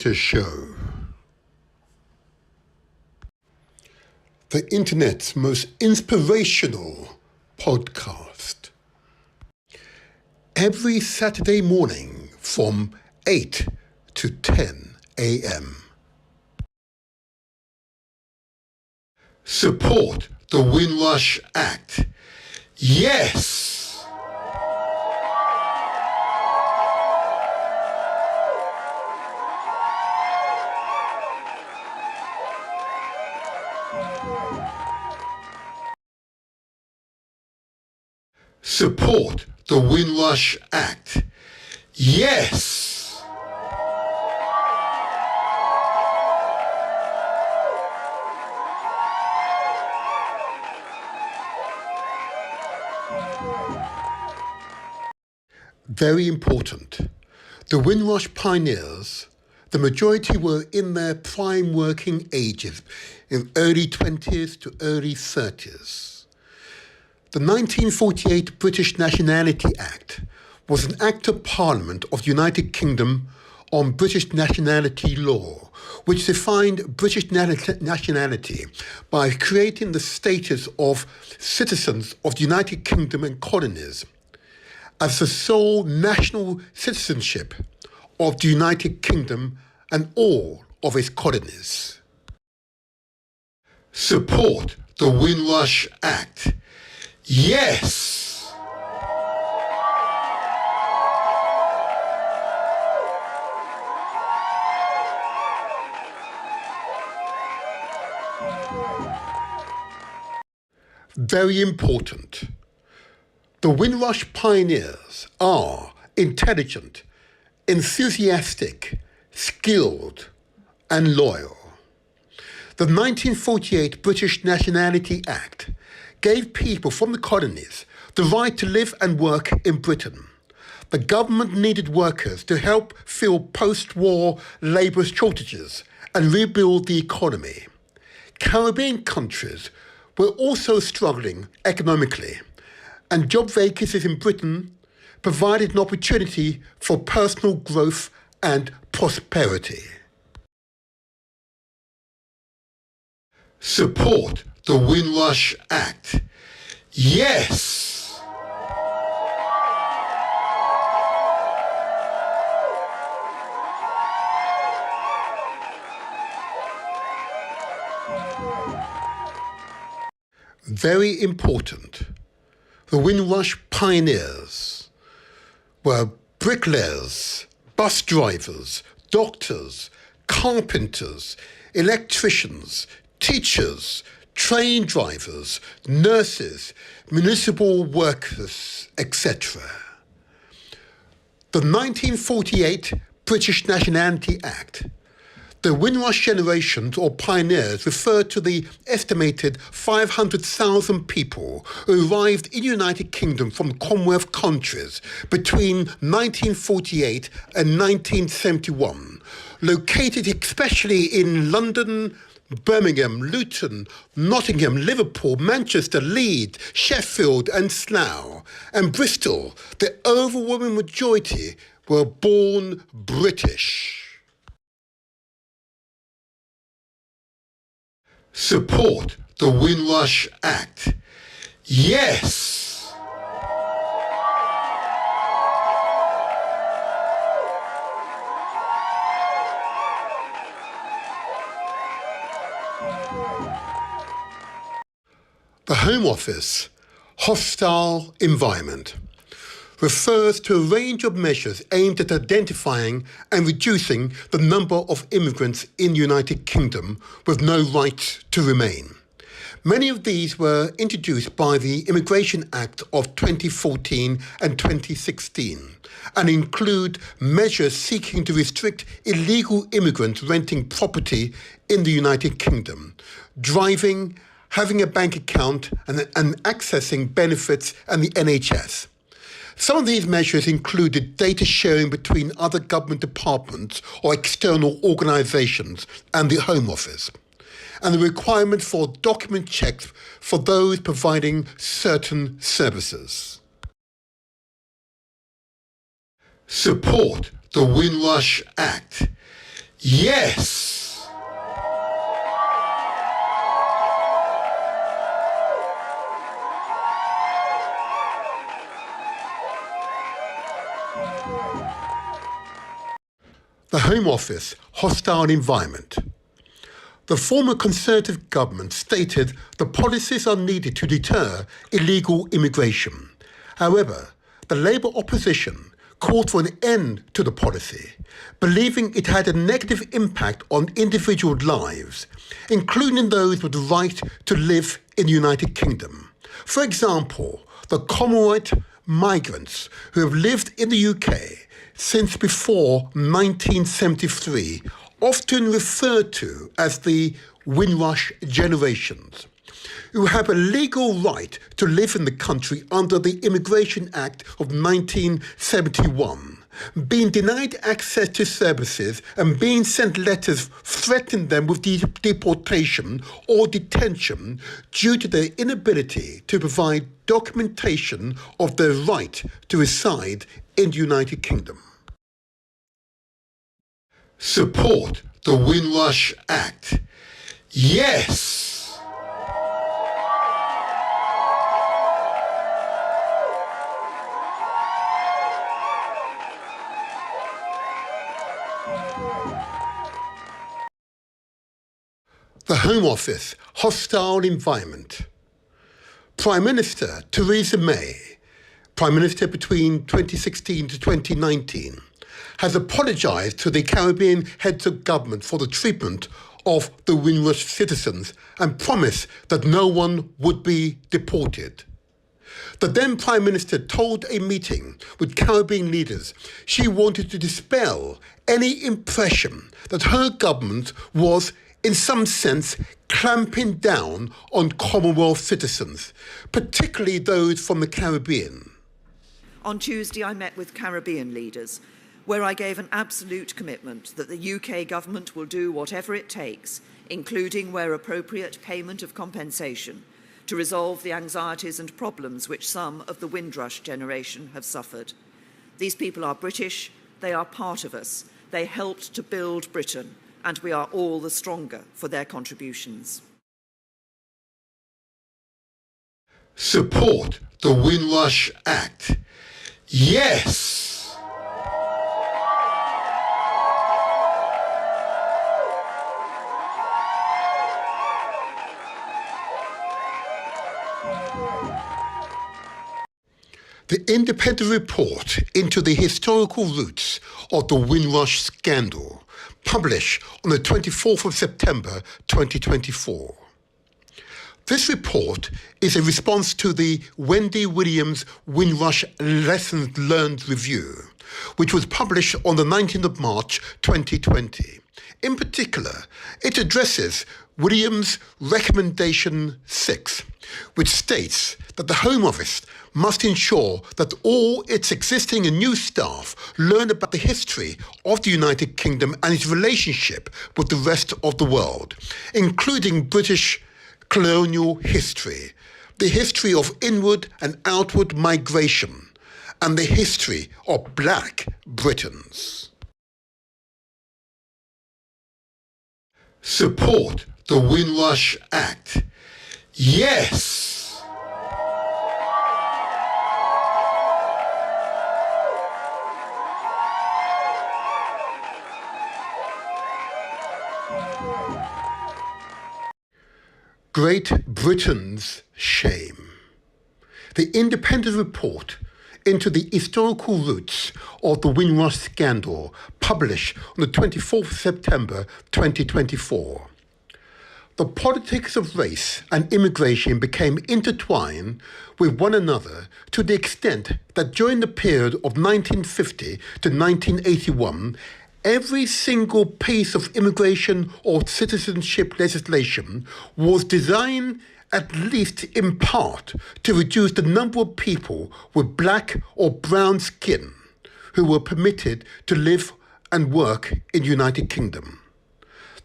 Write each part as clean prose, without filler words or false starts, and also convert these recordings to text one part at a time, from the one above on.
to show. The internet's most inspirational podcast. Every Saturday morning from 8 to 10 a.m. Support the Windrush Act. Yes! Support the Windrush Act. Yes! Very important. The Windrush pioneers, the majority were in their prime working ages, in early 20s to early 30s. The 1948 British Nationality Act was an Act of Parliament of the United Kingdom on British nationality law, which defined British nationality by creating the status of citizens of the United Kingdom and colonies as the sole national citizenship of the United Kingdom and all of its colonies. Support the Windrush Act. Yes! Very important. The Windrush pioneers are intelligent, enthusiastic, skilled, and loyal. The 1948 British Nationality Act gave people from the colonies the right to live and work in Britain. The government needed workers to help fill post-war labour shortages and rebuild the economy. Caribbean countries were also struggling economically, and job vacancies in Britain provided an opportunity for personal growth and prosperity. Support the Windrush Act. Yes! Very important. The Windrush pioneers were bricklayers, bus drivers, doctors, carpenters, electricians, teachers, train drivers, nurses, municipal workers, etc. The 1948 British Nationality Act, the Windrush generations or pioneers refer to the estimated 500,000 people who arrived in the United Kingdom from Commonwealth countries between 1948 and 1971, located especially in London, Birmingham, Luton, Nottingham, Liverpool, Manchester, Leeds, Sheffield and Slough, and Bristol. The overwhelming majority were born British. Support the Windrush Act. Yes! The Home Office, hostile environment, refers to a range of measures aimed at identifying and reducing the number of immigrants in the United Kingdom with no right to remain. Many of these were introduced by the Immigration Act of 2014 and 2016 and include measures seeking to restrict illegal immigrants renting property in the United Kingdom, driving, having a bank account and accessing benefits and the NHS. Some of these measures included data sharing between other government departments or external organisations and the Home Office, and the requirement for document checks for those providing certain services. Support the Windrush Act. Yes! The Home Office, hostile environment. The former Conservative government stated the policies are needed to deter illegal immigration. However, the Labour opposition called for an end to the policy, believing it had a negative impact on individual lives, including those with the right to live in the United Kingdom. For example, the Commonwealth migrants who have lived in the UK since before 1973, often referred to as the Windrush generations, who have a legal right to live in the country under the Immigration Act of 1971, being denied access to services and being sent letters threatening them with deportation or detention due to their inability to provide documentation of their right to reside in the United Kingdom. Support the Windrush Act. Yes! The Home Office, hostile environment. Prime Minister Theresa May, Prime Minister between 2016 to 2019, has apologised to the Caribbean heads of government for the treatment of the Windrush citizens and promised that no one would be deported. The then Prime Minister told a meeting with Caribbean leaders she wanted to dispel any impression that her government was, in some sense, clamping down on Commonwealth citizens, particularly those from the Caribbean. On Tuesday, I met with Caribbean leaders, where I gave an absolute commitment that the UK government will do whatever it takes, including where appropriate payment of compensation, to resolve the anxieties and problems which some of the Windrush generation have suffered. These people are British, they are part of us, they helped to build Britain, and we are all the stronger for their contributions. Support the Windrush Act. Yes! The independent report into the historical roots of the Windrush Scandal, published on the 24th of September 2024. This report is a response to the Wendy Williams Windrush Lessons Learned Review, which was published on the 19th of March 2020. In particular, it addresses Williams' Recommendation 6, which states that the Home Office must ensure that all its existing and new staff learn about the history of the United Kingdom and its relationship with the rest of the world, including British colonial history, the history of inward and outward migration, and the history of Black Britons. Support the Windrush Act. Yes! Great Britain's shame. The independent report into the historical roots of the Windrush Scandal, published on the 24th of September 2024. The politics of race and immigration became intertwined with one another to the extent that during the period of 1950 to 1981, every single piece of immigration or citizenship legislation was designed, at least in part, to reduce the number of people with black or brown skin who were permitted to live and work in the United Kingdom.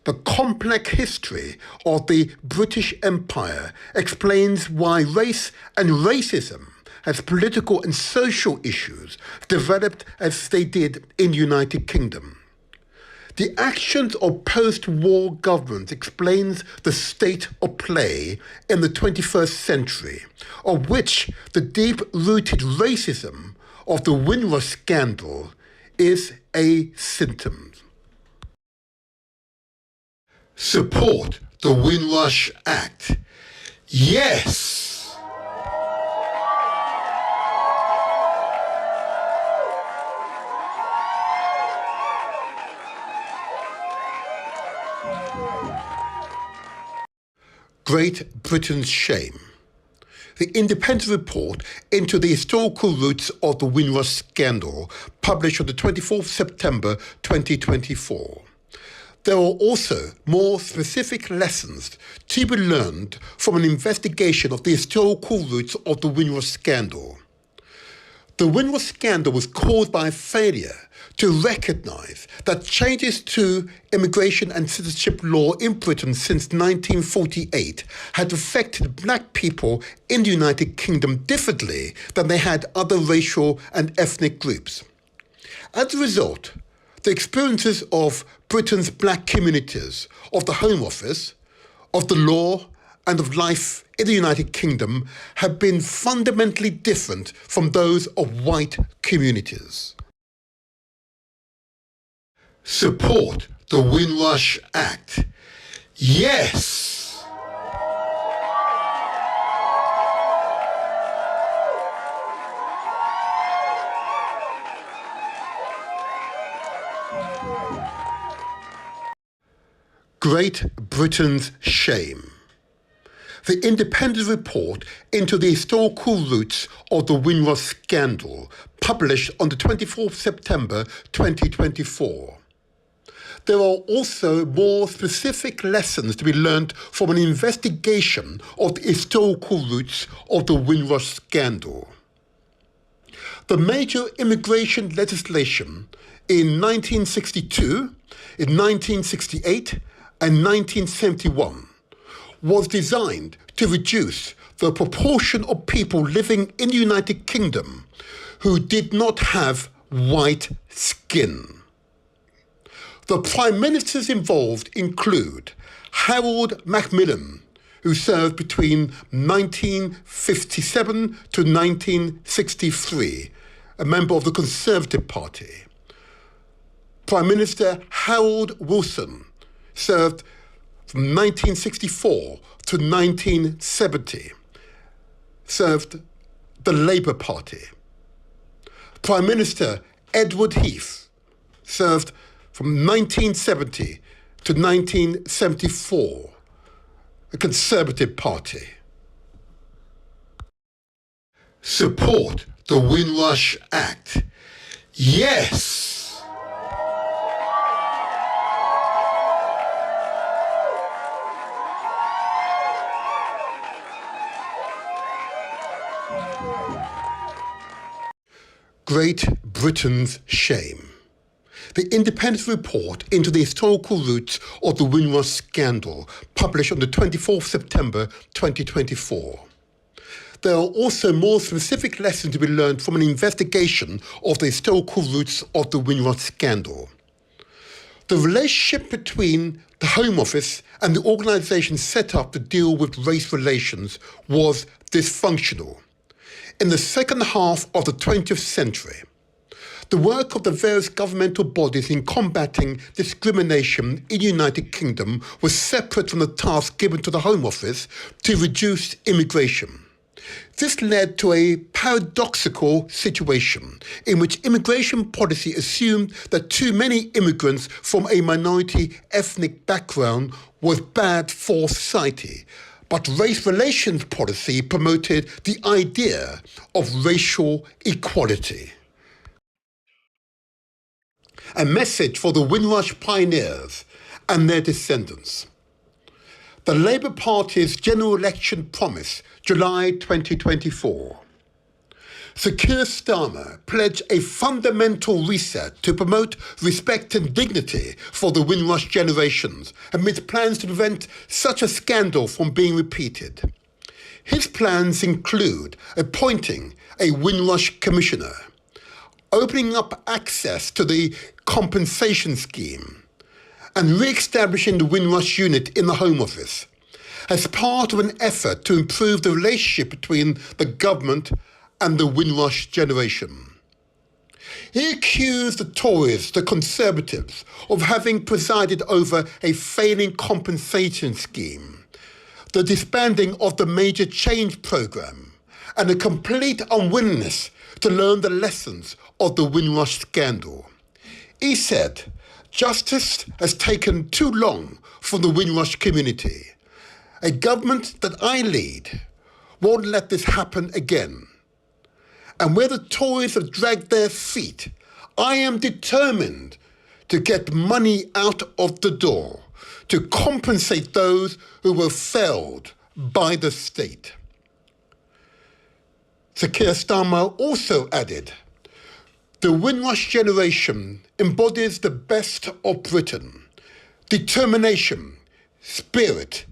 The complex history of the British Empire explains why race and racism as political and social issues developed as they did in the United Kingdom. The actions of post-war governments explains the state of play in the 21st century, of which the deep-rooted racism of the Windrush scandal is a symptom. Support the Windrush Act. Yes! Great Britain's shame. The independent report into the historical roots of the Windrush scandal, published on the 24th September 2024. There are also more specific lessons to be learned from an investigation of the historical roots of the Windrush scandal. The Windrush scandal was caused by a failure to recognise that changes to immigration and citizenship law in Britain since 1948 had affected black people in the United Kingdom differently than they had other racial and ethnic groups. As a result, the experiences of Britain's black communities, of the Home Office, of the law, and of life in the United Kingdom have been fundamentally different from those of white communities. Support the Windrush Act. Yes! Great Britain's shame. The independent report into the historical roots of the Windrush scandal, published on the 24th September 2024. There are also more specific lessons to be learned from an investigation of the historical roots of the Windrush scandal. The major immigration legislation in 1962, in 1968, and 1971 was designed to reduce the proportion of people living in the United Kingdom who did not have white skin. The Prime Ministers involved include Harold Macmillan, who served between 1957 to 1963, a member of the Conservative Party. Prime Minister Harold Wilson served from 1964 to 1970, served the Labour Party. Prime Minister Edward Heath served from 1970 to 1974, the Conservative Party. Support the Windrush Act. Yes! Great Britain's shame. The independent report into the historical roots of the Windrush scandal, published on the 24th September 2024. There are also more specific lessons to be learned from an investigation of the historical roots of the Windrush scandal. The relationship between the Home Office and the organisation set up to deal with race relations was dysfunctional. In the second half of the 20th century, the work of the various governmental bodies in combating discrimination in the United Kingdom was separate from the task given to the Home Office to reduce immigration. This led to a paradoxical situation in which immigration policy assumed that too many immigrants from a minority ethnic background was bad for society, but race relations policy promoted the idea of racial equality. A message for the Windrush pioneers and their descendants. The Labour Party's general election promise, July 2024. Sir Keir Starmer pledged a fundamental reset to promote respect and dignity for the Windrush generations amid plans to prevent such a scandal from being repeated. His plans include appointing a Windrush commissioner, opening up access to the compensation scheme, and re-establishing the Windrush unit in the Home Office as part of an effort to improve the relationship between the government and the Windrush generation. He accused the Tories, the Conservatives, of having presided over a failing compensation scheme, the disbanding of the Major Change Programme, and a complete unwillingness to learn the lessons of the Windrush scandal. He said, "Justice has taken too long for the Windrush community. A government that I lead won't let this happen again. And where the Tories have dragged their feet, I am determined to get money out of the door to compensate those who were failed by the state." Sir Keir Starmer also added, "The Windrush generation embodies the best of Britain: determination, spirit,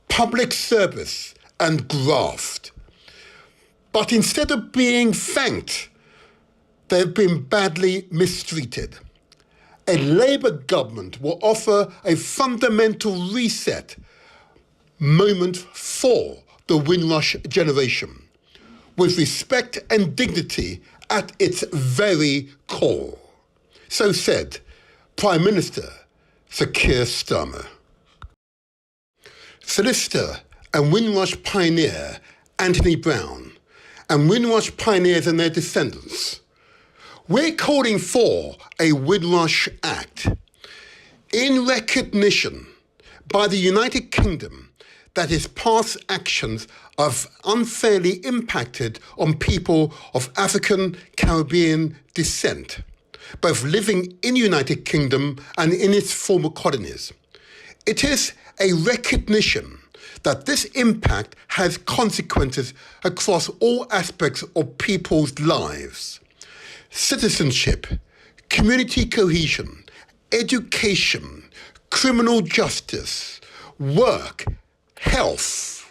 public service and graft. But instead of being thanked, they've been badly mistreated. A Labour government will offer a fundamental reset moment for the Windrush generation, with respect and dignity at its very core." So said Prime Minister Sir Keir Starmer. Solicitor and Windrush pioneer Anthony Brown, and Windrush pioneers and their descendants, we're calling for a Windrush Act in recognition by the United Kingdom that its past actions have unfairly impacted on people of African Caribbean descent, both living in the United Kingdom and in its former colonies. It is a recognition that this impact has consequences across all aspects of people's lives: citizenship, community cohesion, education, criminal justice, work, health.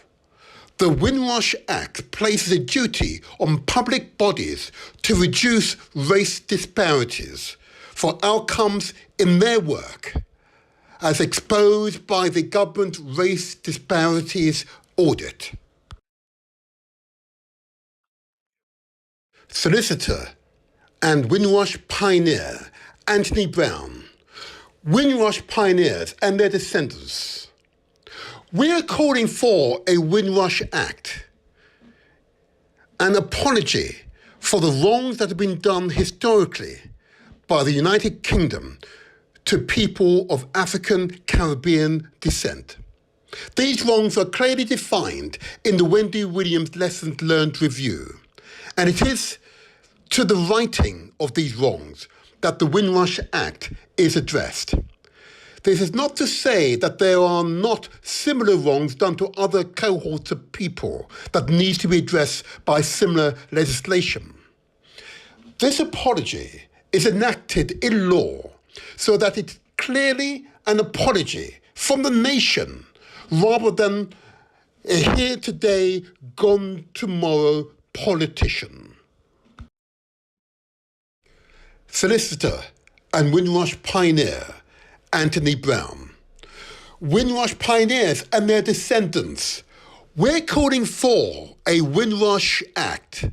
The Windrush Act places a duty on public bodies to reduce race disparities for outcomes in their work, as exposed by the government race disparities audit. Solicitor and Windrush pioneer Anthony Brown, Windrush pioneers and their descendants, we're calling for a Windrush Act, an apology for the wrongs that have been done historically by the United Kingdom to people of African Caribbean descent. These wrongs are clearly defined in the Wendy Williams Lessons Learned Review, and it is to the righting of these wrongs that the Windrush Act is addressed. This is not to say that there are not similar wrongs done to other cohorts of people that need to be addressed by similar legislation. This apology is enacted in law so that it's clearly an apology from the nation rather than a here today, gone tomorrow politician. Solicitor and Windrush pioneer Anthony Brown, Windrush pioneers and their descendants, we're calling for a Windrush Act,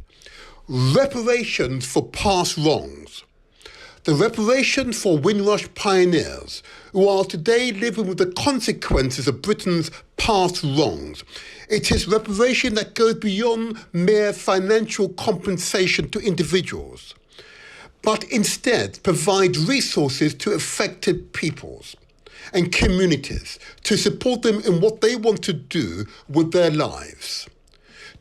reparations for past wrongs. The reparations for Windrush pioneers who are today living with the consequences of Britain's past wrongs. It is reparation that goes beyond mere financial compensation to individuals, but instead provides resources to affected peoples and communities to support them in what they want to do with their lives.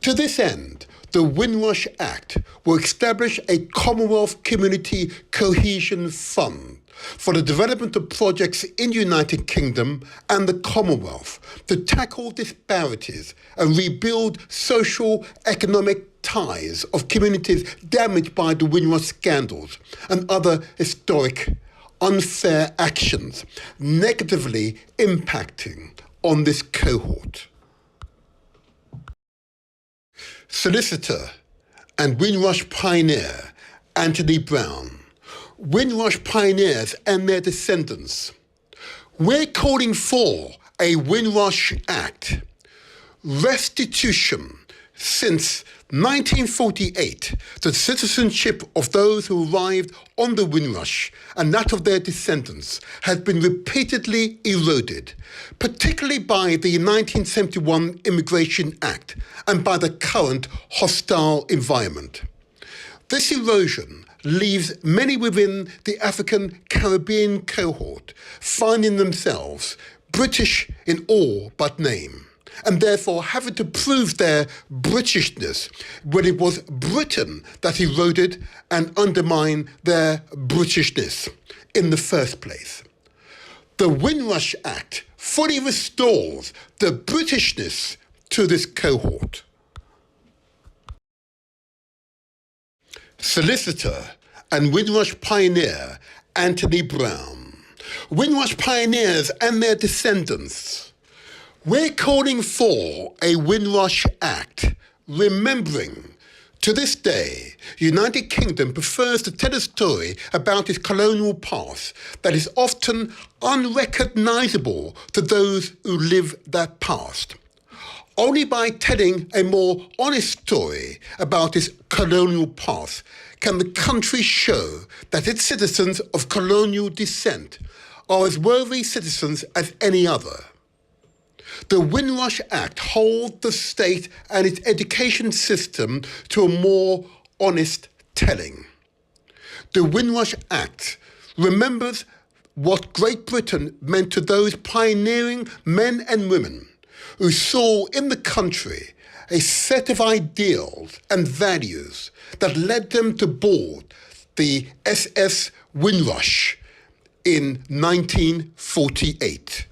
To this end, the Windrush Act will establish a Commonwealth Community Cohesion Fund for the development of projects in the United Kingdom and the Commonwealth to tackle disparities and rebuild social, economic ties of communities damaged by the Windrush scandals and other historic unfair actions negatively impacting on this cohort. Solicitor and Windrush pioneer Anthony Brown, Windrush pioneers and their descendants, We're calling for a Windrush Act, restitution since 1948, the citizenship of those who arrived on the Windrush and that of their descendants has been repeatedly eroded, particularly by the 1971 Immigration Act and by the current hostile environment. This erosion leaves many within the African Caribbean cohort finding themselves British in all but name, and therefore having to prove their Britishness when it was Britain that eroded and undermined their Britishness in the first place. The Windrush Act fully restores the Britishness to this cohort. Solicitor and Windrush pioneer Anthony Brown. Windrush pioneers and their descendants. We're calling for a Windrush Act, remembering to this day, United Kingdom prefers to tell a story about its colonial past that is often unrecognisable to those who live that past. Only by telling a more honest story about its colonial past can the country show that its citizens of colonial descent are as worthy citizens as any other. The Windrush Act holds the state and its education system to a more honest telling. The Windrush Act remembers what Great Britain meant to those pioneering men and women who saw in the country a set of ideals and values that led them to board the SS Windrush in 1948.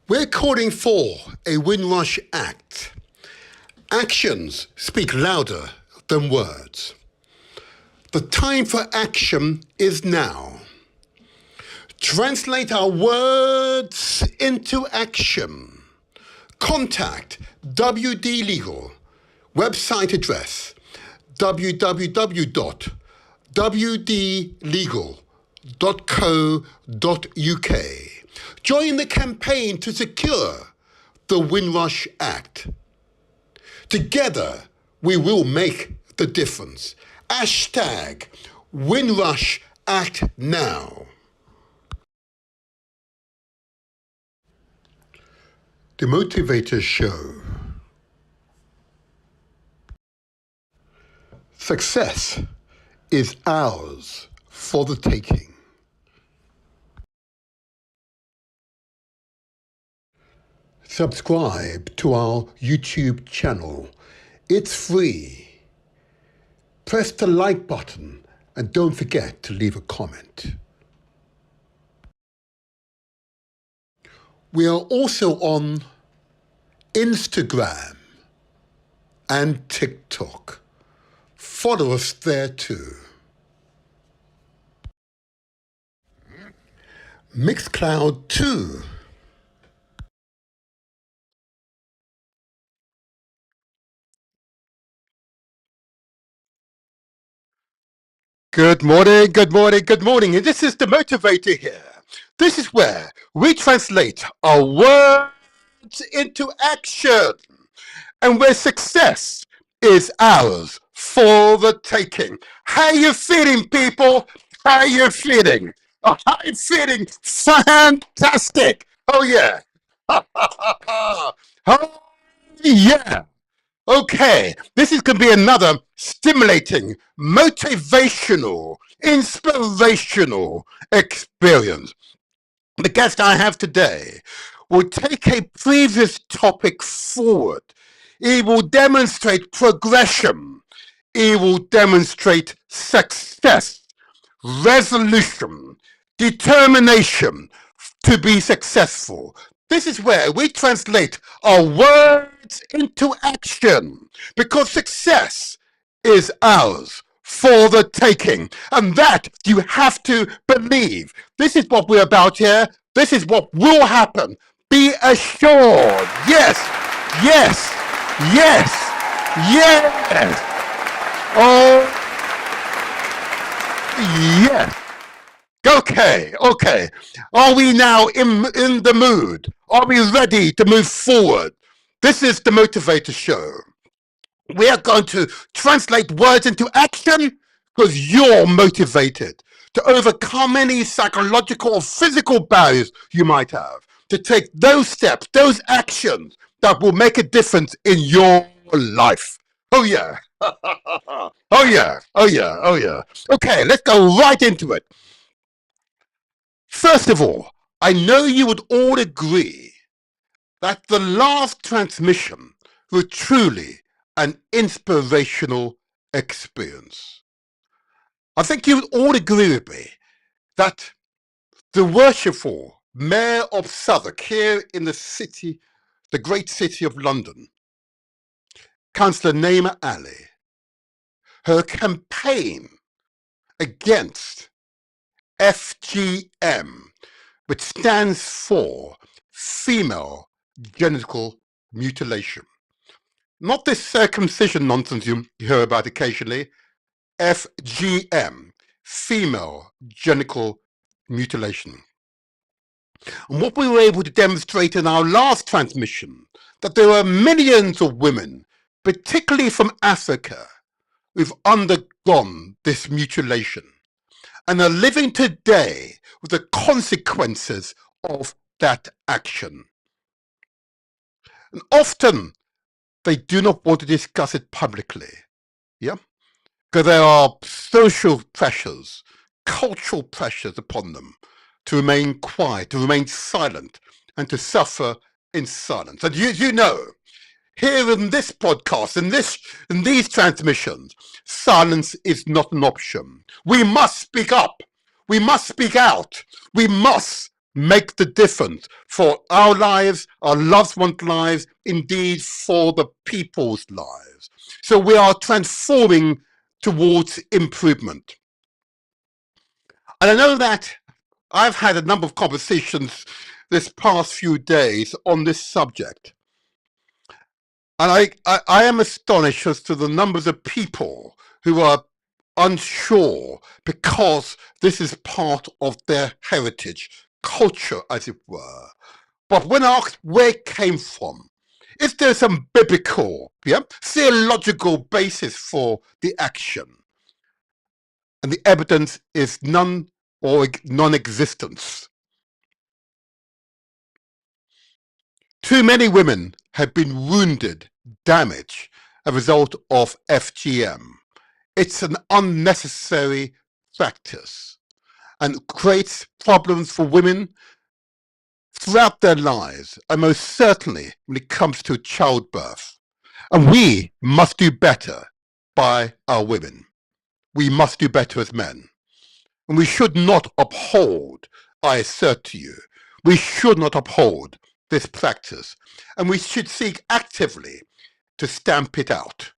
We're calling for a Windrush Act. Actions speak louder than words. The time for action is now. Translate our words into action. Contact WD Legal. Website address www.wdlegal.co.uk. Join the campaign to secure the Windrush Act. Together, we will make the difference. Hashtag Windrush Act now. The Motivator Show. Success is ours for the taking. Subscribe to our YouTube channel. It's free. Press the like button and don't forget to leave a comment. We are also on Instagram and TikTok. Follow us there too. Mixcloud too. Good morning, good morning, good morning. And this is the Motivator here. This is where we translate our words into action and where success is ours for the taking. How you feeling, people? How you feeling? Oh, I'm feeling fantastic. Oh, yeah. Oh, yeah. Okay, this is going to be another stimulating, motivational, inspirational experience. The guest I have today will take a previous topic forward. He will demonstrate progression. He will demonstrate success, resolution, determination to be successful. This is where we translate our words into action, because success is ours for the taking. And that you have to believe. This is what we're about here. This is what will happen. Be assured. Yes, yes, yes, yes. Oh, yes. Okay, okay. Are we now in the mood? Are we ready to move forward? This is the Motivator Show. We are going to translate words into action because you're motivated to overcome any psychological or physical barriers you might have, to take those steps, those actions that will make a difference in your life. Oh yeah. Oh yeah. Oh yeah. Oh yeah. Okay, let's go right into it. First of all, I know you would all agree that the last transmission was truly an inspirational experience. I think you would all agree with me that the worshipful Mayor of Southwark here in the city, the great city of London, Councillor Naima Ali, her campaign against FGM, which stands for female genital mutilation. Not this circumcision nonsense you hear about occasionally. FGM, female genital mutilation. And what we were able to demonstrate in our last transmission, that there are millions of women, particularly from Africa, who've undergone this mutilation and are living today with the consequences of that action. And often they do not want to discuss it publicly, yeah? Because there are social pressures, cultural pressures upon them to remain quiet, to remain silent, and to suffer in silence. And you know, here in this podcast, in these transmissions, silence is not an option. We must speak up. We must speak out. We must make the difference for our lives, our loved ones' lives, indeed for the people's lives. So we are transforming towards improvement. And I know that I've had a number of conversations this past few days on this subject. And I am astonished as to the numbers of people who are unsure because this is part of their heritage, culture, as it were. But when asked where it came from, is there some biblical, theological basis for the action? And the evidence is none or non-existence. Too many women have been wounded, damaged as a result of FGM. It's an unnecessary practice and creates problems for women throughout their lives, and most certainly when it comes to childbirth. And we must do better by our women. We must do better as men. And we should not uphold, I assert to you, we should not uphold this practice. And we should seek actively to stamp it out.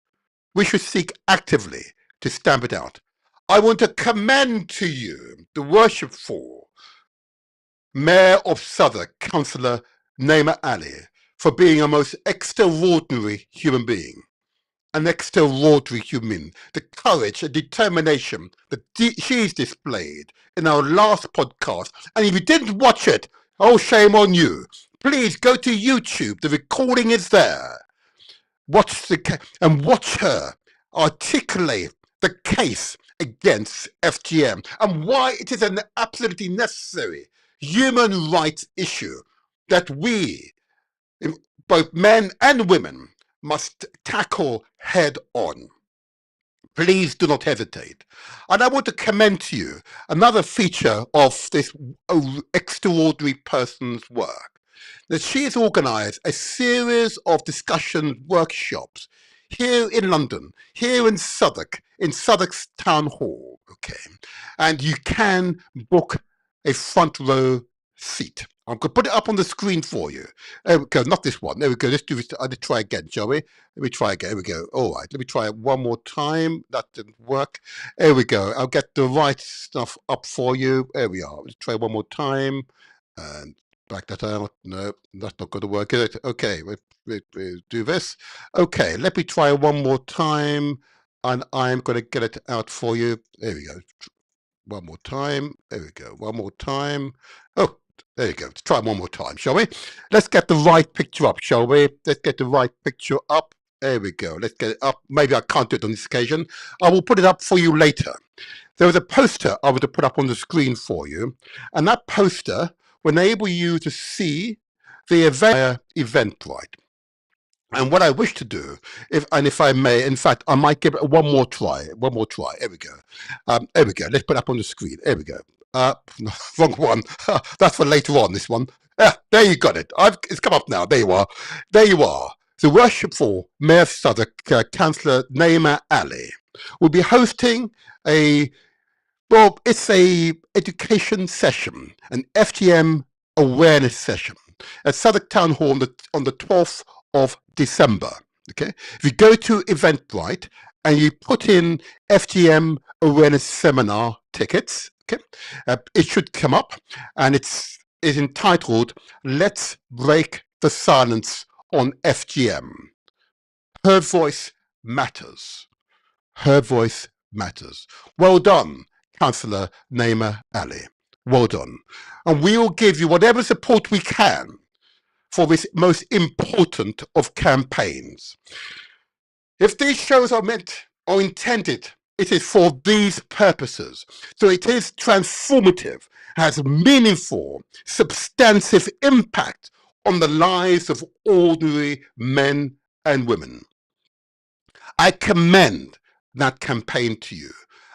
We should seek actively to stamp it out. I want to commend to you the worshipful Mayor of Southwark, Councillor Naima Ali, for being a most extraordinary human being. An extraordinary human. The courage and determination that she's displayed in our last podcast. And if you didn't watch it, oh, shame on you. Please go to YouTube. The recording is there. Watch her articulate the case against FGM and why it is an absolutely necessary human rights issue that we, both men and women, must tackle head on. Please do not hesitate. And I want to commend to you another feature of this extraordinary person's work, that she has organised a series of discussion workshops here in London, here in Southwark's Town Hall, okay? And you can book a front row seat. I'm going to put it up on the screen for you. There we go, not this one. There we go. Let's do this. Let's try again, shall we? Let me try again. There we go. All right. Let me try it one more time. That didn't work. There we go. I'll get the right stuff up for you. There we are. Let's try one more time. And back that out. No, that's not going to work, is it? Okay. We'll do this. Okay. Let me try one more time. And I'm going to get it out for you. There we go. One more time. There we go. One more time. Oh, there you go. Let's try one more time, shall we? Let's get the right picture up, shall we? Let's get the right picture up. There we go. Let's get it up. Maybe I can't do it on this occasion. I will put it up for you later. There was a poster I was to put up on the screen for you, and that poster will enable you to see the Eventbrite. And what I wish to do, if I may, in fact, I might give it one more try. There we go. There we go. Let's put it up on the screen. There we go. Wrong one. That's for later on, this one. There you got it. It's come up now. There you are. There you are. The worshipful Mayor of Southwark, Councillor Naima Ali, will be hosting it's a education session, an FGM awareness session at Southwark Town Hall on the 12th of December. Okay, if you go to Eventbrite and you put in FGM awareness seminar tickets, okay, it should come up, and it's entitled "Let's Break the Silence on FGM." Her voice matters. Her voice matters. Well done, Councillor Naima Ali. Well done. And we will give you whatever support we can for this most important of campaigns. If these shows are meant or intended, it is for these purposes. So it is transformative, has meaningful, substantive impact on the lives of ordinary men and women. I commend that campaign to you,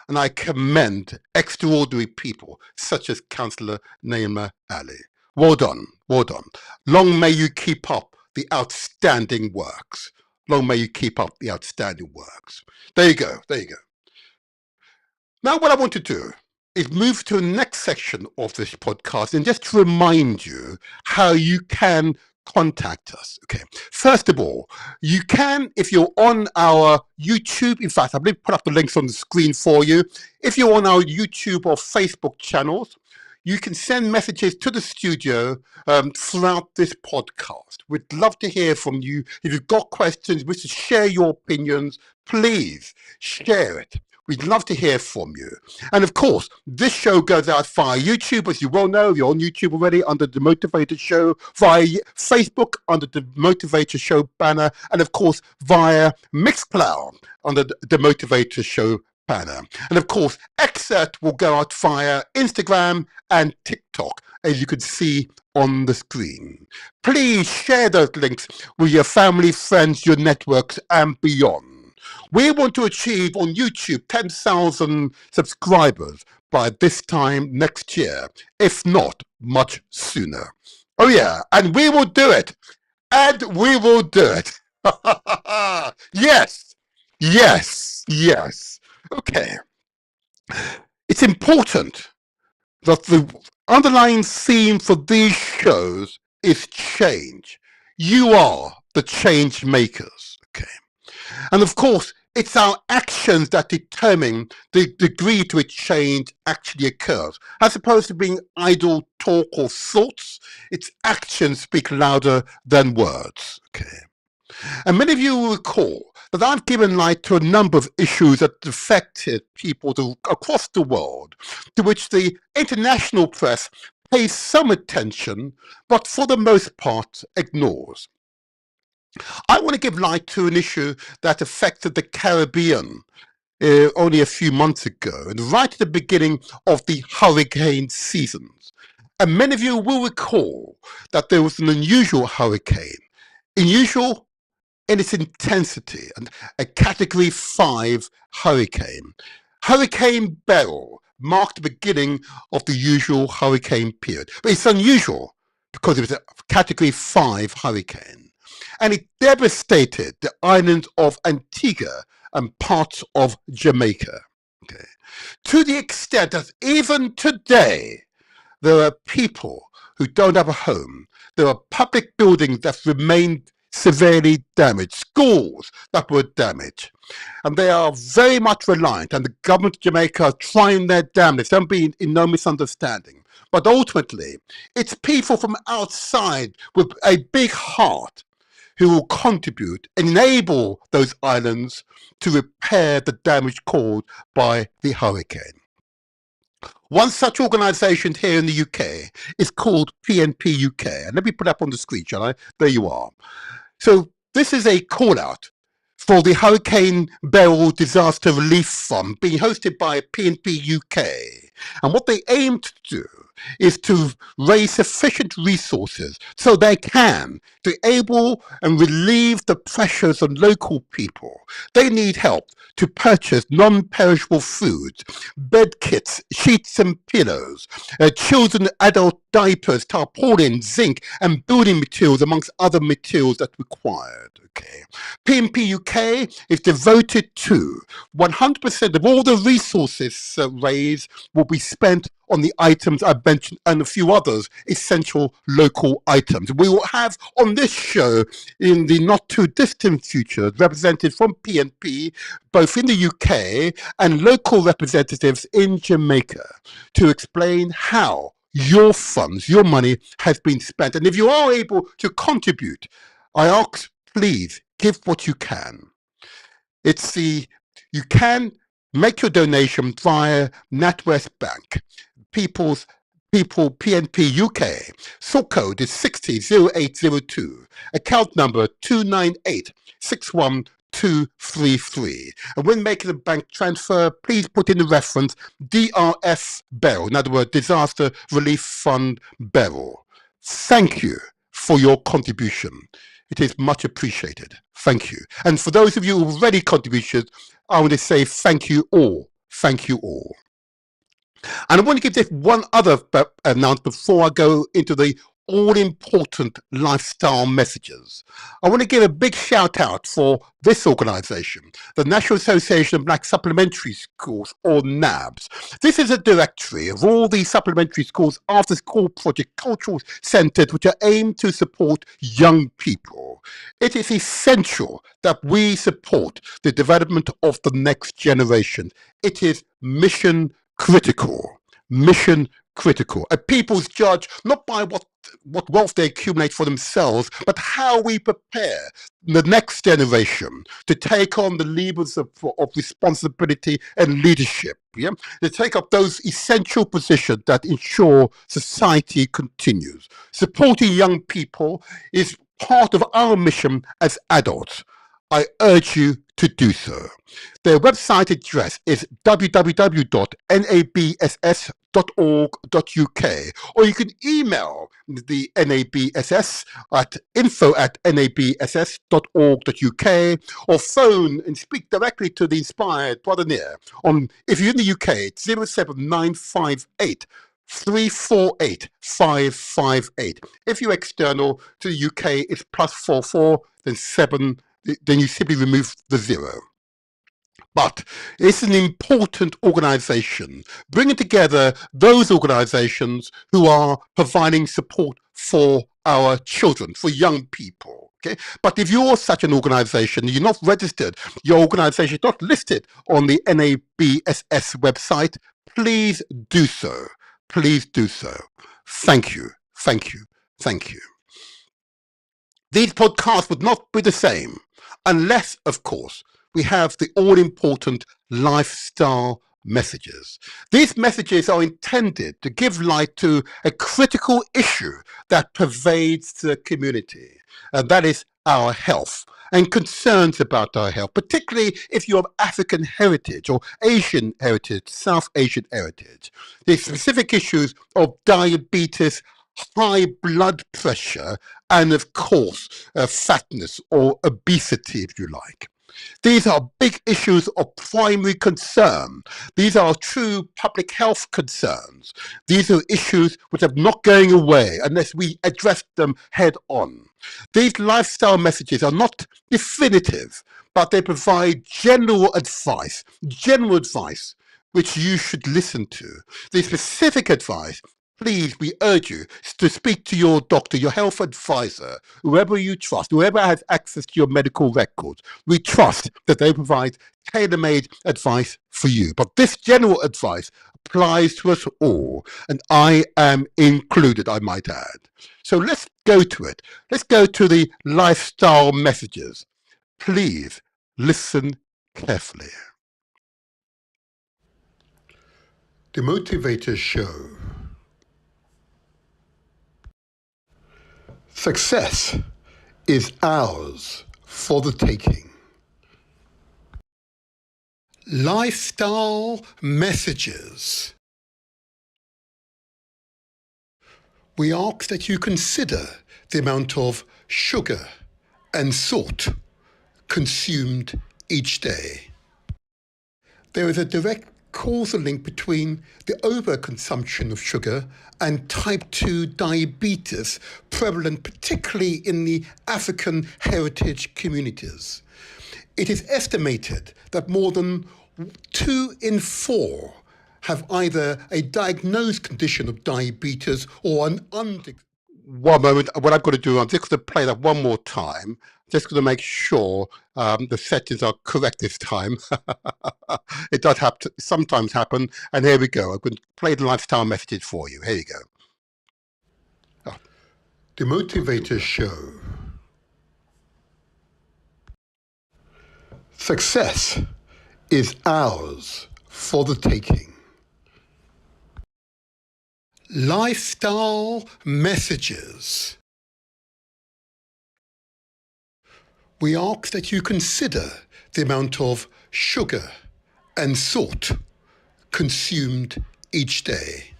and I commend extraordinary people such as Councillor Naima Ali. Well done, well done. Long may you keep up the outstanding works. Long may you keep up the outstanding works. There you go, there you go. Now what I want to do is move to the next section of this podcast and just to remind you how you can contact us. Okay, first of all, you can, if you're on our YouTube, in fact, I've put up the links on the screen for you. If you're on our YouTube or Facebook channels, you can send messages to the studio throughout this podcast. We'd love to hear from you. If you've got questions, wish to share your opinions, please share it. We'd love to hear from you. And of course, this show goes out via YouTube, as you well know. You're on YouTube already under the Motivator Show, via Facebook under the Motivator Show banner, and of course, via Mixcloud under the Motivator Show banner. And of course, excerpt will go out via Instagram and TikTok, as you can see on the screen. Please share those links with your family, friends, your networks, and beyond. We want to achieve on YouTube 10,000 subscribers by this time next year, if not much sooner. Oh yeah, and we will do it. And we will do it. Yes, yes, yes. Okay. It's important that the underlying theme for these shows is change. You are the change makers. Okay. And of course, it's our actions that determine the degree to which change actually occurs. As opposed to being idle talk or thoughts, its actions speak louder than words. Okay. And many of you will recall that I've given light to a number of issues that affected people across the world, to which the international press pays some attention, but for the most part ignores. I want to give light to an issue that affected the Caribbean only a few months ago, and right at the beginning of the hurricane seasons. And many of you will recall that there was an unusual hurricane, unusual in its intensity, and a Category 5 hurricane. Hurricane Beryl marked the beginning of the usual hurricane period. But it's unusual because it was a Category 5 hurricane. And it devastated the islands of Antigua and parts of Jamaica. Okay. To the extent that even today, there are people who don't have a home. There are public buildings that remain severely damaged, schools that were damaged. And they are very much reliant, and the government of Jamaica are trying their damnedest. Don't be in no misunderstanding. But ultimately, it's people from outside with a big heart who will contribute and enable those islands to repair the damage caused by the hurricane. One such organisation here in the UK is called PNP UK. And let me put up on the screen, shall I? There you are. So this is a call out for the Hurricane Beryl Disaster Relief Fund being hosted by PNP UK. And what they aim to do is to raise sufficient resources so they can to able and relieve the pressures on local people. They need help to purchase non-perishable foods, bed kits, sheets and pillows, children and adult diapers, tarpaulin, zinc and building materials amongst other materials that are required. Okay. PNP UK is devoted to 100% of all the resources raised will be spent on the items I mentioned and a few others essential local items. We will have on this show in the not too distant future representatives from PNP both in the UK and local representatives in Jamaica to explain how your funds, your money has been spent. And if you are able to contribute, I ask, please give what you can. You can make your donation via NatWest Bank, People PNP UK. Sort code is 600802. Account number 298-61233. And when making a bank transfer, please put in the reference DRF Beryl, in other words, Disaster Relief Fund Beryl. Thank you for your contribution. It is much appreciated. Thank you. And for those of you who already contributed, I want to say thank you all. Thank you all. And I want to give this one other announcement before I go into the all-important lifestyle messages. I want to give a big shout out for this organisation, the National Association of Black Supplementary Schools, or NABS. This is a directory of all the supplementary schools, after-school project, cultural centres which are aimed to support young people. It is essential that we support the development of the next generation. It is mission critical. Mission critical. A people's judge not by what wealth they accumulate for themselves, but how we prepare the next generation to take on the levers of responsibility and leadership, yeah? To take up those essential positions that ensure society continues. Supporting young people is part of our mission as adults. I urge you to do so. Their website address is www.nabss.org.uk, or you can email the NABSS at info@nabss.org.uk, or phone and speak directly to the inspired brother near on, if you're in the UK, it's 07958 348 558. If you're external to the UK, it's +44, then you simply remove the 0. But it's an important organisation, bringing together those organisations who are providing support for our children, for young people. Okay? But if you're such an organisation, you're not registered, your organisation is not listed on the NABSS website, please do so. Please do so. Thank you. Thank you. Thank you. These podcasts would not be the same unless, of course, we have the all-important lifestyle messages. These messages are intended to give light to a critical issue that pervades the community, and that is our health and concerns about our health, particularly if you have African heritage or Asian heritage, South Asian heritage. The specific issues of diabetes, high blood pressure, and of course, fatness or obesity, if you like. These are big issues of primary concern. These are true public health concerns. These are issues which are not going away unless we address them head on. These lifestyle messages are not definitive, but they provide general advice which you should listen to. The specific advice, please, we urge you to speak to your doctor, your health advisor, whoever you trust, whoever has access to your medical records. We trust that they provide tailor-made advice for you. But this general advice applies to us all, and I am included, I might add. So let's go to it. Let's go to the lifestyle messages. Please listen carefully. The Motivators Show. Success is ours for the taking. Lifestyle messages. We ask that you consider the amount of sugar and salt consumed each day. There is a direct causal link between the overconsumption of sugar and type 2 diabetes, prevalent particularly in the African heritage communities. It is estimated that more than 2 in 4 have either a diagnosed condition of diabetes or an One moment, what I've got to do, I'm just going to play that one more time. Just going to make sure the settings are correct this time. It does have to sometimes happen. And here we go. I'm going to play the lifestyle messages for you. Here you go. Oh. The Motivators Show. Success is ours for the taking. Lifestyle messages. We ask that you consider the amount of sugar and salt consumed each day.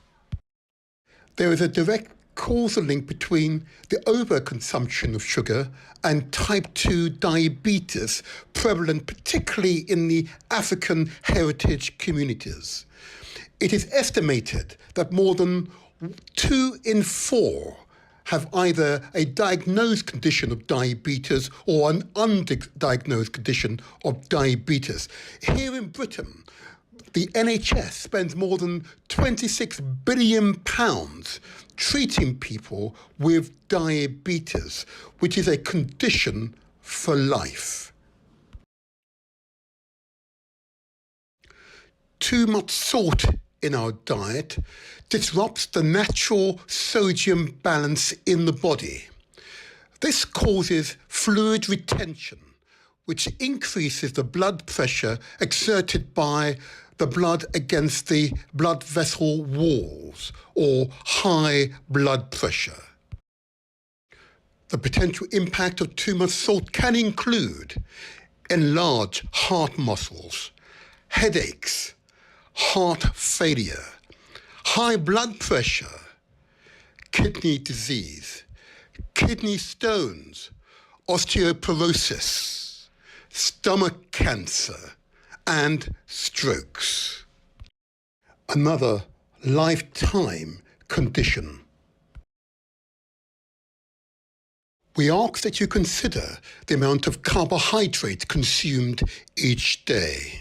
There is a direct causal link between the overconsumption of sugar and type 2 diabetes, prevalent particularly in the African heritage communities. It is estimated that more than 2 in 4 have either a diagnosed condition of diabetes or an undiagnosed condition of diabetes. Here in Britain, the NHS spends more than £26 billion treating people with diabetes, which is a condition for life. Too much salt in our diet disrupts the natural sodium balance in the body. This causes fluid retention, which increases the blood pressure exerted by the blood against the blood vessel walls, or high blood pressure. The potential impact of too much salt can include enlarged heart muscles, headaches, heart failure, high blood pressure, kidney disease, kidney stones, osteoporosis, stomach cancer, and strokes. Another lifetime condition. We ask that you consider the amount of carbohydrates consumed each day.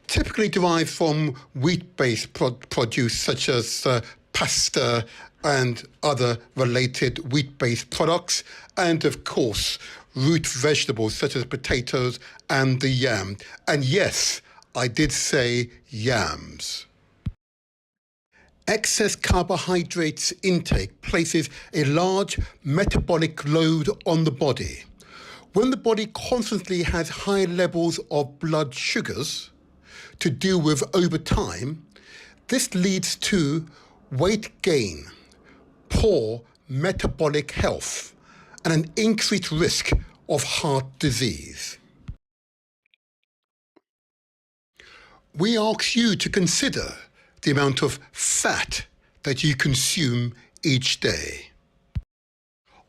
Typically derived from wheat-based produce such as pasta and other related wheat-based products, and of course root vegetables such as potatoes and the yam. And yes, I did say yams. Excess carbohydrates intake places a large metabolic load on the body. When the body constantly has high levels of blood sugars to deal with over time, this leads to weight gain, poor metabolic health, and an increased risk of heart disease. We ask you to consider the amount of fat that you consume each day.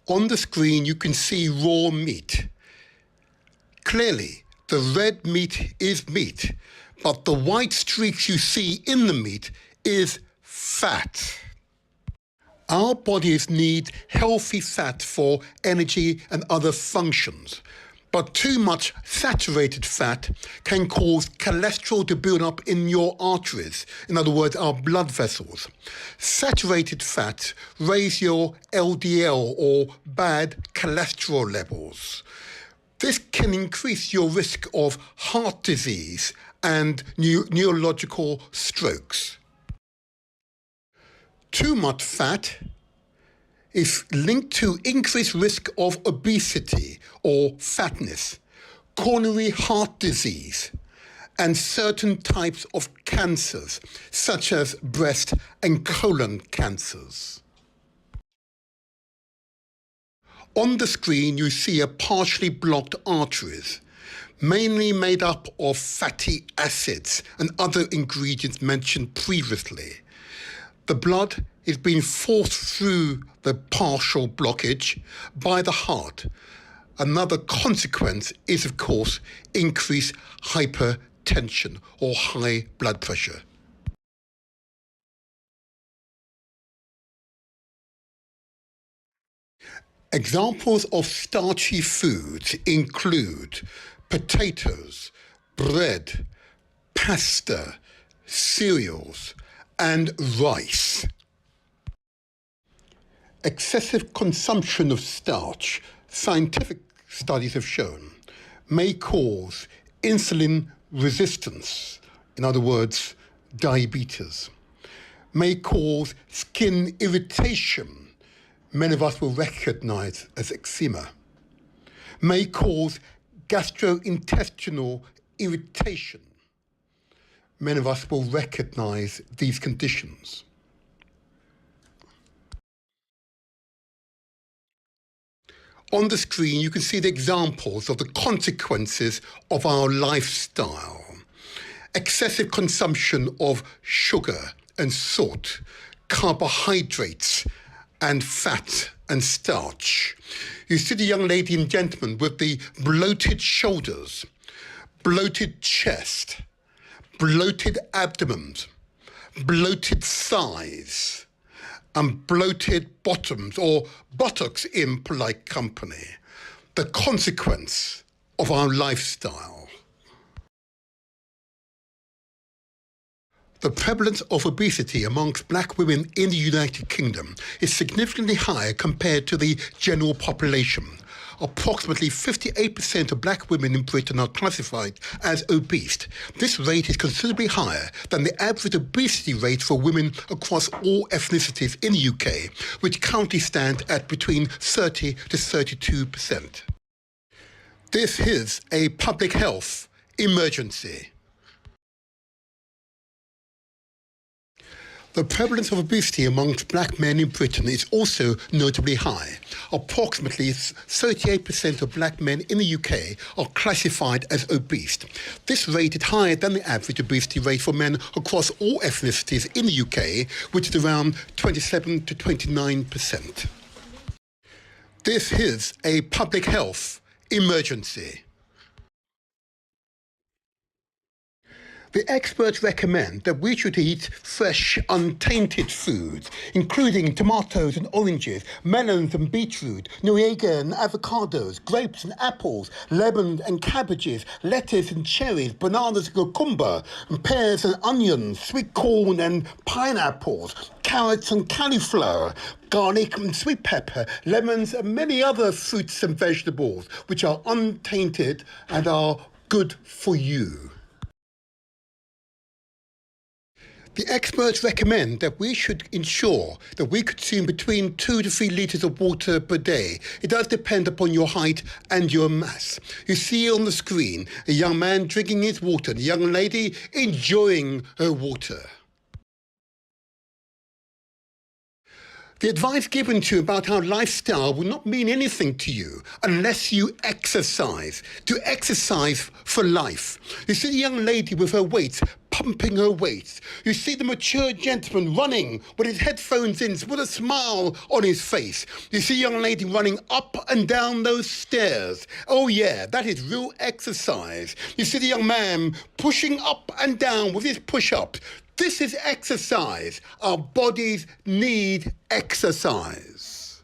On the screen, you can see raw meat. Clearly, the red meat is meat, but the white streaks you see in the meat is fat. Our bodies need healthy fat for energy and other functions, but too much saturated fat can cause cholesterol to build up in your arteries, in other words, our blood vessels. Saturated fat raise your LDL, or bad cholesterol levels. This can increase your risk of heart disease and neurological strokes. Too much fat is linked to increased risk of obesity or fatness, coronary heart disease, and certain types of cancers, such as breast and colon cancers. On the screen, you see a partially blocked arteries, mainly made up of fatty acids and other ingredients mentioned previously. The blood is being forced through the partial blockage by the heart. Another consequence is, of course, increased hypertension or high blood pressure. Examples of starchy foods include potatoes, bread, pasta, cereals, and rice. Excessive consumption of starch, scientific studies have shown, may cause insulin resistance, in other words, diabetes, may cause skin irritation, many of us will recognize as eczema, may cause gastrointestinal irritation. Many of us will recognize these conditions. On the screen, you can see the examples of the consequences of our lifestyle. Excessive consumption of sugar and salt, carbohydrates, and fat and starch. You see the young lady and gentleman with the bloated shoulders, bloated chest, bloated abdomen, bloated thighs, and bloated bottoms, or buttocks in polite company. The consequence of our lifestyle. The prevalence of obesity amongst black women in the United Kingdom is significantly higher compared to the general population. Approximately 58% of black women in Britain are classified as obese. This rate is considerably higher than the average obesity rate for women across all ethnicities in the UK, which currently stand at between 30 to 32%. This is a public health emergency. The prevalence of obesity amongst black men in Britain is also notably high. Approximately 38% of black men in the UK are classified as obese. This rate is higher than the average obesity rate for men across all ethnicities in the UK, which is around 27 to 29%. This is a public health emergency. The experts recommend that we should eat fresh, untainted foods, including tomatoes and oranges, melons and beetroot, noriega and avocados, grapes and apples, lemons and cabbages, lettuce and cherries, bananas and cucumber, and pears and onions, sweet corn and pineapples, carrots and cauliflower, garlic and sweet pepper, lemons and many other fruits and vegetables, which are untainted and are good for you. The experts recommend that we should ensure that we consume between 2 to 3 litres of water per day. It does depend upon your height and your mass. You see on the screen a young man drinking his water and a young lady enjoying her water. The advice given to you about our lifestyle will not mean anything to you unless you exercise. To exercise for life. You see the young lady with her weights, pumping her weights. You see the mature gentleman running with his headphones in, with a smile on his face. You see a young lady running up and down those stairs. Oh yeah, that is real exercise. You see the young man pushing up and down with his push-ups. This is exercise. Our bodies need exercise.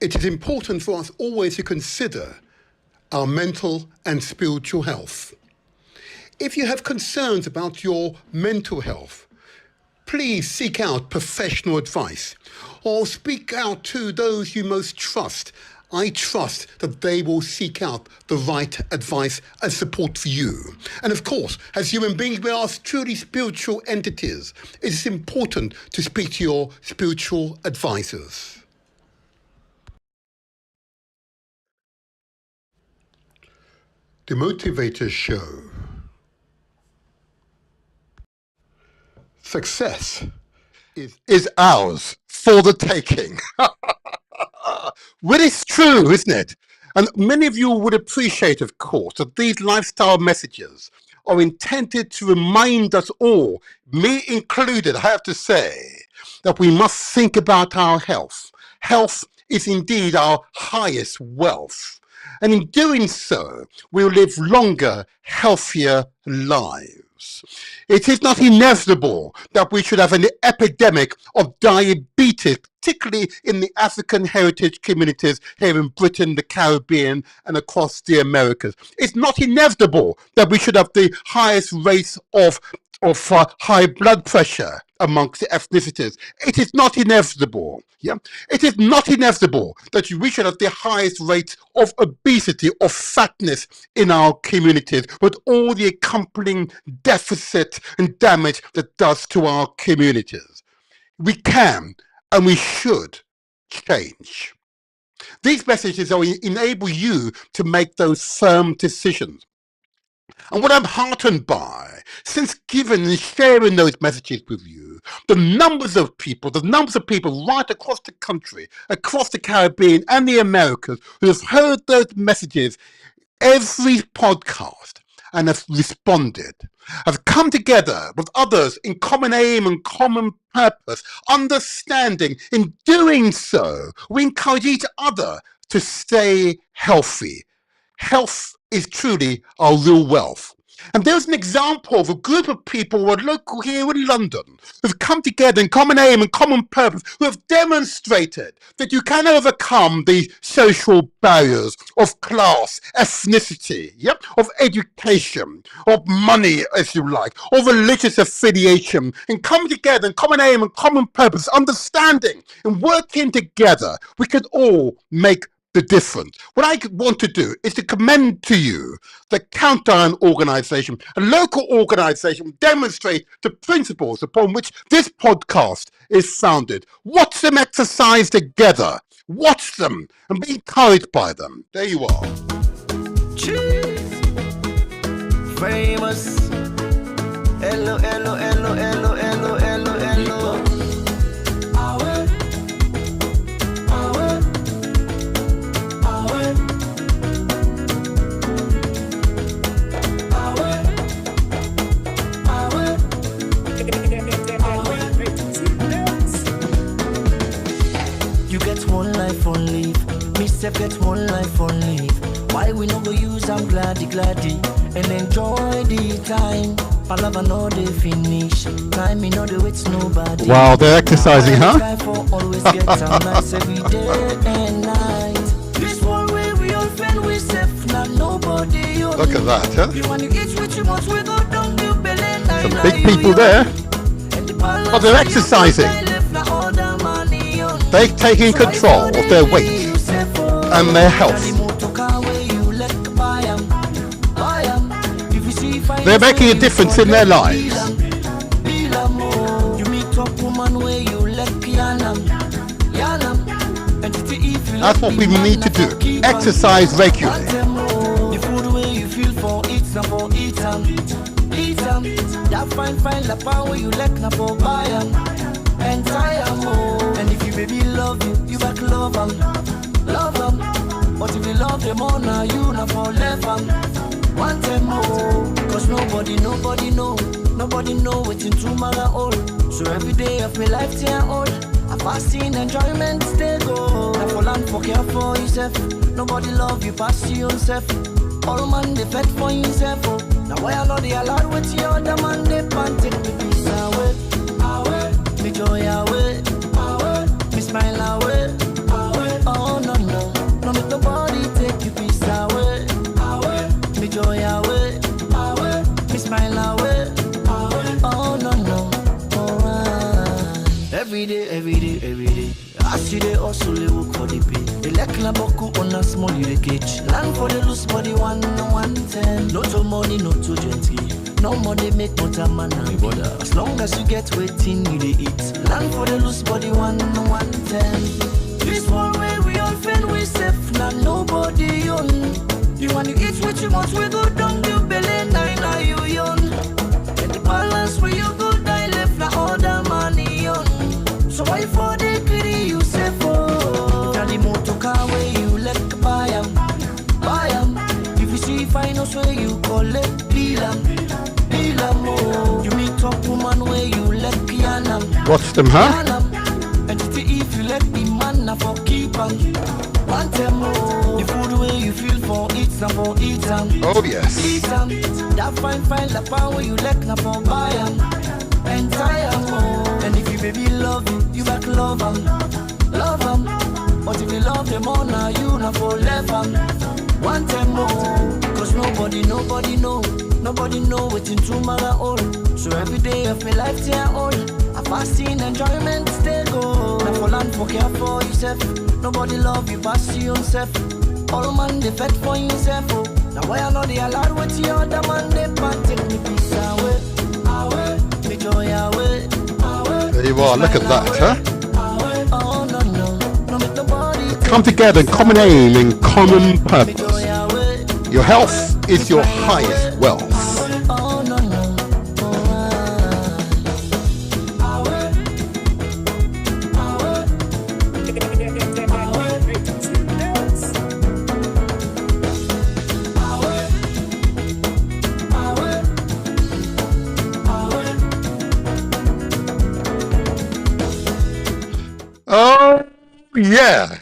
It is important for us always to consider our mental and spiritual health. If you have concerns about your mental health, please seek out professional advice or speak out to those you most trust I trust that they will seek out the right advice and support for you. And of course, as human beings, we are truly spiritual entities. It is important to speak to your spiritual advisors. The motivators show success is ours for the taking. Well, it's true, isn't it? And many of you would appreciate, of course, that these lifestyle messages are intended to remind us all, me included, I have to say, that we must think about our health. Health is indeed our highest wealth. And in doing so, we'll live longer, healthier lives. It is not inevitable that we should have an epidemic of diabetes, particularly in the African heritage communities here in Britain, the Caribbean, and across the Americas. It's not inevitable that we should have the highest rates of high blood pressure amongst the ethnicities. It is not inevitable. Yeah, it is not inevitable that we should have the highest rates of obesity or fatness in our communities, with all the accompanying deficit and damage that does to our communities. We can and we should change. These messages will enable you to make those firm decisions. And what I'm heartened by, since giving and sharing those messages with you, the numbers of people right across the country, across the Caribbean and the Americas who have heard those messages every podcast and have responded, have come together with others in common aim and common purpose, understanding. In doing so, we encourage each other to stay healthy. Health is truly our real wealth. And there's an example of a group of people who are local here in London who've come together in common aim and common purpose, who have demonstrated that you can overcome the social barriers of class, ethnicity, of education, of money, as you like, or religious affiliation, and come together in common aim and common purpose, understanding and working together, we can all make the difference. What I want to do is to commend to you the Countdown organisation, a local organisation, demonstrate the principles upon which this podcast is founded. Watch them exercise together. Watch them and be encouraged by them. There you are. Cheese. Famous. Hello, hello, hello, hello, hello, hello, hello. One life on leave, me self get one life on leave. Why we no go use am gladdy and enjoy the time. Palava no dey finish, time me no dey wait nobody. Wow, they're exercising, huh? Try for always get am nice every day and night. This one way we all friend we safe, not nobody. Look at that, huh? You want to eat what you must, we go down you belly. Some big people there. Oh, they're exercising. They're taking control of their weight and their health. They're making a difference in their lives. That's what we need to do. Exercise regularly. And if you baby love you back love them. But if you love them all now, you not for left them. Want them more, cause nobody know what's in matter all. So every day of my life stay old. I fasting enjoyment stay go. Now for land for care for yourself. Nobody love you past yourself. All man they fed for himself. Now why I know they allowed with the other man they pan take me peace away. Me joy away, me smile away. Oh no make nobody take your peace away. Me joy away, me smile away. Oh no, alright. Every day, As you dey hustle, they work for the pay. They like na boku on a small you dey catch. Land for the loose body 110. No to money, no to 20. No money make motor man and bother. As long as you get waiting, you dey eat. Land for the loose body 110. This one way we all fend we safe, now nobody own. You want to eat way too much, we go down the belly, nine you young. And the balance where you go die left, now all the money on. So why for the greedy you say for? Now the motor car where you let buy 'em, buy 'em. If you see finance where you collect, deal 'em, deal 'em. Oh, you meet top woman where you let piano. Watch them, huh? And if you let the man na for keep 'em, want them more. The food where you feel for eat na for eat 'em. Oh yes. Eat 'em. That fine the power you let na for buy 'em. And tie 'em more. And if you baby love you back love 'em, love 'em. But if you love them all now you na for left 'em. Want them more. Cause nobody know waiting tomorrow all. So every day of my life they are all. A fasting enjoyment stay go. Now for land for care for yourself. Nobody love you pass you yourself. All man they fed for yourself. Oh. Now why I know they allowed with the other man they can't take me peace away, away, me joy away, away. There you are, look at that, huh? Away. Oh no no, no make nobody Come together in common aim and common purpose. Your health is your highest wealth. Oh no no. Oh, yeah.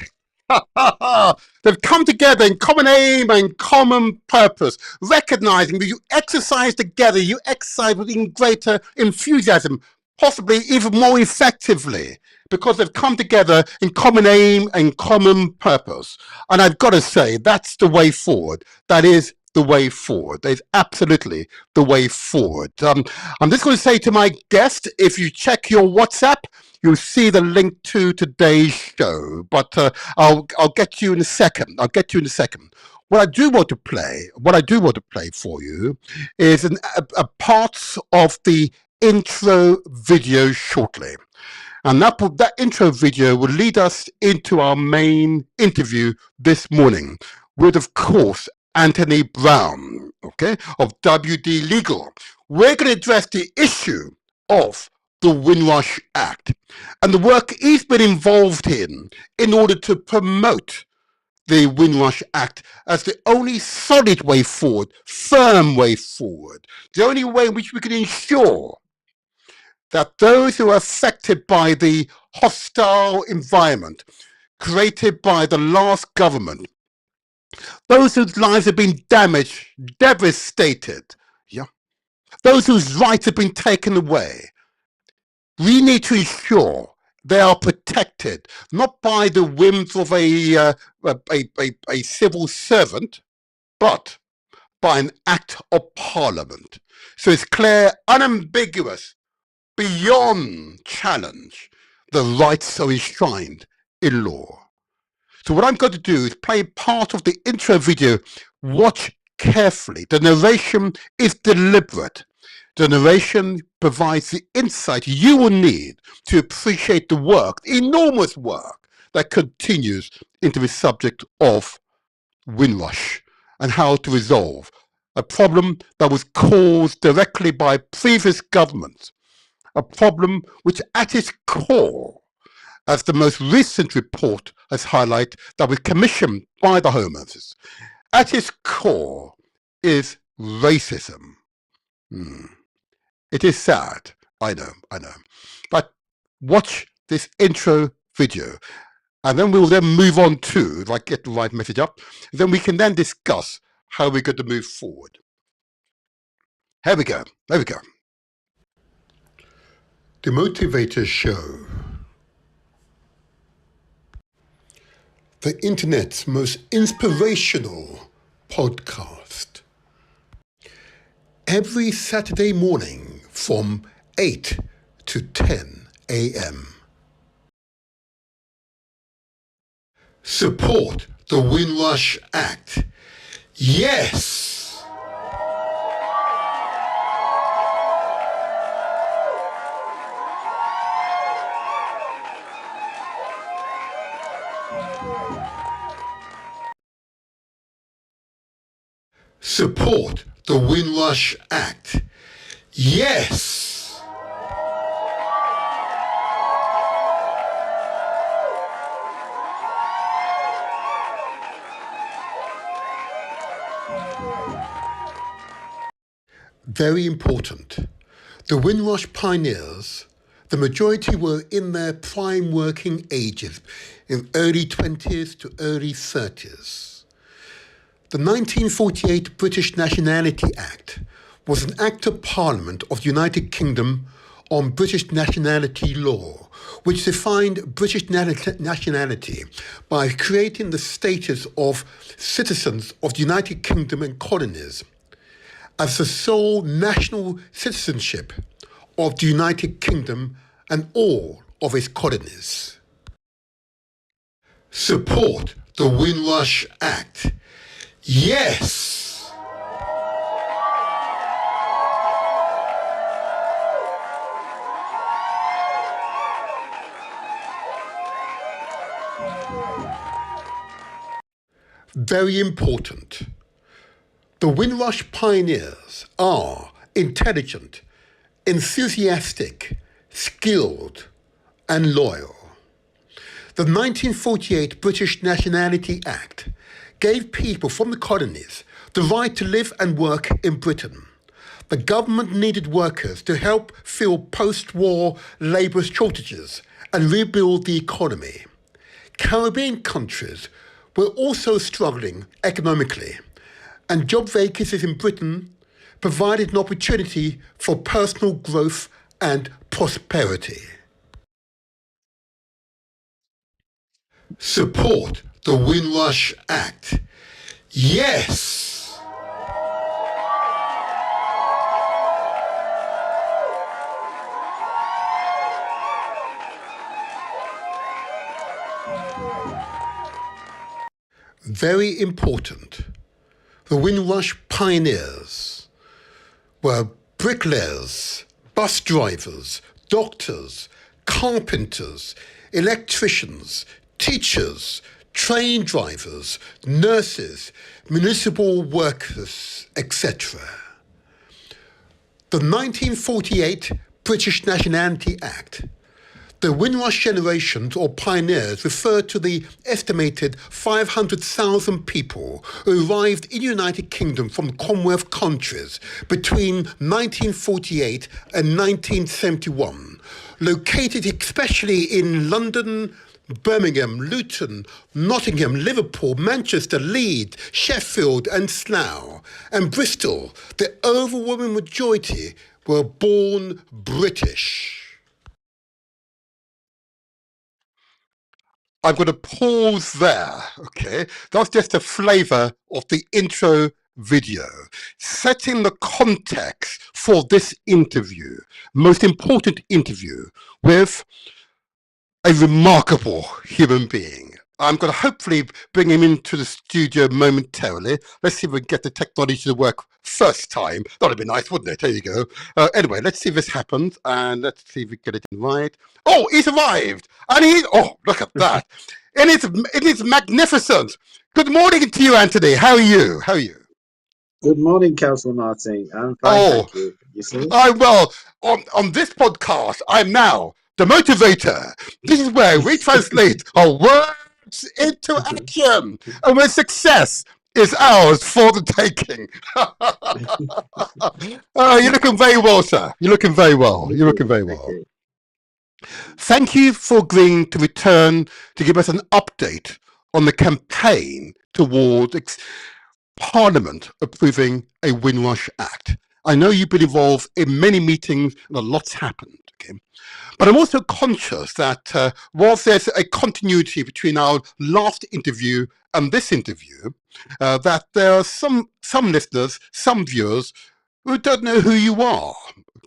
They've come together in common aim and common purpose, recognizing that you exercise together, you exercise with even greater enthusiasm, possibly even more effectively, because they've come together in common aim and common purpose. And I've got to say, that's the way forward. That is the way forward. That is absolutely the way forward. I'm just going to say to my guest, if you check your WhatsApp, you'll see the link to today's show, but I'll get you in a second. What I do want to play for you is a part of the intro video shortly. And that intro video will lead us into our main interview this morning with, of course, Anthony Brown, okay, of WD Legal. We're going to address the issue of the Windrush Act and the work he's been involved in order to promote the Windrush Act as the only solid way forward, firm way forward, the only way in which we can ensure that those who are affected by the hostile environment created by the last government, those whose lives have been damaged, devastated, yeah, those whose rights have been taken away, we need to ensure they are protected, not by the whims of a civil servant, but by an act of parliament. So it's clear, unambiguous, beyond challenge, the rights are enshrined in law. So what I'm going to do is play part of the intro video. Watch carefully. The narration is deliberate. The narration provides the insight you will need to appreciate the work, the enormous work that continues into the subject of Windrush and how to resolve a problem that was caused directly by previous governments, a problem which at its core, as the most recent report has highlighted that was commissioned by the Home Office, at its core is racism. It is sad, I know. But watch this intro video, and then we'll then move on to, if I get the right message up, then we can then discuss how we're going to move forward. Here we go. The Motivator Show. The internet's most inspirational podcast. Every Saturday morning from 8 to 10 a.m. Support the Windrush Act. Yes! Support the Windrush Act. Yes! Very important. The Windrush pioneers, the majority were in their prime working ages, in early 20s to early 30s. The 1948 British Nationality Act was an Act of Parliament of the United Kingdom on British nationality law, which defined British nationality by creating the status of citizens of the United Kingdom and colonies as the sole national citizenship of the United Kingdom and all of its colonies. Support the Windrush Act. Yes! Very important. The Windrush pioneers are intelligent, enthusiastic, skilled, and loyal. The 1948 British Nationality Act gave people from the colonies the right to live and work in Britain. The government needed workers to help fill post-war labour shortages and rebuild the economy. Caribbean countries were also struggling economically, and job vacancies in Britain provided an opportunity for personal growth and prosperity. Support the Windrush Act. Yes! Very important. The Windrush pioneers were bricklayers, bus drivers, doctors, carpenters, electricians, teachers, train drivers, nurses, municipal workers, etc. The 1948 British Nationality Act, the Windrush generations or pioneers refer to the estimated 500,000 people who arrived in the United Kingdom from Commonwealth countries between 1948 and 1971, located especially in London, Birmingham, Luton, Nottingham, Liverpool, Manchester, Leeds, Sheffield and Slough, and Bristol. The overwhelming majority were born British. I'm going to pause there, okay? That's just a flavour of the intro video, setting the context for this interview, most important interview with a remarkable human being. I'm going to hopefully bring him into the studio momentarily. Let's see if we can get the technology to work first time. That would be nice, wouldn't it? There you go. Anyway, let's see if this happens, and let's see if we get it right. Oh, he's arrived, and oh, look at that. It is magnificent. Good morning to you, Anthony. How are you? How are you? Good morning, Councillor Martin. I'm fine, thank you. Yourself? Well, on this podcast, I'm now the motivator. This is where we translate our words into action, and where success is ours for the taking. You're looking very well, sir. You're looking very well. You're looking very well. Thank you for agreeing to return to give us an update on the campaign towards Parliament approving a Windrush Act. I know you've been involved in many meetings and a lot's happened. Okay? But I'm also conscious that whilst there's a continuity between our last interview and this interview, that there are some listeners, some viewers who don't know who you are.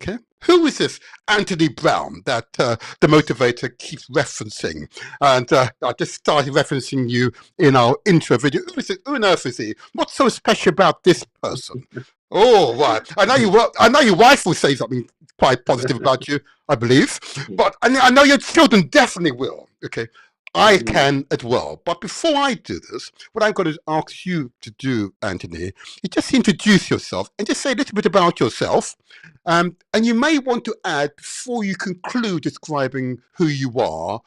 Okay. Who is this Anthony Brown that the motivator keeps referencing? And I just started referencing you in our intro video. Who is it? Who on earth is he? What's so special about this person? Oh, right. I know your wife will say something quite positive about you, I believe. But I know your children definitely will. Okay. I can as well. But before I do this, what I'm going to ask you to do, Anthony, is just introduce yourself and just say a little bit about yourself. And you may want to add, before you conclude describing who you are,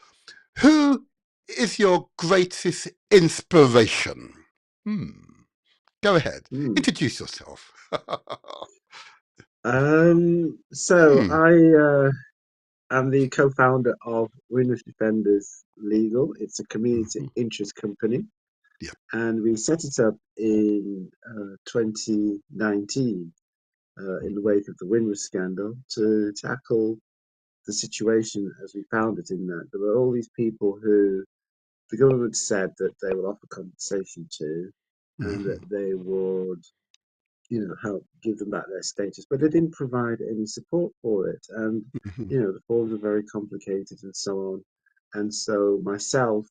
who is your greatest inspiration? Go ahead. Introduce yourself. I am the co-founder of Windrush Defenders Legal. It's a community interest company. Yeah. And we set it up in 2019 in the wake of the Windrush scandal to tackle the situation as we found it, in that there were all these people who the government said that they would offer compensation to, and that they would, help give them back their status, but they didn't provide any support for it. And, the forms are very complicated and so on. And so myself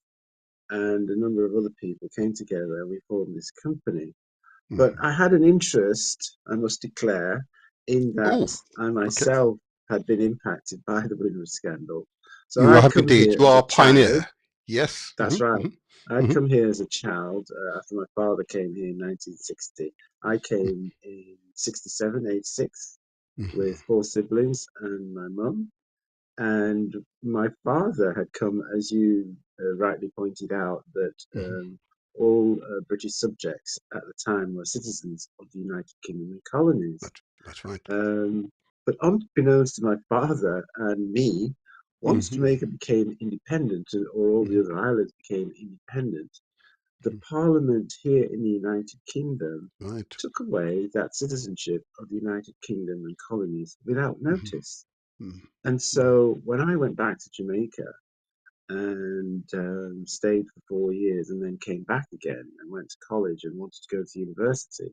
and a number of other people came together and we formed this company. But I had an interest, I must declare, in that I myself had been impacted by the Windrush scandal. So You I'd have come indeed. here You as are a a pioneer. child. Yes. That's right. I'd come here as a child after my father came here in 1960. I came in 67, age 6, with 4 siblings and my mum. And my father had come, as you rightly pointed out, that all British subjects at the time were citizens of the United Kingdom and colonies. That's right. But unbeknownst to my father and me, once Jamaica became independent, or all the other islands became independent, the Parliament here in the United Kingdom took away that citizenship of the United Kingdom and colonies without notice. And so when I went back to Jamaica and stayed for 4 years and then came back again and went to college and wanted to go to university,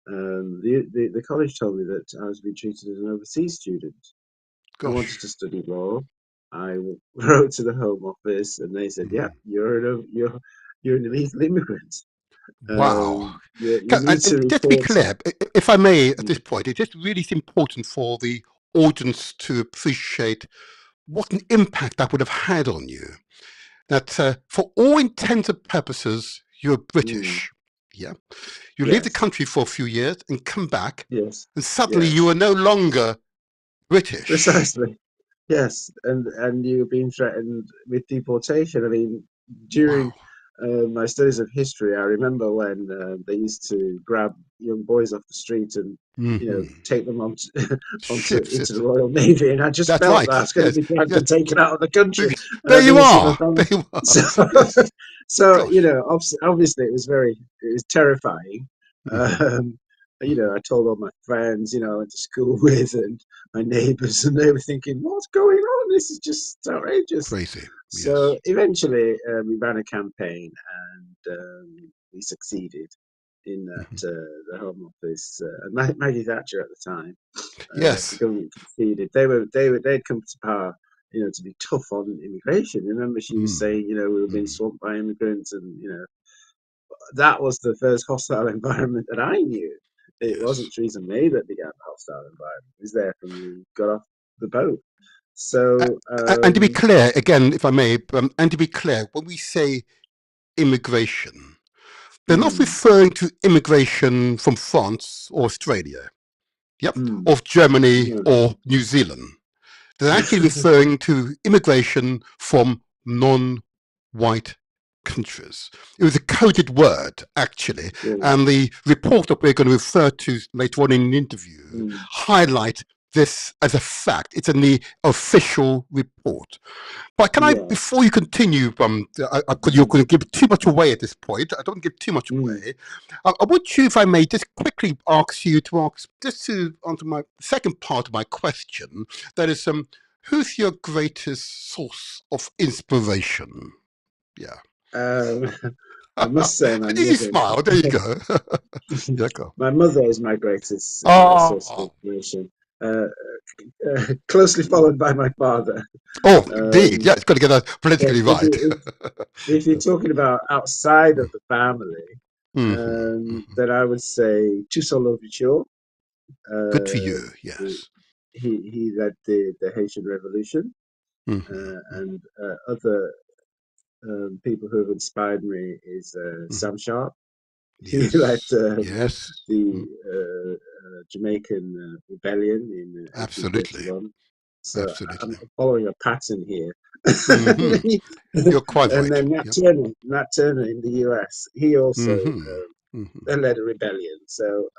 the college told me that I was being treated as an overseas student. I wanted to study law. I wrote to the Home Office and they said, "Yeah, you're an illegal immigrant. Wow. You need to Just to be report." clear, if I may, at this point, it just really is important for the audience to appreciate what an impact that would have had on you. That for all intents and purposes, you're British. Yeah. You leave the country for a few years and come back. Yes. And suddenly you are no longer British. Precisely. Yes. And you're being threatened with deportation. I mean, during my studies of history, I remember when they used to grab young boys off the street and take them into the Royal Navy, and I just felt that I was going to be dragged and taken out of the country. There you are. There you are. So obviously it was terrifying. I told all my friends, I went to school with, and my neighbours, and they were thinking, "What's going on? This is just outrageous." Crazy. So eventually we ran a campaign and we succeeded in that the Home Office and Maggie Thatcher at the time. The government conceded. They'd come to power, to be tough on immigration. Remember, she was saying, we were being swamped by immigrants, and that was the first hostile environment that I knew. It wasn't Theresa May that began the hostile environment. It was there from we got off the boat. So, and to be clear, again, if I may, and to be clear, when we say immigration, they're not referring to immigration from France or Australia, or Germany or New Zealand. They're actually referring to immigration from non-white countries. It was a coded word, actually, and the report that we're going to refer to later on in the interview highlight this as a fact. It's in the official report. But can I, before you continue, because you're going to give too much away at this point, I don't give too much away. I want you, if I may, just quickly ask you to answer my second part of my question. That is, who's your greatest source of inspiration? Yeah. I must say, my you smile. There you go. My mother is my greatest source of inspiration. closely followed by my father. Oh, indeed. Yeah, it's got to get that But politically right. if you're talking about outside of the family, Hmm. then I would say Toussaint Louverture. Good for Uh, you. Yes. he led the Haitian Revolution, Hmm. and other people who have inspired me is Hmm. Sam Sharp. He led Yes. Yes. the Mm. Jamaican rebellion in Absolutely. 1831. So I'm Absolutely. following a pattern here. Hmm. You're quite And right. then Yep. Nat Turner in the US, he also Hmm. Hmm. led a rebellion. So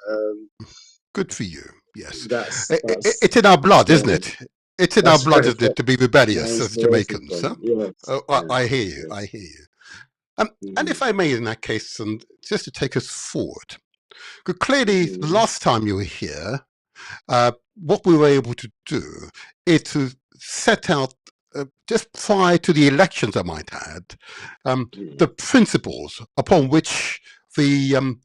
Good for you. Yes. that's It's in our blood, isn't where it? It's in our that's blood, where isn't it, to be rebellious my as inspiration Jamaicans, huh? from. Yes, Oh, I yes, hear you. I yes. hear you. And Hmm. if I may, in that case, and just to take us forward, because clearly the Hmm. last time you were here, what we were able to do is to set out, just prior to the elections I might add, the Yes. principles upon which the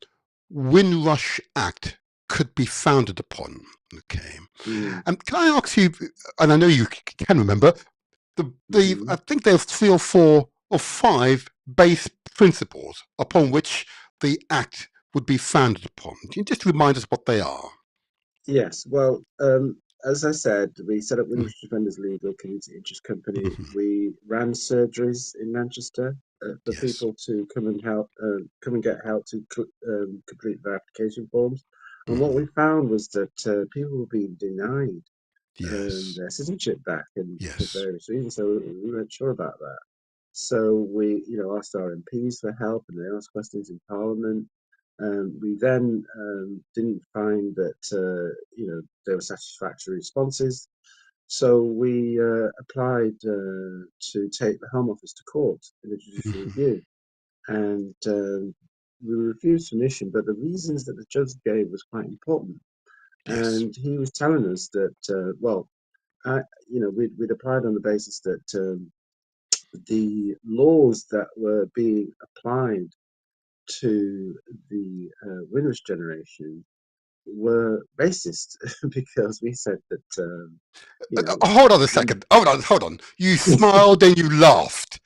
Windrush Act could be founded upon. Okay. Mm. And can I ask you, and I know you can remember, I Hmm. think there are 3 or 4 or 5 base principles upon which the Act would be founded upon. Can you just remind us what they are? Yes. Well, as I said, we set up Mm, Windrush Defenders Legal Community Interest Company. mhm. We ran surgeries in Manchester for Yes. people to come and get help to complete their application forms. And what Mhm. we found was that people were being denied Yes. their citizenship back, and for Yes. various reasons. So we weren't sure about that. So we, asked our MPs for help, and they asked questions in Parliament. We then didn't find that there were satisfactory responses. So we applied to take the Home Office to court in a judicial Mhm. review, and we were refused submission. But the reasons that the judge gave was quite important, Yes. and he was telling us that we'd applied on the basis that the laws that were being applied to the Windrush generation were racist because we said that Hold on a we, second. Hold on. You smiled and you laughed.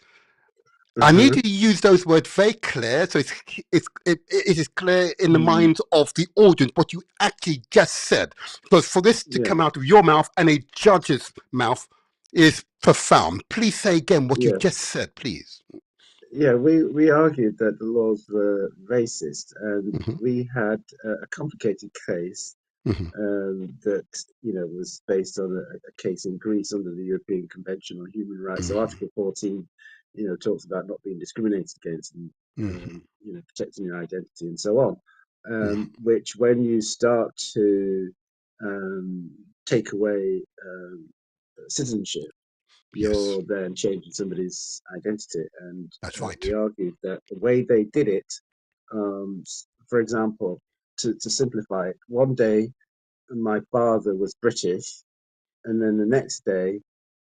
I need uh-huh, you to use those words very clear, so it is clear in the mm, minds of the audience what you actually just said. Because for this to yeah, come out of your mouth and a judge's mouth is profound. Please say again what you yeah, just said, please. yeah. We argued that the laws were racist, and Hmm. we had a complicated case Hmm. that was based on a case in Greece under the European Convention on Human Rights. So Hmm. Article 14, talks about not being discriminated against and Hmm. protecting your identity and so on. Hmm. Which, when you start to um, take away citizenship, Yes, you're then changing somebody's identity. And that's right. we argued that the way they did it, for example, to simplify it, one day my father was British, and then the next day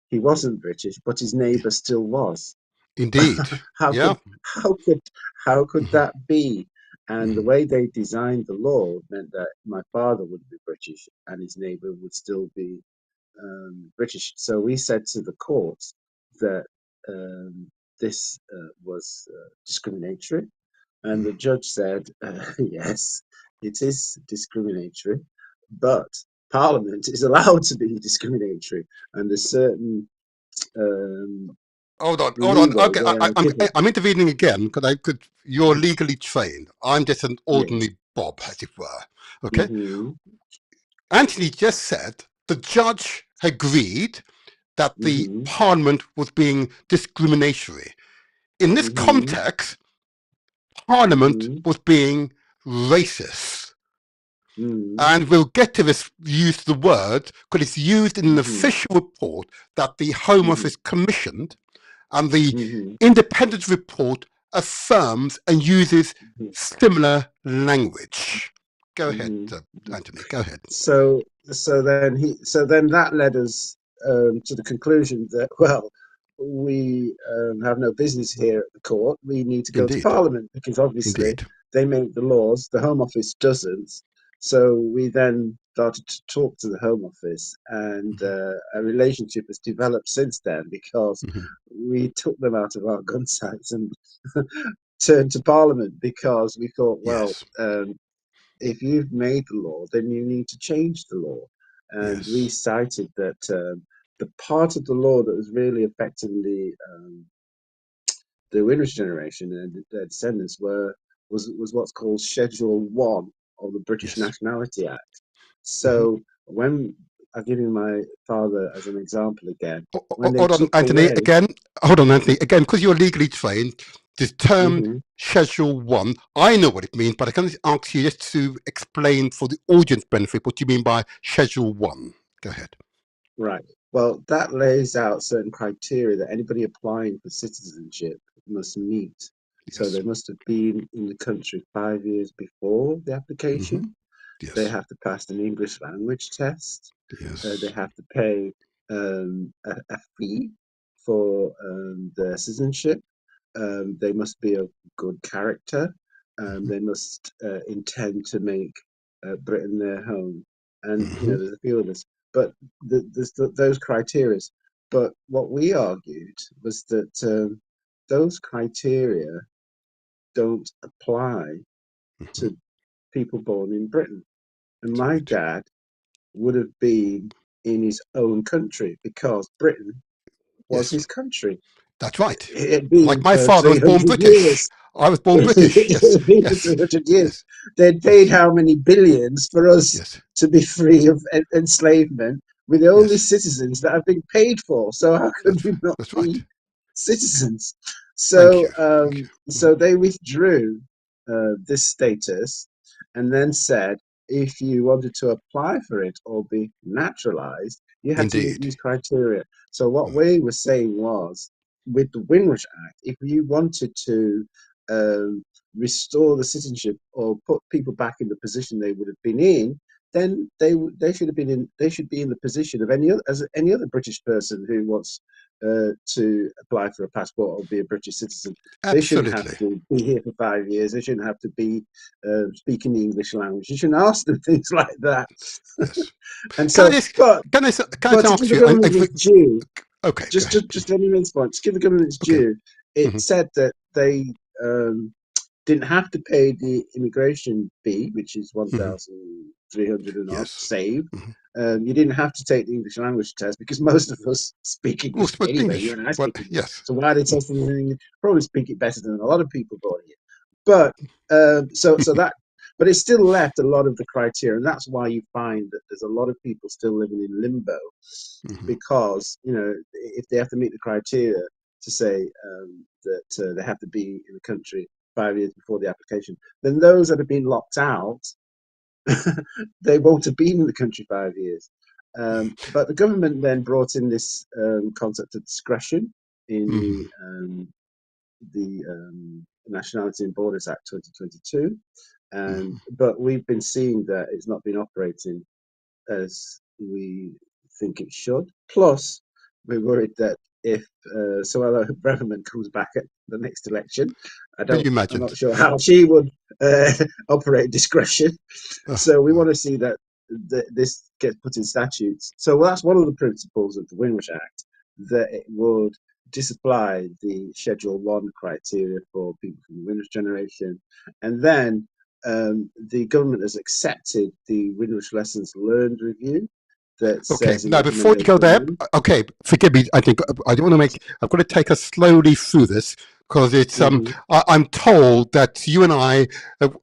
he wasn't British, but his Yeah. neighbour still was. Indeed. how Yeah. could how could how could Hmm. that be? And the Hmm. way they designed the law meant that my father would be British and his neighbour would still be British. So we said to the court that this was discriminatory, and the judge said, yes, it is discriminatory, but Parliament is allowed to be discriminatory, and there's certain Hold on. leeway Okay, they are given. I'm intervening again because you're legally trained. I'm just an Yes. ordinary Bob, as it were. Okay. Hmm. Anthony just said the judge agreed that the Hmm. Parliament was being discriminatory. In this Hmm. context, Parliament Hmm. was being racist. Hmm. And we'll get to this use of the word because it's used in an Hmm. official report that the Home Hmm. Office commissioned, and the Hmm. independent report affirms and uses similar language. Go ahead, Hmm. Anthony. Go ahead. So then that led us to the conclusion that, well, we have no business here at the court. We need to go to Indeed. Parliament because obviously Indeed. they make the laws. The Home Office doesn't. So we then started to talk to the Home Office, and a relationship has developed since then because we took them out of our gun sites and turned to Parliament because we thought, well, Yes. if you've made the law, then you need to change the law. And we Yes. cited that the part of the law that was really affecting the Windrush generation and their descendants was what's called Schedule 1 of the British Yes. Nationality Act. So when I'll give you my father as an example again, when they Hold on, took Anthony. away, Again, hold on, Anthony. Again, because you're legally trained, this term Mhm, Schedule 1, I know what it means, but I can ask you just to explain for the audience benefit what you mean by Schedule 1. Go ahead. right. Well, that lays out certain criteria that anybody applying for citizenship must meet. So Yes. they must have been in the country 5 years before the application. They Yes. have to pass an English language test. They Yes. have to pay a fee for their citizenship. They must be of good character. They must intend to make Britain their home. And, there's a few others. But there's those criteria. But what we argued was that those criteria don't apply to people born in Britain. And That's my right. dad would have been in his own country because Britain was Yes. his country. That's right. It had Like been my for father was born 300 British. years. I was born British. It Yes. had been for Yes. 300 years. Yes. They'd paid Yes. how many billions for us Yes. to be free of enslavement? We're the only Yes. citizens that have been paid for. So how could we not That's right. be citizens? Thank So you. Thank you. so they withdrew this status and then said if you wanted to apply for it or be naturalized, you had to meet Indeed. these criteria. So what we were saying was, with the Windrush Act, if you wanted to um, restore the citizenship or put people back in the position they would have been in, then they should have been in. They should be in the position of any other British person who wants to apply for a passport or be a British citizen. They shouldn't have Absolutely. to be here for 5 years. They shouldn't have to be speaking the English language. You shouldn't ask them things like that. Yes. And Can I so, just can I but just to give ask the you? government its due, Okay. Go ahead, just please. let me make this point. To give the government its Okay. due, it hmm said that they didn't have to pay the immigration fee, which is hmm 1,300 and odd, Yes. saved. hmm You didn't have to take the English language test because most of us speak Oh, English spoke anyway. You English. and I Well, speak English. yes. So why are they testing us in English? Probably speak it better than a lot of people born here. But so that, but it still left a lot of the criteria, and that's why you find that there's a lot of people still living in limbo hmm because if they have to meet the criteria to say that they have to be in the country 5 years before the application, then those that have been locked out, they won't have been in the country 5 years. But the government then brought in this concept of discretion in hmm the Nationality and Borders Act 2022, and hmm but we've been seeing that it's not been operating as we think it should. Plus, we're worried that if Suella Braverman comes back at the next election, Can you I'm imagine? not sure how she would operate discretion. So we Well, want to see that this gets put in statutes. So that's one of the principles of the Windrush Act, that it would disapply the Schedule 1 criteria for people from the Windrush generation. And then the government has accepted the Windrush Lessons Learned review that okay. says in Now, before you go recommendation there, one. okay, forgive me. I think I don't want to make. I'm going to take us slowly through this because it's. Hmm. I'm told that you and I,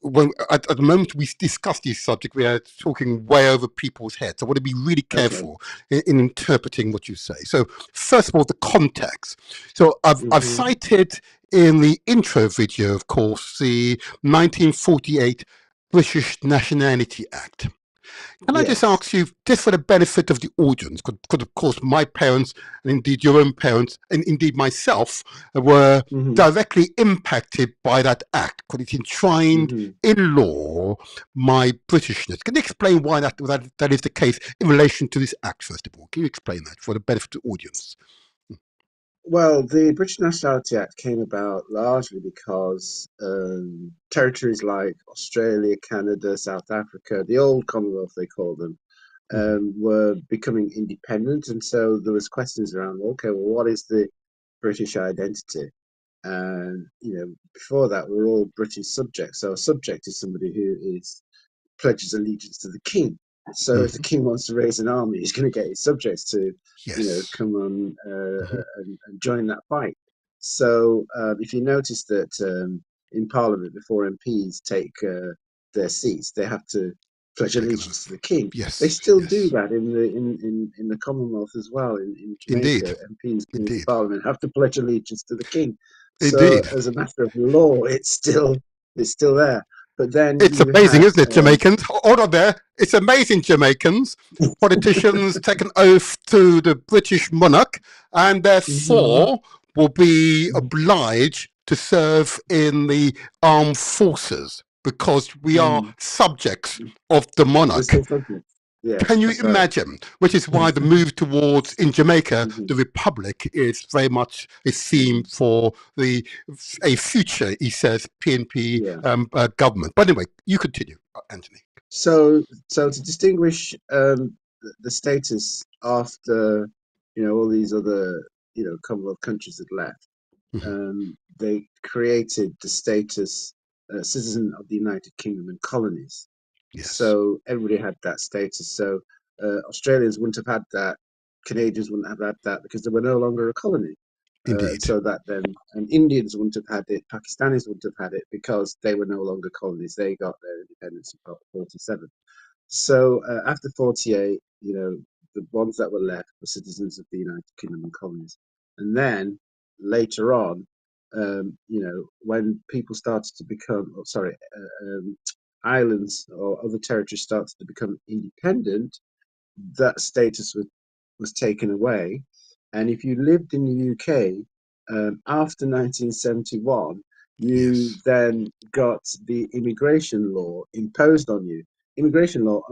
when at the moment we discuss this subject, we are talking way over people's heads. I want to be really Okay. careful in interpreting what you say. So, first of all, the context. So, I've Hmm. cited in the intro video, of course, the 1948 British Nationality Act. Can I just Yes. ask you, just for the benefit of the audience, because of course my parents, and indeed your own parents, and indeed myself, were Hmm. directly impacted by that act, because it enshrined Hmm. in law my Britishness. Can you explain why that is the case in relation to this act, first of all? Can you explain that for the benefit of the audience? Well, the British Nationality Act came about largely because territories like Australia, Canada, South Africa, the old Commonwealth they call them, were becoming independent, and so there was questions around, okay, well, what is the British identity? And before that, we're all British subjects. So a subject is somebody who pledges allegiance to the king. So if the king wants to raise an army, he's going to get his subjects to, Yes. come on and join that fight. So if you notice that in Parliament, before MPs take their seats, they have to pledge Take an allegiance to oath. the king. They Yes. still do Yes. that in the Commonwealth as well. In Indeed. Jamaica, MPs coming to Indeed. Parliament have to pledge allegiance to the king. So Indeed. as a matter of law, it's still there. But then It's you amazing, had isn't it, Jamaicans? Hold on there. It's amazing, Jamaicans. Politicians take an oath to the British monarch and mhm, therefore will be obliged to serve in the armed forces because we are mm, subjects of the we're monarch. still subjects. Yes, Can you that's right. imagine? Which is why the move towards, in Jamaica, Mhm, the Republic is very much a theme mhm, for a future, he says, PNP yeah. government. But anyway, you continue, Anthony. So to distinguish the status after all these other Commonwealth countries had left, Mhm. they created the status citizen of the United Kingdom and colonies. Yes, So everybody had that status. So Australians wouldn't have had that, Canadians wouldn't have had that because they were no longer a colony. indeed. So that then, and Indians wouldn't have had it, Pakistanis wouldn't have had it because they were no longer colonies. They got their independence in 47. So after 48, the ones that were left were citizens of the United Kingdom and colonies. And then later on, when people started to become, islands or other territories started to become independent, that status was taken away. And if you lived in the UK after 1971, you Yes, then got the immigration law imposed on you. Immigration law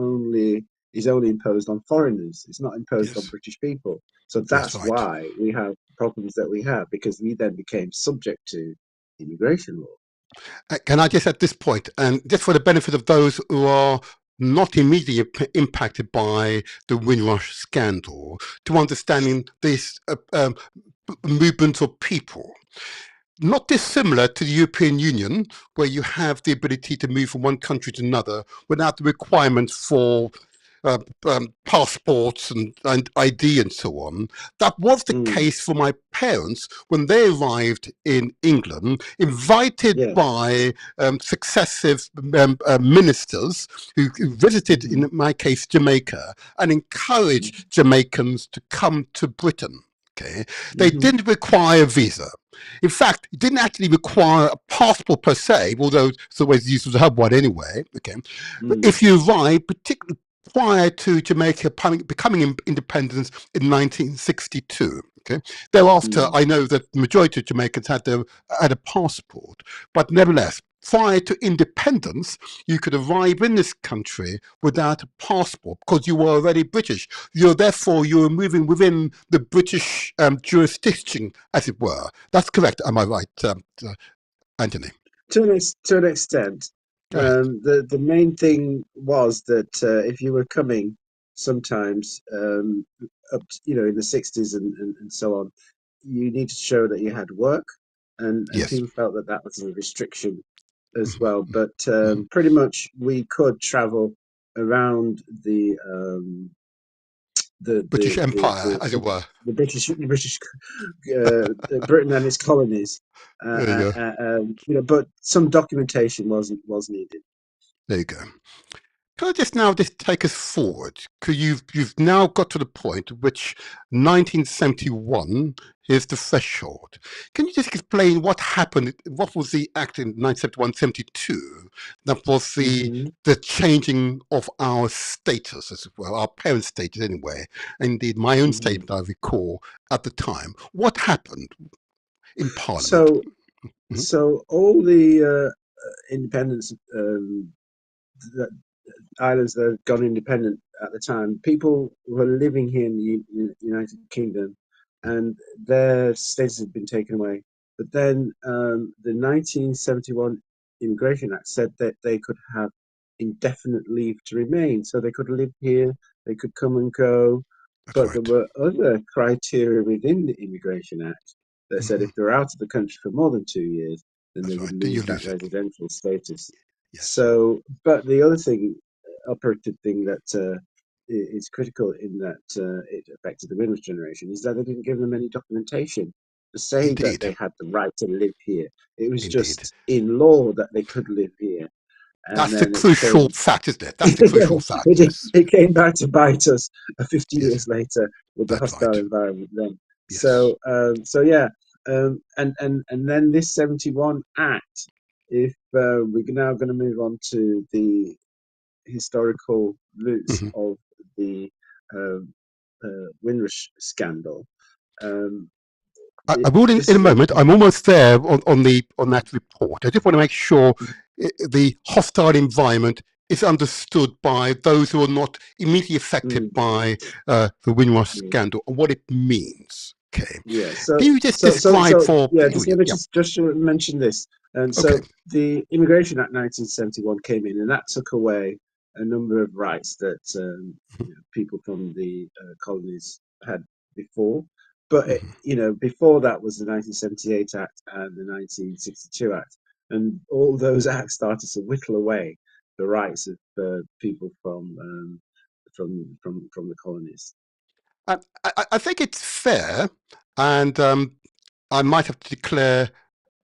is only imposed on foreigners. It's not imposed on yes, British people. So that's that's right. why we have problems that we have because we then became subject to immigration law. Can I just at this point, and just for the benefit of those who are not immediately impacted by the Windrush scandal, to understanding this movement of people, not dissimilar to the European Union, where you have the ability to move from one country to another without the requirements for passports and ID and so on. That was the Mm, case for my parents when they arrived in England, invited yes. by successive ministers who visited, Hmm. in my case, Jamaica, and encouraged Jamaicans to come to Britain. Okay, they Hmm. didn't require a visa. In fact, it didn't actually require a passport per se, although it's always used to have one anyway. Okay, but Mm, if you arrive, particularly prior to Jamaica becoming independent in 1962. Okay, thereafter, mm. I know that the majority of Jamaicans had a passport, but nevertheless, prior to independence, you could arrive in this country without a passport because you were already British. You were moving within the British jurisdiction, as it were. That's correct. Am I right, Anthony? To an extent, Go ahead. the main thing was that if you were coming sometimes up in the 60s and so on, you need to show that you had work, and Yes. people felt that that was a restriction as Mhm, well. But mhm. pretty much we could travel around the British the the Empire, the, as it the, were. the British Britain and its colonies. There you go. But some documentation was needed. There you go. Can I just take us forward? Because you've now got to the point at which 1971 is the threshold. Can you just explain what happened? What was the act in 1971, 72? That was Hmm. the changing of our status, as well, our parents' status anyway. Indeed, my own Hmm. statement I recall at the time. What happened in Parliament? So, Mhm. so all the independence that islands that had gone independent at the time, people were living here in the United Kingdom, and their status had been taken away. But then the 1971 Immigration Act said that they could have indefinite leave to remain. So they could live here, they could come and go. That's But there right. were other criteria within the Immigration Act that said if they're out of the country for more than 2 years, then they That's would right. Then you lose that lose it. residential status. Yes. So, but the other thing, operative thing that is critical in that it affected the Windrush generation is that they didn't give them any documentation to say that Indeed. they had the right to live here. It was Indeed. just in law that they could live here, and That's the then it crucial came. fact, isn't it? That's the crucial fact. Yes. It came back to bite us 50 Yes. years later with the That's hostile right. environment then. Yes. So yeah, and then this 71 Act. If we're now going to move on to the historical roots Mhm. of the Windrush scandal. Um, I will this in a is a moment. I'm almost there on that report. I just want to make sure the hostile environment is understood by those who are not immediately affected mm, by the Windrush yeah. scandal and what it means. Okay. Yeah. Can you just describe for Yeah. people? Just let me Yeah. just mention this. And Okay. so the Immigration Act 1971 came in, and that took away a number of rights that people from the colonies had before. But Mhm. before that was the 1978 Act and the 1962 Act, and all those acts started to whittle away the rights of people from the colonies. I think it's fair, and I might have to declare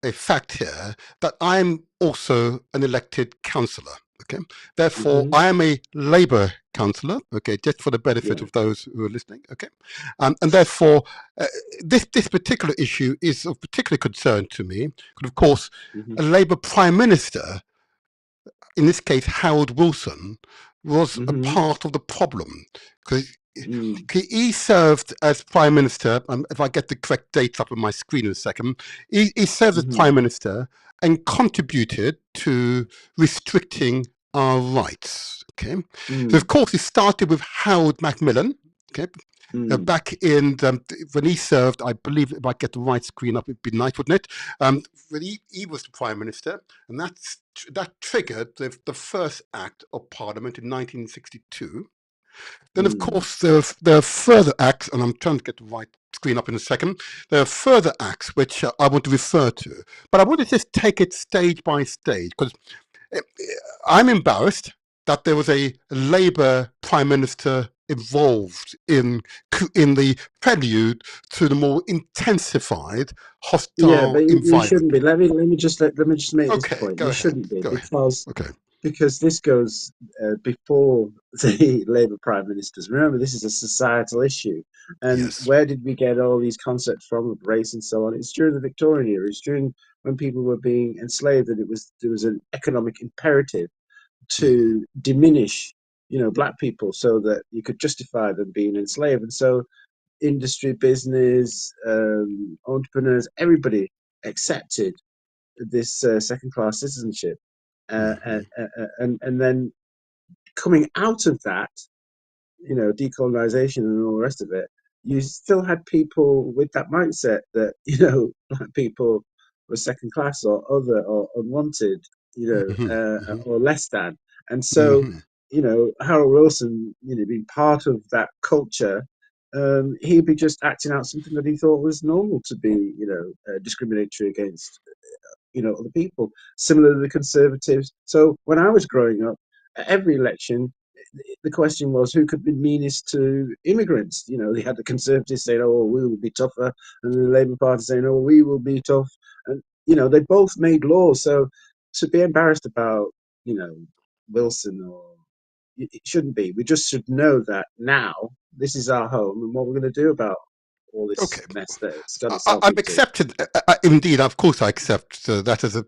a fact here that I'm also an elected councillor. Okay, therefore Hmm. I am a Labour councillor. Okay, just for the benefit Yeah. of those who are listening. Okay, and therefore uh, this particular issue is of particular concern to me. Because of course, Hmm. a Labour Prime Minister, in this case Harold Wilson, was a Hmm. part of the problem because Mm. he served as Prime Minister. If I get the correct dates up on my screen in a second, he served as Hmm. Prime Minister and contributed to restricting our rights. Okay, so of Mm. course it started with Harold Macmillan. Okay, Mm. back in when he served, I believe if I get the right screen up, it'd be nice, wouldn't it? When he was the Prime Minister, and that triggered the first Act of Parliament in 1962. Then, of Mm. course, there are further acts, and I'm trying to get the right screen up in a second. There are further acts which I want to refer to, but I want to just take it stage by stage because I'm embarrassed that there was a Labour Prime Minister involved in the prelude to the more intensified Yeah, hostile but you environment. shouldn't be. Let me just make this Okay, point. go You ahead. shouldn't be Go ahead. Okay. because this goes before the Labour Prime Ministers. Remember, this is a societal issue, and Yes. where did we get all these concepts from of race and so on? It's during the Victorian era. It's during when people were being enslaved, and there was an economic imperative Mhm. to diminish, black people so that you could justify them being enslaved, and so industry, business, entrepreneurs, everybody accepted this second class citizenship. Mhm. And then coming out of that, decolonization and all the rest of it, you still had people with that mindset that, black people were second class or other or unwanted, Mhm. Mhm. or less than. And so, Mhm. Harold Wilson, being part of that culture, he'd be just acting out something that he thought was normal to be, discriminatory against other people. Similar to the Conservatives. So when I was growing up, at every election, the question was who could be meanest to immigrants. They had the Conservatives saying, "Oh, we will be tougher," and the Labour Party saying, "Oh, we will be tough." And they both made laws. So to be embarrassed about Wilson or it shouldn't be. We just should know that now this is our home and what we're going to do about all this Okay. mess that it's got itself I've into. accepted, indeed, of course, I accept that as an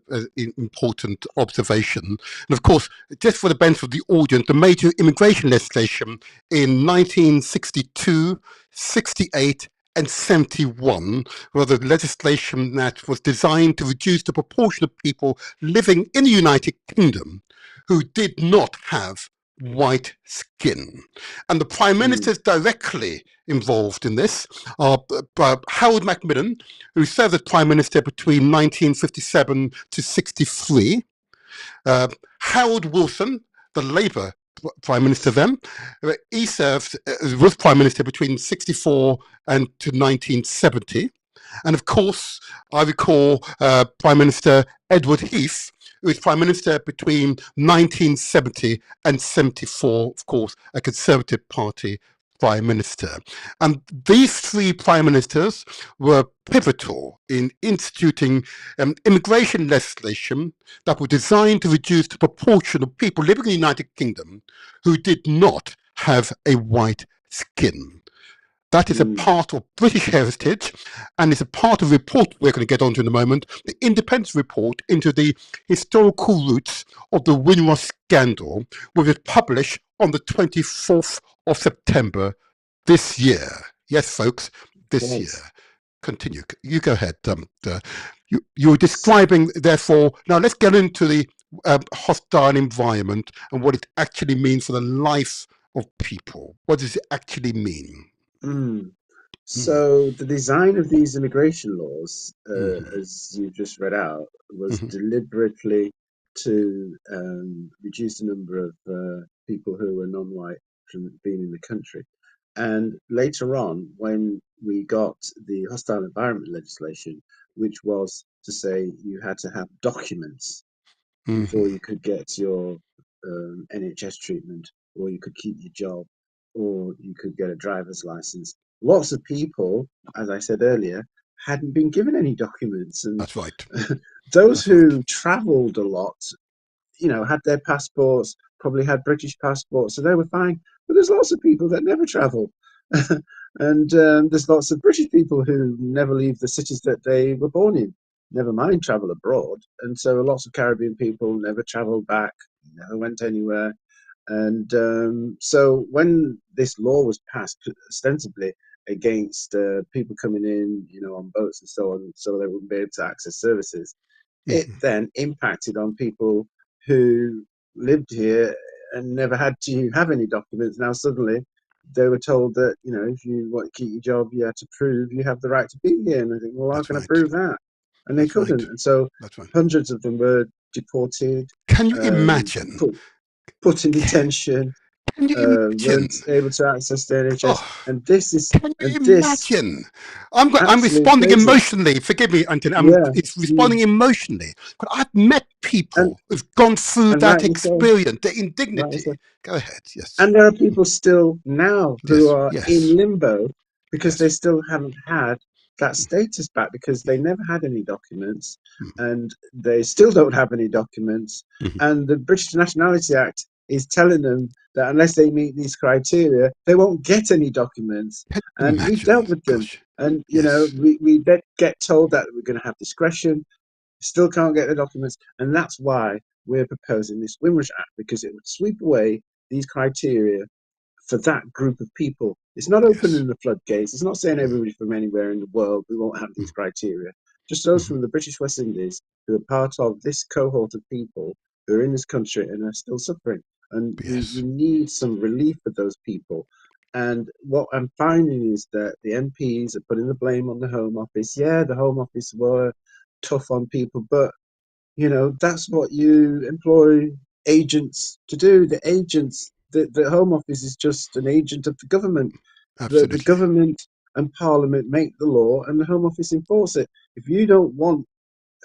important observation. And of course, just for the benefit of the audience, the major immigration legislation in 1962, 68, and 71 was the legislation that was designed to reduce the proportion of people living in the United Kingdom who did not have white skin. And the prime Mm, ministers directly involved in this are Harold Macmillan, who served as Prime Minister between 1957 to 63, Harold Wilson, the Labour Prime Minister then. He served, was Prime Minister between 64 and to 1970. And of course, I recall Prime Minister Edward Heath, who was Prime Minister between 1970 and 74, of course, a Conservative Party Prime Minister. And these three Prime Ministers were pivotal in instituting immigration legislation that were designed to reduce the proportion of people living in the United Kingdom who did not have a white skin. That is a part of British heritage, and it's a part of a report we're going to get onto in a moment, the independent report into the historical roots of the Windrush Scandal, which was published on the 24th of September this year. Yes, folks, this year. Continue. You go ahead. You were describing, therefore, now let's get into the hostile environment and what it actually means for the life of people. What does it actually mean? So the design of these immigration laws, as you just read out, was deliberately to reduce the number of people who were non-white from being in the country. And later on, when we got the hostile environment legislation, which was to say you had to have documents before you could get your NHS treatment, or you could keep your job, or you could get a driver's license. Lots of people, as I said earlier, hadn't been given any documents, and that's right. Those who travelled a lot, had their passports, probably had British passports, so they were fine. But there's lots of people that never travel, and there's lots of British people who never leave the cities that they were born in. Never mind travel abroad, and so lots of Caribbean people never travelled back, never went anywhere. And so when this law was passed, ostensibly against people coming in, on boats and so on, so they wouldn't be able to access services, it then impacted on people who lived here and never had to have any documents. Now suddenly they were told that, if you want to keep your job, you have to prove you have the right to be here. And I think, well, how can I prove that? And they couldn't. And so hundreds of them were deported. Can you imagine? Put in detention. Can you imagine? Weren't able to access the NHS. And this is... Can you imagine? I'm responding crazy. Emotionally. Forgive me, Anthony. It's responding emotionally. But I've met people who've gone through that experience, the indignity. Go ahead, yes. And there are people still now who are in limbo because they still haven't had that status back, because they never had any documents, and they still don't have any documents. And the British Nationality Act is telling them that unless they meet these criteria, they won't get any documents. And we've dealt with them. And, we get told that we're going to have discretion, still can't get the documents. And that's why we're proposing this Windrush Act, because it would sweep away these criteria for that group of people. It's not opening the floodgates. It's not saying everybody from anywhere in the world, we won't have these criteria. Just those from the British West Indies who are part of this cohort of people who are in this country and are still suffering. And we need some relief for those people. And what I'm finding is that the MPs are putting the blame on the Home Office. Yeah, the Home Office were tough on people, but, that's what you employ agents to do. The agents, the Home Office is just an agent of the government. The government and Parliament make the law, and the Home Office enforce it. If you don't want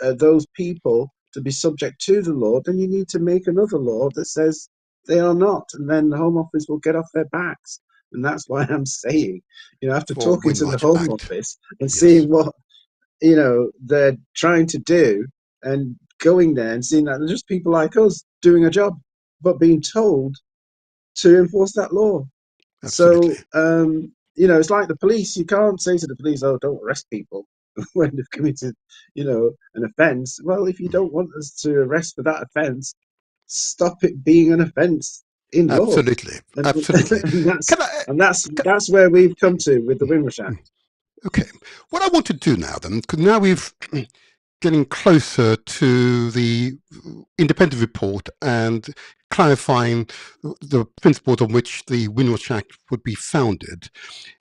those people to be subject to the law, then you need to make another law that says they are not, and then the Home Office will get off their backs. And that's why I'm saying, after talking to the Home Office and seeing what, they're trying to do, and going there and seeing that they're just people like us doing a job, but being told to enforce that law. Absolutely. So, it's like the police. You can't say to the police, oh, don't arrest people when they've committed, an offence. Well, if you don't want us to arrest for that offence, stop it being an offence in law. Absolutely. And that's where we've come to with the Windrush Act. Okay. What I want to do now, then, because now we've getting closer to the independent report and clarifying the principles on which the Windrush Act would be founded,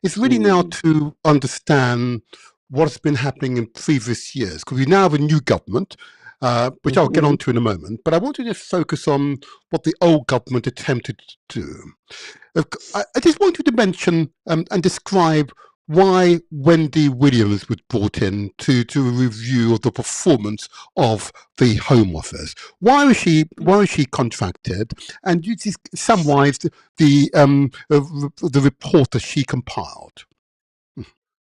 it's really now to understand what's been happening in previous years, because we now have a new government, which I'll get onto in a moment. But I want to just focus on what the old government attempted to do. I just wanted to mention and describe why Wendy Williams was brought in to a review of the performance of the Home Office. Why was she contracted? And you just summarize the report that she compiled.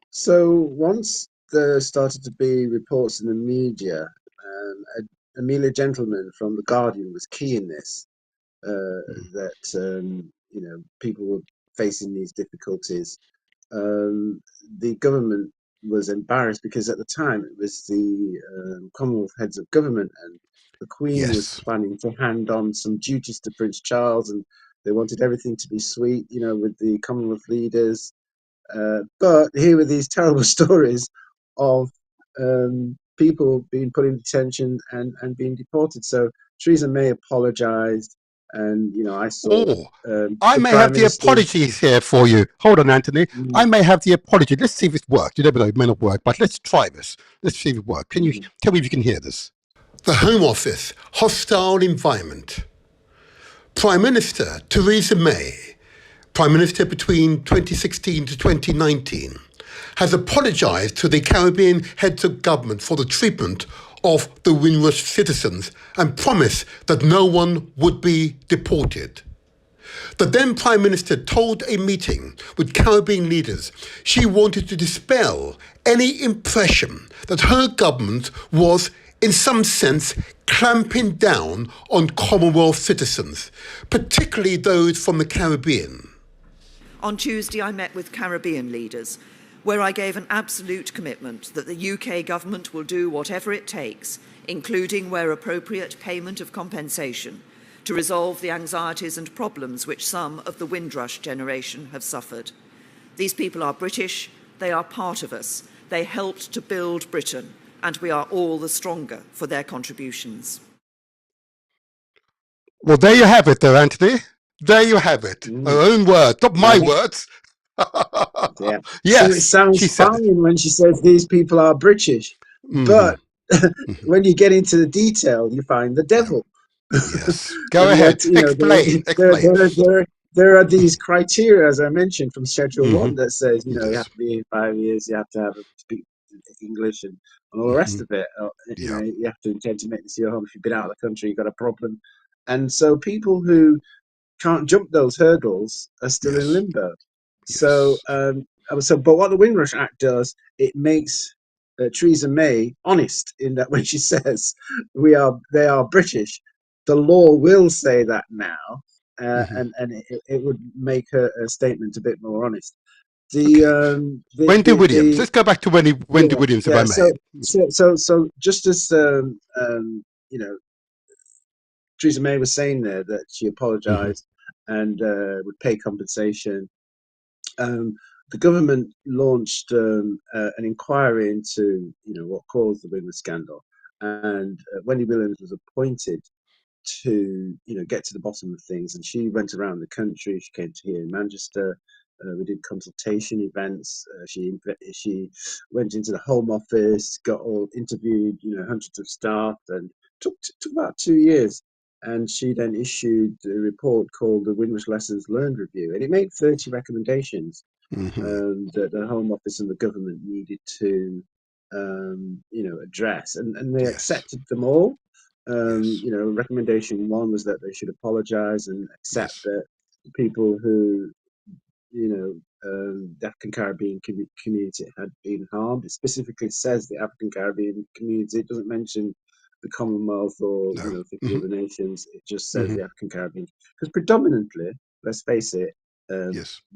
So once there started to be reports in the media, Amelia Gentleman from The Guardian was key in this, that people were facing these difficulties. The government was embarrassed because at the time it was the Commonwealth heads of government, and the Queen was Yes. planning to hand on some duties to Prince Charles, and they wanted everything to be sweet, with the Commonwealth leaders. But here were these terrible stories of people being put in detention and being deported. So Theresa May apologised, and I saw I the may Prime have the Minister. apologies here for you. Hold on, Anthony. I may have the apology. Let's see if it works. You never know, it may not work, but let's try this. Let's see if it works. Can you tell me if you can hear this? The Home Office, hostile environment. Prime Minister Theresa May, Prime Minister between 2016 to 2019, has apologised to the Caribbean heads of government for the treatment of the Windrush citizens and promised that no one would be deported. The then Prime Minister told a meeting with Caribbean leaders she wanted to dispel any impression that her government was, in some sense, clamping down on Commonwealth citizens, particularly those from the Caribbean. On Tuesday, I met with Caribbean leaders, where I gave an absolute commitment that the UK government will do whatever it takes, including where appropriate payment of compensation, to resolve the anxieties and problems which some of the Windrush generation have suffered. These people are British, they are part of us, they helped to build Britain, and we are all the stronger for their contributions. Well, there you have it, there, Anthony. There you have it. Her own words, not my words. Yeah. Yes, so it sounds fine when she says these people are British, but when you get into the detail, you find the devil. Yes. Go ahead. Explain. There are these criteria, as I mentioned, from Schedule 1 that says, you have to be 5 years, you have to speak English and all the rest of it. You have to intend to make this your home. If you've been out of the country, you've got a problem. And so people who can't jump those hurdles are still in limbo. So, but what the Windrush Act does, it makes Theresa May honest in that when she says they are British, the law will say that now, and it would make her statement a bit more honest. Wendy Williams. Let's go back to Wendy Williams, if I may. So just as Theresa May was saying there that she apologised and would pay compensation. The government launched an inquiry into what caused the Windrush scandal, and Wendy Williams was appointed to get to the bottom of things. And she went around the country. She came to here in Manchester. We did consultation events. She went into the Home Office, interviewed hundreds of staff, and took about 2 years. And she then issued a report called the Windrush Lessons Learned Review, and it made 30 recommendations that the Home Office and the government needed to address, and they accepted them all. Recommendation 1 was that they should apologise and accept that people who the African Caribbean community had been harmed. It specifically says the African Caribbean community. It doesn't mention the Commonwealth or 50 other nations. It just says the African Caribbean, because predominantly, let's face it,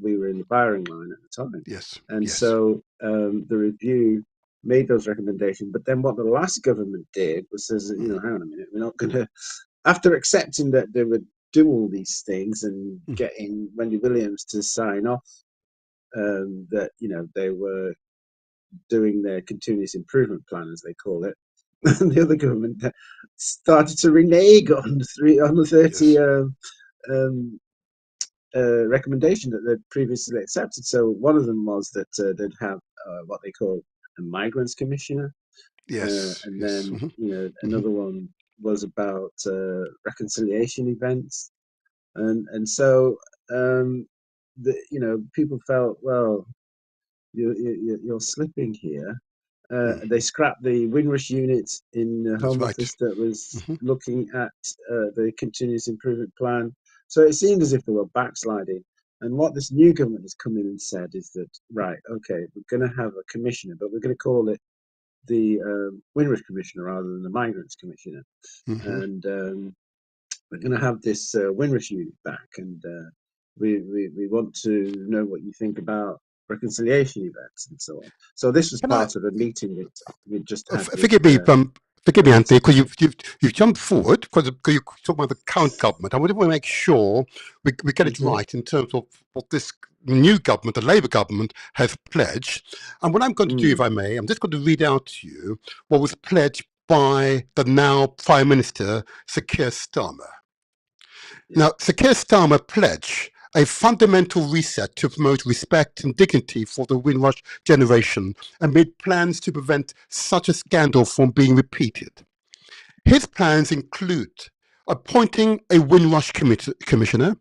we were in the firing line at the time. So the review made those recommendations. But then what the last government did was says, hang on a minute, we're not going to, after accepting that they would do all these things and getting Wendy Williams to sign off that they were doing their continuous improvement plan, as they call it. And the other government started to renege on the 30 recommendation that they'd previously accepted. So one of them was that they'd have what they call a migrants commissioner. Yes. and Yes. then Hmm. another one was about reconciliation events, and so people felt, well, you're slipping here. They scrapped the Windrush unit in the That's Home right. Office that was Hmm. looking at the continuous improvement plan. So it seemed as if they were backsliding. And what this new government has come in and said is that, right, okay, we're going to have a commissioner, but we're going to call it the Windrush Commissioner rather than the Migrants Commissioner. Hmm. And we're going to have this Windrush unit back. And we want to know what you think about reconciliation events and so on. So this was Can I? part of a meeting that we just had with Forgive me, Anthony, Solicitor. because you've jumped forward because you talk about the current government. I want to make sure we get it Hmm. right in terms of what this new government, the Labour government, has pledged. And what I'm going to do, if Mm, I may, I'm just going to read out to you what was pledged by the now Prime Minister, Sir Keir Starmer. yeah. Now, Sir Keir Starmer pledged a fundamental reset to promote respect and dignity for the Windrush generation and made plans to prevent such a scandal from being repeated. His plans include appointing a Windrush commissioner,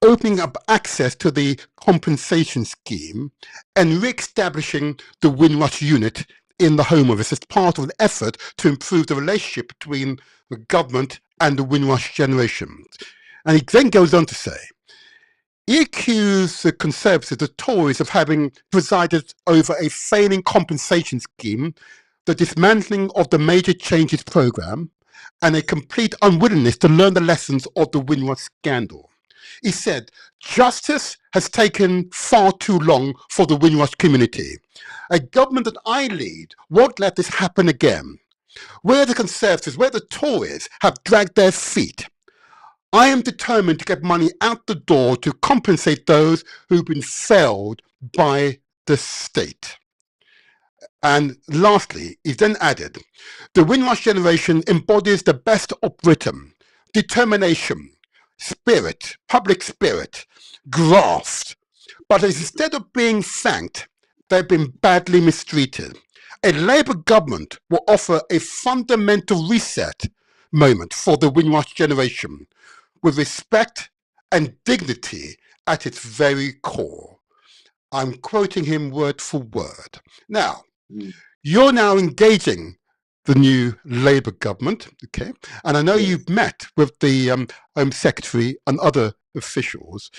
opening up access to the compensation scheme, and re-establishing the Windrush unit in the Home Office as part of an effort to improve the relationship between the government and the Windrush generation. And he then goes on to say, he accused the Conservatives, the Tories, of having presided over a failing compensation scheme, the dismantling of the Major Changes programme, and a complete unwillingness to learn the lessons of the Windrush scandal. He said, justice has taken far too long for the Windrush community. A government that I lead won't let this happen again. Where the Conservatives, where the Tories have dragged their feet, I am determined to get money out the door to compensate those who've been failed by the state. And lastly, he then added, the Windrush generation embodies the best of Britain, determination, spirit, public spirit, graft. But instead of being thanked, they've been badly mistreated. A Labour government will offer a fundamental reset moment for the Windrush generation, with respect and dignity at its very core. I'm quoting him word for word. Now, Mm, you're now engaging the new Labour government, okay? And I know yes. you've met with the Home Secretary and other officials.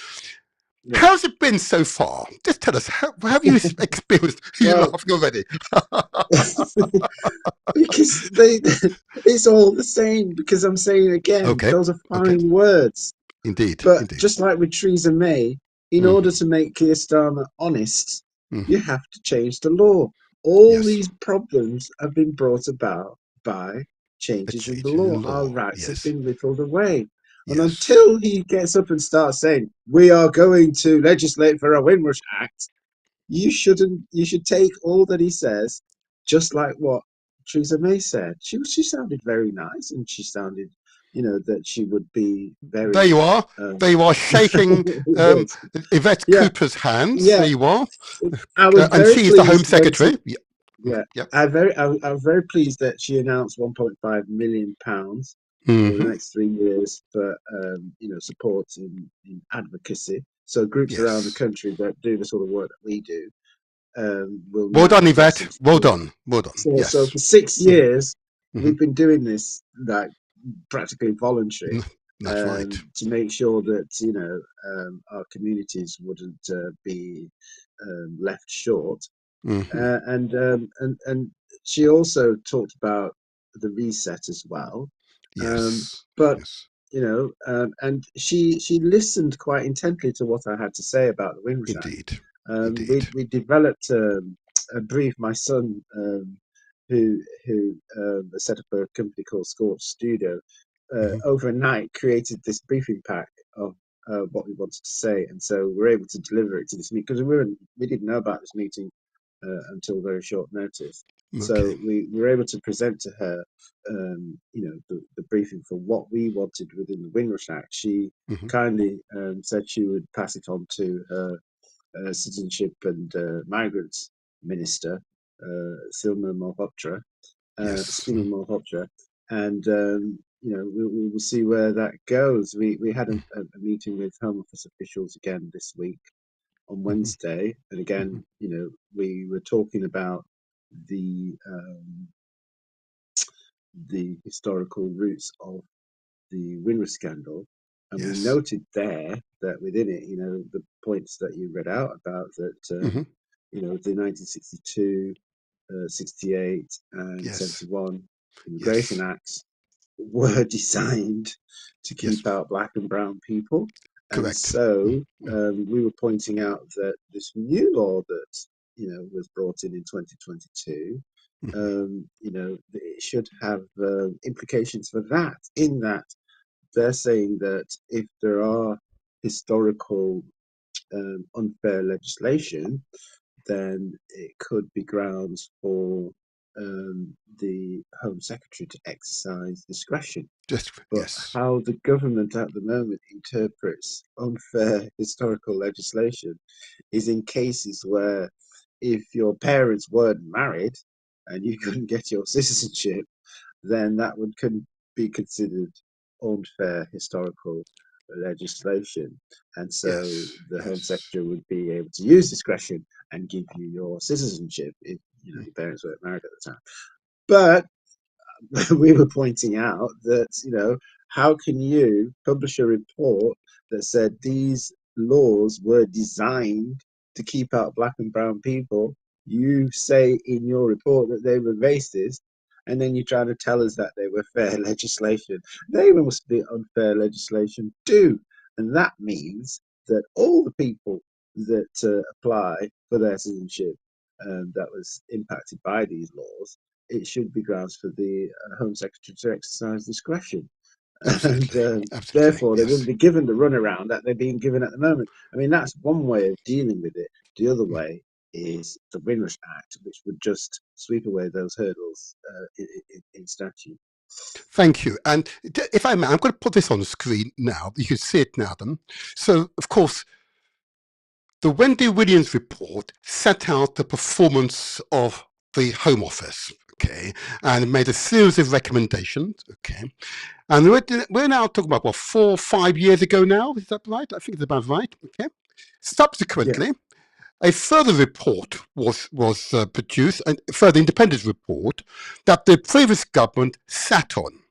Yeah. How's it been so far? Just tell us, how have you experienced? You're Well, laughing already. because it's all the same. Because I'm saying again, Okay, those are okay. fine words. Indeed, But indeed. just like with Theresa May, in order Mm-hmm, to make Keir Starmer honest, mm-hmm. you have to change the law. All Yes, these problems have been brought about by a changes in the change in law. the Our law. rights have Yes, been whittled away. And yes. until he gets up and starts saying, we are going to legislate for a Windrush Act, you should take all that he says, just like what Theresa May said. She sounded very nice, and she sounded, that she would be There very you are. There um, you are, shaking yes. Yvette Yeah, Cooper's hands. There yeah. you are. I was And very she's the Home pleased when she. Secretary. Yeah. Yeah, Yep. I was very pleased that she announced 1.5 million pounds for the Mm-hmm. next 3 years for support in advocacy. So groups around the Yes. country that do the sort of work that we do will Well done, now get Yvette. some Well support. done. Well done. So Yes. for 6 years, Mm-hmm. we've been doing this like practically voluntary That's right. to make sure that our communities wouldn't be left short. Mm-hmm. And she also talked about the reset as well. Yes. But Yes. and she listened quite intently to what I had to say about the Windrush Act. Indeed. We Indeed. we developed a brief. My son, who set up a company called Scorch Studio, Mm-hmm. overnight created this briefing pack of what we wanted to say, and so we're able to deliver it to this meeting because we didn't know about this meeting until very short notice. Okay. So we were able to present to her, the briefing for what we wanted within the Windrush Act. She Mm-hmm. kindly said she would pass it on to her citizenship and migrants minister, Silma Malhotra, Yes. Sima Malhotra, and we will see where that goes. We had a meeting with Home Office officials again this week on Mhm. Wednesday, and again, we were talking about the historical roots of the Windrush scandal, and we Yes. noted there that within it, the points that you read out about that, Hmm. the 1962, 68, and Yes. 71 Immigration Yes. Acts were designed to Yes. keep out black and brown people. And Correct. so we were pointing out that this new law that, was brought in 2022, Hmm. it should have implications for that, in that they're saying that if there are historical unfair legislation, then it could be grounds for the Home Secretary to exercise discretion. Just But yes. how the government at the moment interprets unfair historical legislation is in cases where if your parents weren't married and you couldn't get your citizenship, then that could be considered unfair historical legislation. And so Yes. the Home Yes. Secretary would be able to use discretion and give you your citizenship if your parents weren't married at the time. But we were pointing out that, how can you publish a report that said these laws were designed to keep out black and brown people? You say in your report that they were racist, and then you're trying to tell us that they were fair legislation. They must be unfair legislation too. And that means that all the people that apply for their citizenship that was impacted by these laws, it should be grounds for the Home Secretary to exercise discretion. And Absolutely. Absolutely. therefore, they wouldn't Yes. be given the runaround that they're being given at the moment. I mean, that's one way of dealing with it. The other way is the Windrush Act, which would just sweep away those hurdles in statute. Thank you. And if I may, I'm going to put this on the screen now. You can see it now. Then, so of course, the Wendy Williams report set out the performance of the Home Office, okay, and made a series of recommendations, okay. And we're now talking about, what, 4 or 5 years ago now? Is that right? I think it's about right, okay. Yeah, Subsequently, a further report was produced, a further independent report that the previous government sat on,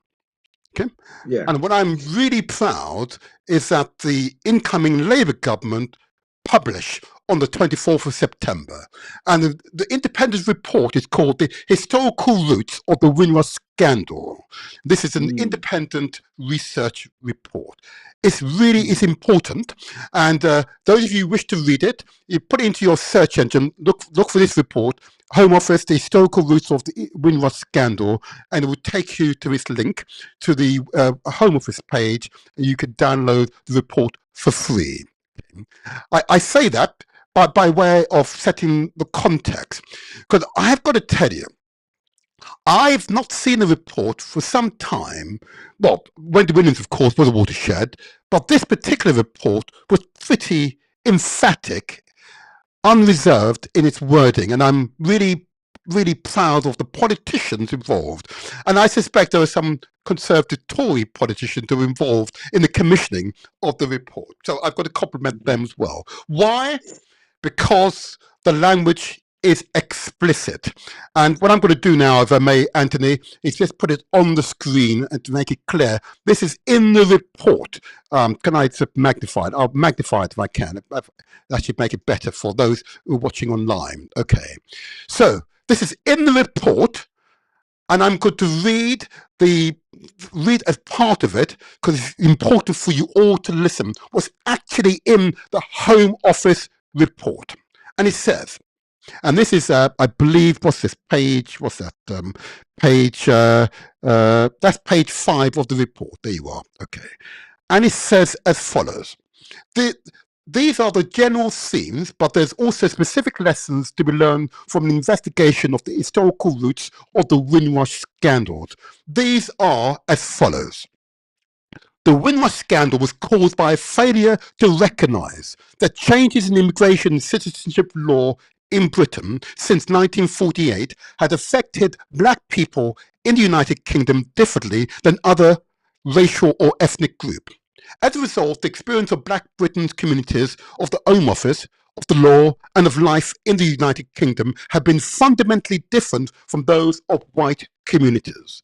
okay. yeah. And what I'm really proud is that the incoming Labour government published on the 24th of September. And the independent report is called The Historical Roots of the Windrush Scandal. This is an Mm, independent research report. It's really mm, is important. And those of you who wish to read it, you put it into your search engine, look for this report, Home Office, The Historical Roots of the Windrush Scandal, and it will take you to this link to the Home Office page, and you can download the report for free. I say that by way of setting the context, because I've got to tell you, I've not seen a report for some time. Well, Wendy Williams, of course, was a watershed, but this particular report was pretty emphatic, unreserved in its wording, and I'm really, really proud of the politicians involved. And I suspect there are some Conservative Tory politicians who are involved in the commissioning of the report. So I've got to compliment mhm. them as well. Why? Because the language is explicit. And what I'm going to do now, if I may, Anthony, is just put it on the screen and to make it clear. This is in the report. Can I magnify it? I'll magnify it if I can. That should make it better for those who are watching online. Okay. So this is in the report, and I'm going to read as part of it, because it's important for you all to listen, what's actually in the Home Office report. And it says, and this is, I believe, what's this page? What's that? That's page 5 of the report. There you are. Okay. And it says as follows. These are the general themes, but there's also specific lessons to be learned from an investigation of the historical roots of the Windrush scandals. These are as follows. The Windrush scandal was caused by a failure to recognise that changes in immigration and citizenship law in Britain since 1948 had affected black people in the United Kingdom differently than other racial or ethnic groups. As a result, the experience of Black Britain's communities of the Home Office, of the law, and of life in the United Kingdom have been fundamentally different from those of white communities.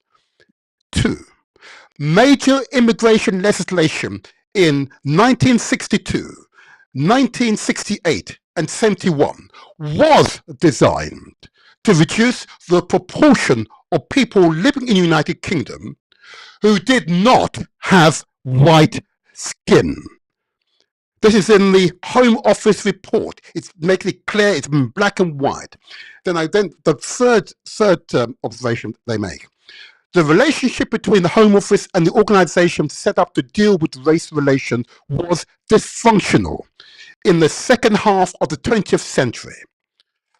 2. Major immigration legislation in 1962, 1968, and 71 was designed to reduce the proportion of people living in the United Kingdom who did not have white skin. This is in the Home Office report. It's making it clear, it's in black and white. Then the third observation they make. The relationship between the Home Office and the organisation set up to deal with race relations was dysfunctional in the second half of the 20th century.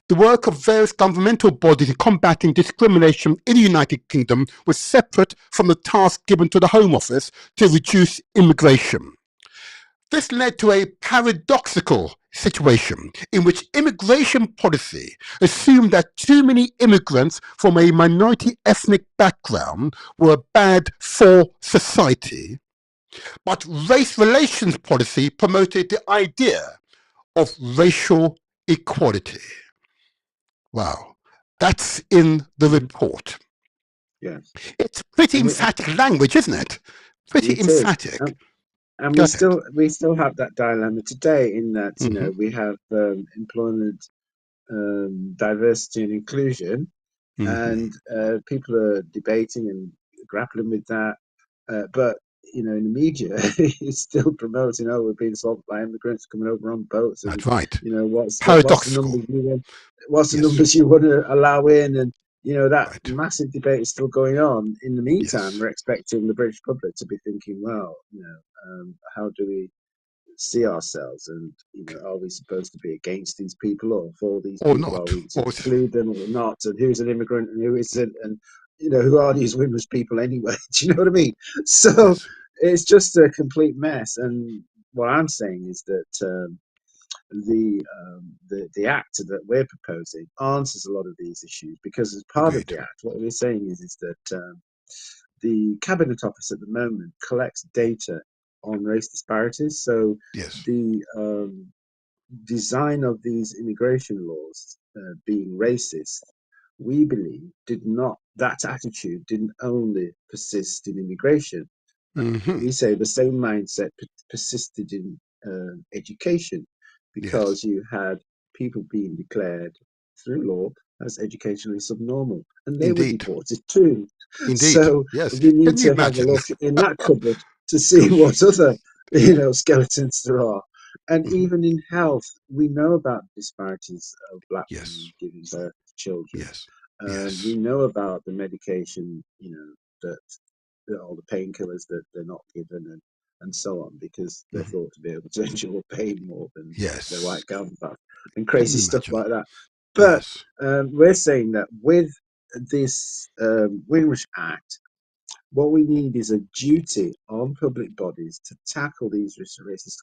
The work of various governmental bodies in combating discrimination in the United Kingdom was separate from the task given to the Home Office to reduce immigration. This led to a paradoxical situation in which immigration policy assumed that too many immigrants from a minority ethnic background were bad for society, but race relations policy promoted the idea of racial equality. Wow, that's in the report. Yes. It's pretty emphatic language, isn't it? Pretty emphatic. And we still have that dilemma today in that, you know, we have employment diversity and inclusion, and people are debating and grappling with that. But, you know, in the media, it's still promoting, oh, we're being assaulted by immigrants coming over on boats. And, that's right. you know, what's the Paradoxical. numbers you want to allow in? And, you know, that massive debate is still going on. In the meantime, we're expecting the British public to be thinking, well, you know, how do we see ourselves, and, you know, are we supposed to be against these people or for these or people? not. Are we to exclude them or not? And who's an immigrant and who isn't? And, you know, who are these Windrush people anyway? Do you know what I mean? So it's just a complete mess. And what I'm saying is that the act that we're proposing answers a lot of these issues, because as part of the act, what we're saying is that the Cabinet Office at the moment collects data on race disparities. So the design of these immigration laws being racist, we believe, that attitude didn't only persist in immigration. We say the same mindset persisted in education, because you had people being declared through law as educationally subnormal, and they were deported too. So we need to have a look in that cupboard to see what other, you know, skeletons there are. And even in health, we know about disparities of black women giving birth to children. We know about the medication, you know, that all the painkillers that they're not given, and so on, because they're thought to be able to endure pain more than their white counterparts, and crazy stuff like that. But we're saying that with this Windrush Act, what we need is a duty on public bodies to tackle these racist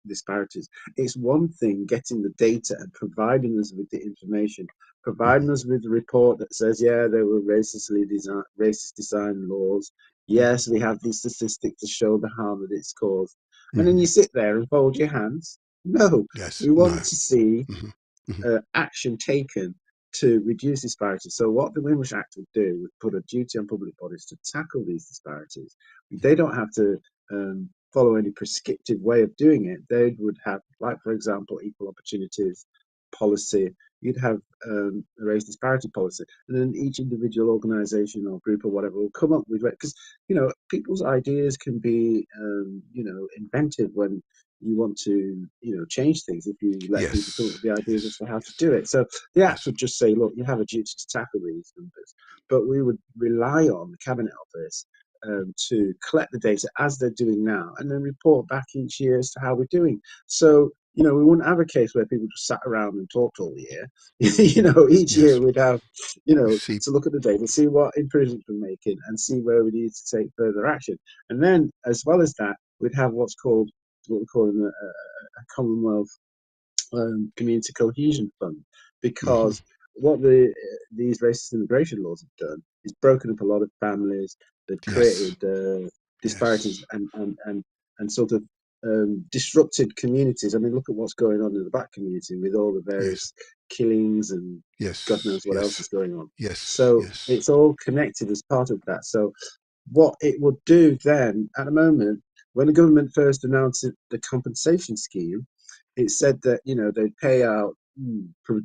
disparities. It's one thing getting the data and providing us with the information, providing us with the report that says, yeah, there were racist design laws. Yes, we have these statistics to show the harm that it's caused. And then you sit there and fold your hands. No, we want to see action taken to reduce disparities. So what the Windrush Act would do would put a duty on public bodies to tackle these disparities. They don't have to follow any prescriptive way of doing it. They would have, like, for example, equal opportunities policy. You'd have a race disparity policy, and then each individual organisation or group or whatever will come up with, because, you know, people's ideas can be you know, inventive when you want to, you know, change things, if you let people come up with the ideas as to how to do it. So the Act would just say, look, you have a duty to tackle these numbers, but we would rely on the Cabinet Office to collect the data as they're doing now, and then report back each year as to how we're doing. So, you know, we wouldn't have a case where people just sat around and talked all year. You know, each year we'd have, you know, to look at the data, see what improvements we're making, and see where we need to take further action. And then, as well as that, we'd have what we call a Commonwealth community cohesion fund, Hmm. because what these racist immigration laws have done is broken up a lot of families. They've Yes. created disparities Yes. and sort of disrupted communities. I mean, look at what's going on in the black community with all the Yes. various killings and God Yes. knows what else Yes. is going on. Yes. So Yes. it's all connected as part of that. So what it would do then, at the moment, when the government first announced the compensation scheme, it said that they'd pay out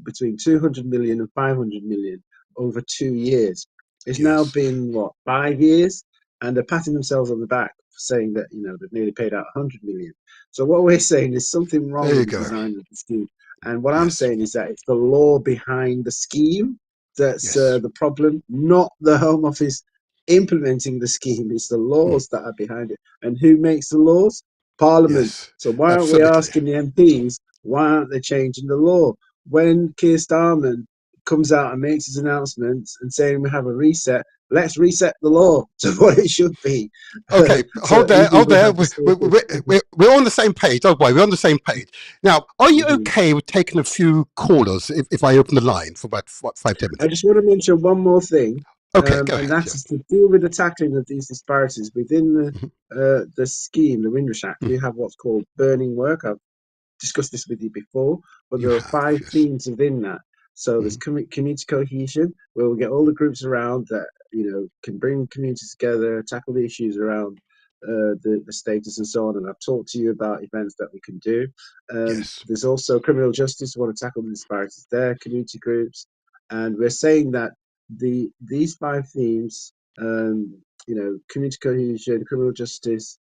between 200 million and 500 million over 2 years. It's now Yes. been what, 5 years, and they're patting themselves on the back for saying that they've nearly paid out 100 million. So what we're saying is something wrong There with you the go. design of the scheme, and what I'm Yes. saying is that it's the law behind the scheme that's Yes. the problem, not the Home Office implementing the scheme. It's the Mm. laws that are behind it. And who makes the laws? Parliament. Yes. So why aren't we Absolutely. asking the MPs, why aren't they changing the law? When Keir Starmer comes out and makes his announcements and saying we have a reset, let's reset the law to what it should be. Okay, So hold there, even if hold we there. have the We're on the same page. Don't worry, we're on the same page. Now, are you Mhm. okay with taking a few callers if I open the line for about what, 5, 10 I minutes? just want to mention one more thing, Okay, go and ahead. that Yeah. is to deal with the tackling of these disparities within Mhm. the scheme, the Windrush Act. We Mhm. have what's called burning work. I've discussed this with you before, but You there are have, 5 yes. themes within that. So there's Mhm. community cohesion, where we get all the groups around that can bring communities together, tackle the issues around the status and so on. And I've talked to you about events that we can do. Yes. There's also criminal justice. We want to tackle the disparities there, community groups, and we're saying that these 5 themes, community cohesion, criminal justice,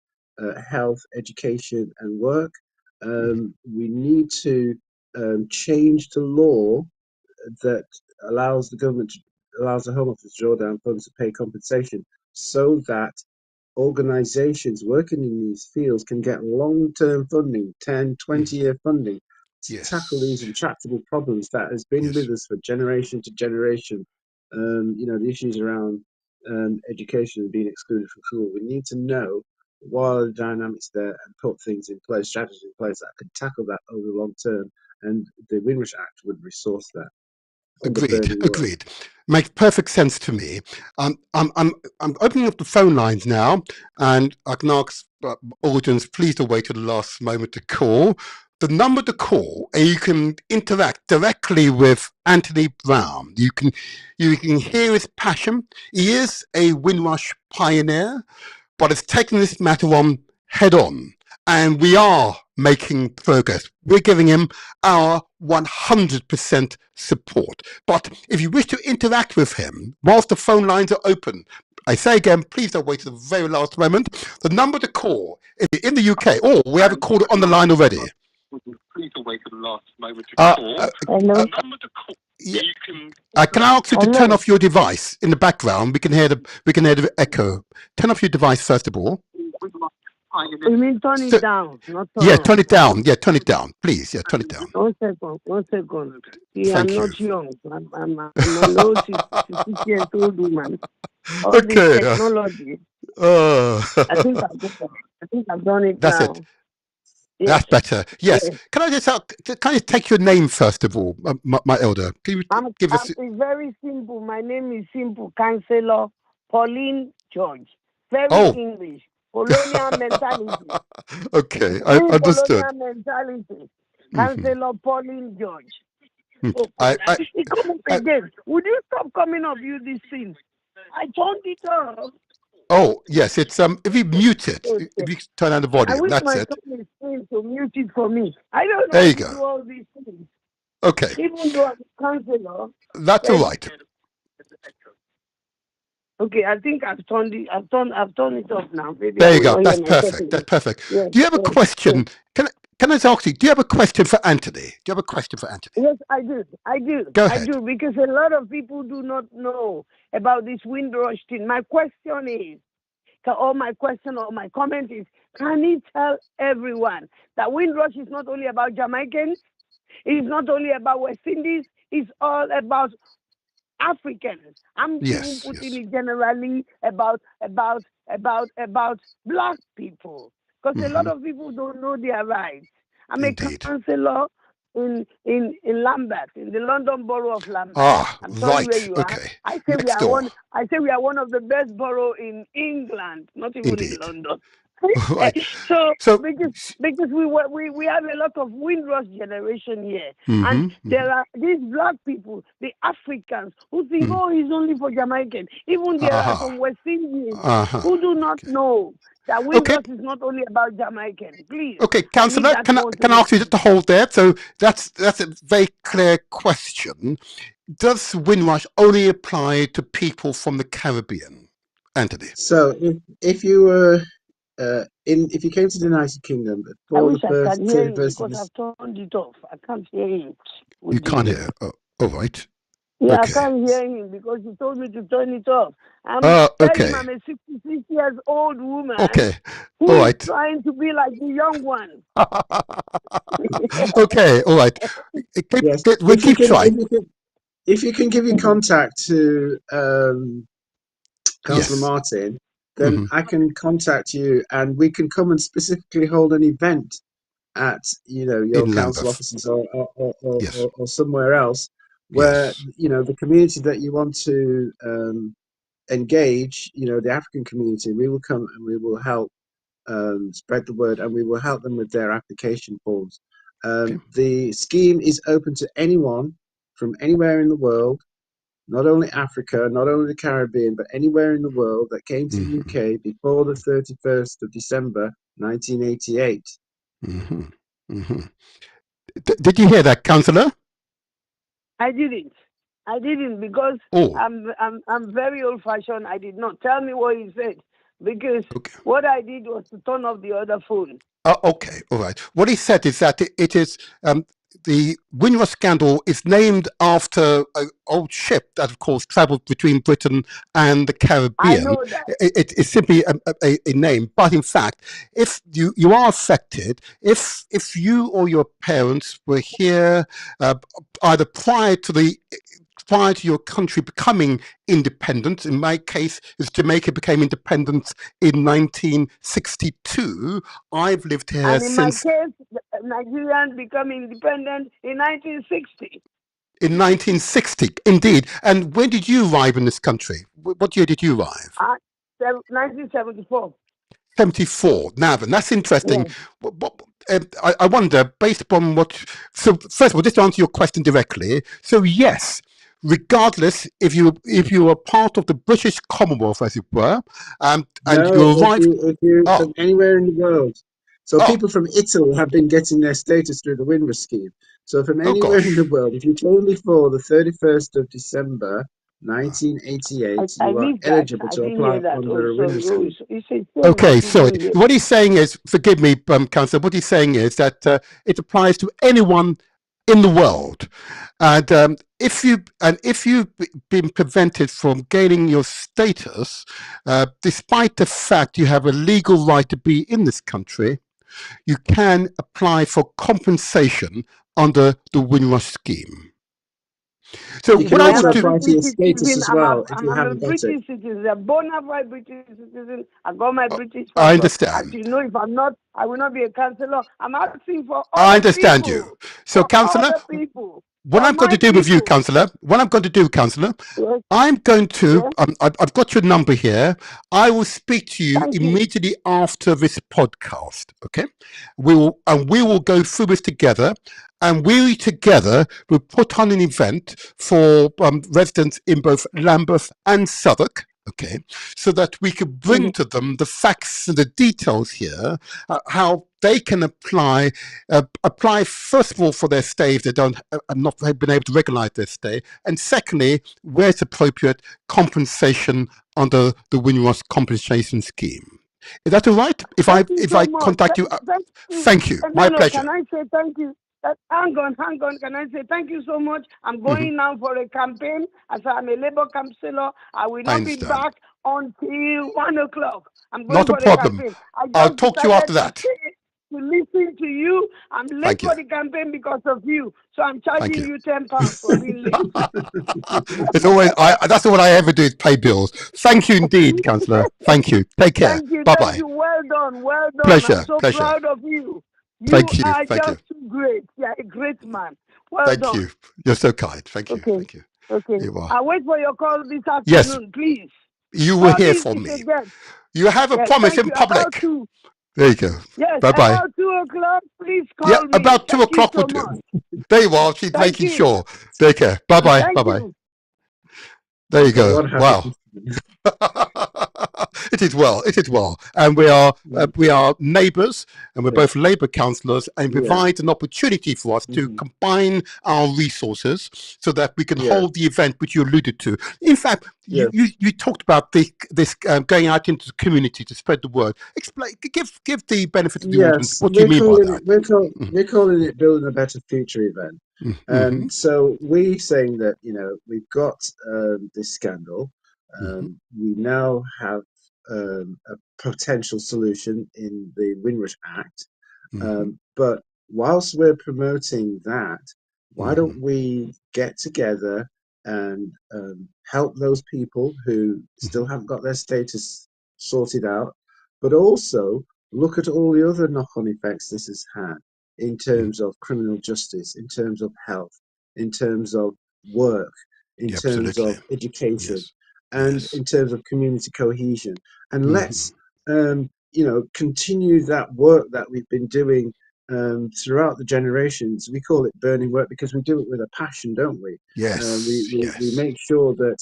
health, education, and work. Mhm. We need to change the law that allows the government allows the Home Office to draw down funds to pay compensation, so that organizations working in these fields can get long-term funding, 10, Mhm. 20-year funding, to tackle these Yes. intractable problems that has been Yes. with us for generation to generation. The issues around education and being excluded from school. We need to know what are the dynamics there and put things in place, strategies in place that can tackle that over the long term. And the Windrush Act would resource that under Agreed. burning work. Agreed. Makes perfect sense to me. I'm opening up the phone lines now, and I can ask audience please to wait till the last moment to call. The number to call, and you can interact directly with Anthony Brown. You can hear his passion. He is a Windrush pioneer, but it's taking this matter on head on. And we are making progress. We're giving him our 100% support. But if you wish to interact with him whilst the phone lines are open, I say again, please don't wait till the very last moment. The number to call, if you're in the UK, or we have a caller on the line already. Please wait for the last moment to Uh, call. uh, The uh, Hello. number to call. yeah, You can. can I ask you to turn Hello. off your device in the background? We can hear the echo. Turn off your device first of all. You mean turn So, it down, not turn yeah, off. turn it down. Yeah, turn it down, please. Yeah, turn it down. 1 second. 1 second. See, I'm Thank you. not young. I'm an old 66 years old woman. All this Okay. technology. Uh, I think I've done it that's it. now. Yes. That's better. Yes. Yes. Can I take your name first of all, my elder? Can you give us? It's very simple. My name is simple. Councillor Pauline George. Very Oh. English. Colonial mentality. Okay, I Full understood. colonial mentality. Hmm. Councillor Pauline George. Hmm. Oh, I, God. I, It come up I, again. Would you stop coming up with this thing? I turned it off. oh yes, it's if you mute it, Okay. if you turn down the I volume, wish that's my it. son is going to mute it for me. I don't know There how you to go. do all these things. Okay, Even though I'm a counselor. that's all right. Okay, I think I've turned it. I've turned it off now. Maybe There I you will go. not hear That's myself perfect. That's again. perfect. Yes, Do you have a yes, yes. question? Can I ask you? Do you have a question for Anthony? Do you have a question for Anthony? Yes, I do. I do. Go I ahead. do, because a lot of people do not know about this Windrush thing. My question is, or my question or my comment is, can he tell everyone that Windrush is not only about Jamaicans, it's not only about West Indies, it's all about Africans. I'm even Yes. putting Yes. it generally about black people, because a lot Hmm. of people don't know their rights. I'm a Indeed. counselor in Lambeth, in the London borough of Lambeth. Ah, I'm sorry right. where you Okay. are. I say Next door. I say we are one of the best borough in England, not even Indeed. in London. Right. So So, because we have a lot of Windrush generation here, Mhm, and there are these black people, the Africans, who think, oh, it's only for Jamaican. Even there are some West Indians who do not know that okay. Windrush is not only about Jamaican. Please, Okay, I need Councillor, that can I ask you just to hold there? So that's a very clear question. Does Windrush only apply to people from the Caribbean, Anthony? So if you were if you came to the United Kingdom I before wish the I first can hear him 31st of because this, I've turned it off. I can't hear him. You can't hear. Oh, all right. Yeah, Okay. I can't hear him because he told me to turn it off. I'm telling him Okay. I'm a 66 years old woman Okay. who All is right. trying to be like the young ones. Okay. All right. yes, We'll keep trying. if you can give your contact to Councillor Yes. Martin, then I can contact you and we can come and specifically hold an event at your In council Lambeth. offices Yes. or somewhere else where Yes. the community that you want to engage, the African community, we will come and we will help spread the word, and we will help them with their application forms. Okay. The scheme is open to anyone from anywhere in the world, not only Africa, not only the Caribbean, but anywhere in the world that came to the Mm-hmm. UK before the 31st of December 1988. Mm-hmm. Mm-hmm. Did you hear that, Councillor? I didn't because Oh. I'm very old fashioned. I did not. Tell me what he said because Okay. what I did was to turn off the other phone. Okay, all right. What he said is that it is the Windrush Scandal is named after an old ship that, of course, travelled between Britain and the Caribbean. I know that. It's simply a name, but in fact, if you are affected, if you or your parents were here either prior to your country becoming independent. In my case, is Jamaica became independent in 1962. I've lived here And in my since case, Nigerians become independent in 1960. in 1960, indeed. And when did you arrive in this country? What year did you arrive? 1974. 74. Now then, that's interesting. Yes. I wonder, based upon what... So first of all, just to answer your question directly. So yes, regardless if you were part of the British Commonwealth, as it were, and No, you arrived... if you Oh, from anywhere in the world. So oh, people from Italy have been getting their status through the Windrush scheme. So from oh anywhere in the gosh. world, if you came before the 31st of December 1988, I you are missed that. eligible I to didn't apply hear that. under Oh, a sorry. Windrush Oh, scheme. it's a shame I Okay, sorry. didn't hear. What he's saying is, forgive me, Councillor, what he's saying is that it applies to anyone in the world. And if you've been prevented from gaining your status, despite the fact you have a legal right to be in this country, you can apply for compensation under the Windrush scheme. So You can what I also would do... apply for your British status citizen. as well if you I'm a haven't got it. British citizen, a bona fide British citizen. I got my British I passport. As understand. you know, if I'm not, I will not be a councillor. I'm asking for I other understand people. you. So, For Councillor, other people. what For I'm going my to do with you, people. Councillor, Yes. I'm going to, I've got your number here. I will speak to you Thank you. immediately after this podcast, okay? We will go through this together, and we together will put on an event for residents in both Lambeth and Southwark, okay? So that we could bring to them the facts and the details here, how they can apply first of all for their stay if they have not been able to regularize their stay, and secondly, where it's appropriate, compensation under the Windrush compensation scheme. Is that all right? If Thank you so I much. contact you, thank you. No, My pleasure. can I say thank you? Hang on. Can I say thank you so much? I'm going now for a campaign as I'm a Labour councillor. I will I not be understand. back until 1 o'clock. I'm going Not a for the problem. campaign. I I'll just talk to you after decided that. to listen to you. I'm late Thank you. for the campaign because of you. So I'm Thank charging you. you £10 for being late. It's always that's all I ever do is pay bills. Thank you indeed, Councillor. Thank you. Take care. Thank you. Bye bye. Well done. I'm Pleasure. so Pleasure. proud of you. You you. are Thank you. just too great. You are a great man. Well Thank done. you. You're so kind. Thank you. Okay. Thank you. Okay. You are. I'll wait for your call this Yes, afternoon, please. you will hear This from is a me. guest. You have a Yes, promise thank in you. About public. 2. There you go. Yes, Bye-bye. about 2 o'clock, please Yeah, call me. about 2 Thank you o'clock. so much. There you are. She's Thank making you. sure. Take care. Bye-bye. Thank Bye-bye. you. There you So go. what Wow. happens? It is well. It is well. And we are neighbours, and we're Yeah. both Labour councillors, and it Yeah. provides an opportunity for us to Mhm. combine our resources so that we can Yeah. hold the event which you alluded to. In fact, Yes. you talked about this going out into the community to spread the word. Explain, give the benefit of the audience Yes, what you mean by that. we're calling it Building a Better Future event. Mm-hmm. And so we're saying that, we've got this scandal. Mm-hmm. We now have a potential solution in the Windrush Act. Mm-hmm. But whilst we're promoting that, why Mm-hmm. don't we get together and help those people who still haven't got their status sorted out, but also look at all the other knock-on effects this has had in terms of criminal justice, in terms of health, in terms of work, in Yeah, terms absolutely. of education, Yes. and Yes. in terms of community cohesion. And Mm-hmm. let's continue that work that we've been doing throughout the generations. We call it burning work because we do it with a passion, don't we? Yes. We Yes. make sure that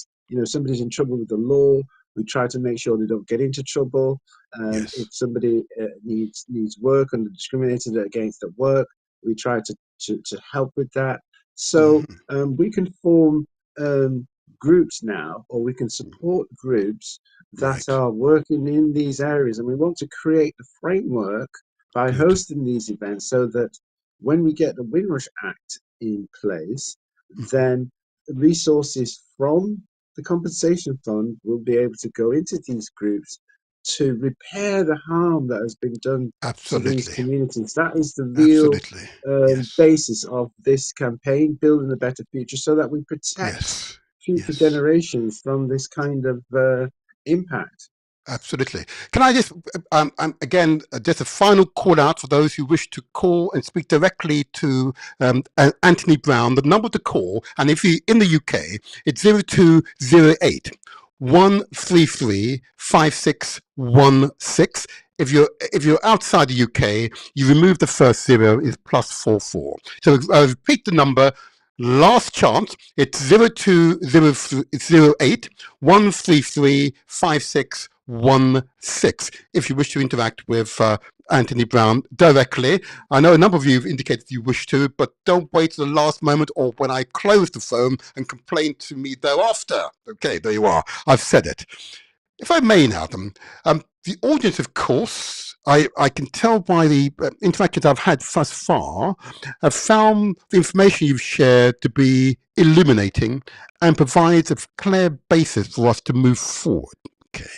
somebody's in trouble with the law. We try to make sure they don't get into trouble. If Yes. somebody needs work and discriminated against at work, we try to help with that. So Mm-hmm. we can form groups now, or we can support groups that Right. are working in these areas, and we want to create the framework by Good. hosting these events so that when we get the Windrush Act in place, Mm-hmm. then resources from the compensation fund will be able to go into these groups to repair the harm that has been done to these Absolutely. communities. That is the real Absolutely. Yes. basis of this campaign, building a better future, so that we protect Yes. future Yes. generations from this kind of impact. Absolutely. Can I just, again, just a final call out for those who wish to call and speak directly to Anthony Brown, the number to call, and if you're in the UK, it's 0208 133 5616. If you're outside the UK, you remove the first 0 is +44. So repeat the number. Last chance, it's 0208 133 5616 if you wish to interact with Anthony Brown directly. I know a number of you have indicated you wish to, but don't wait to the last moment or when I close the phone and complain to me thereafter. Okay, there you are. I've said it. If I may now, the audience, of course, I can tell by the interactions I've had thus far, have found the information you've shared to be illuminating and provides a clear basis for us to move forward. Okay.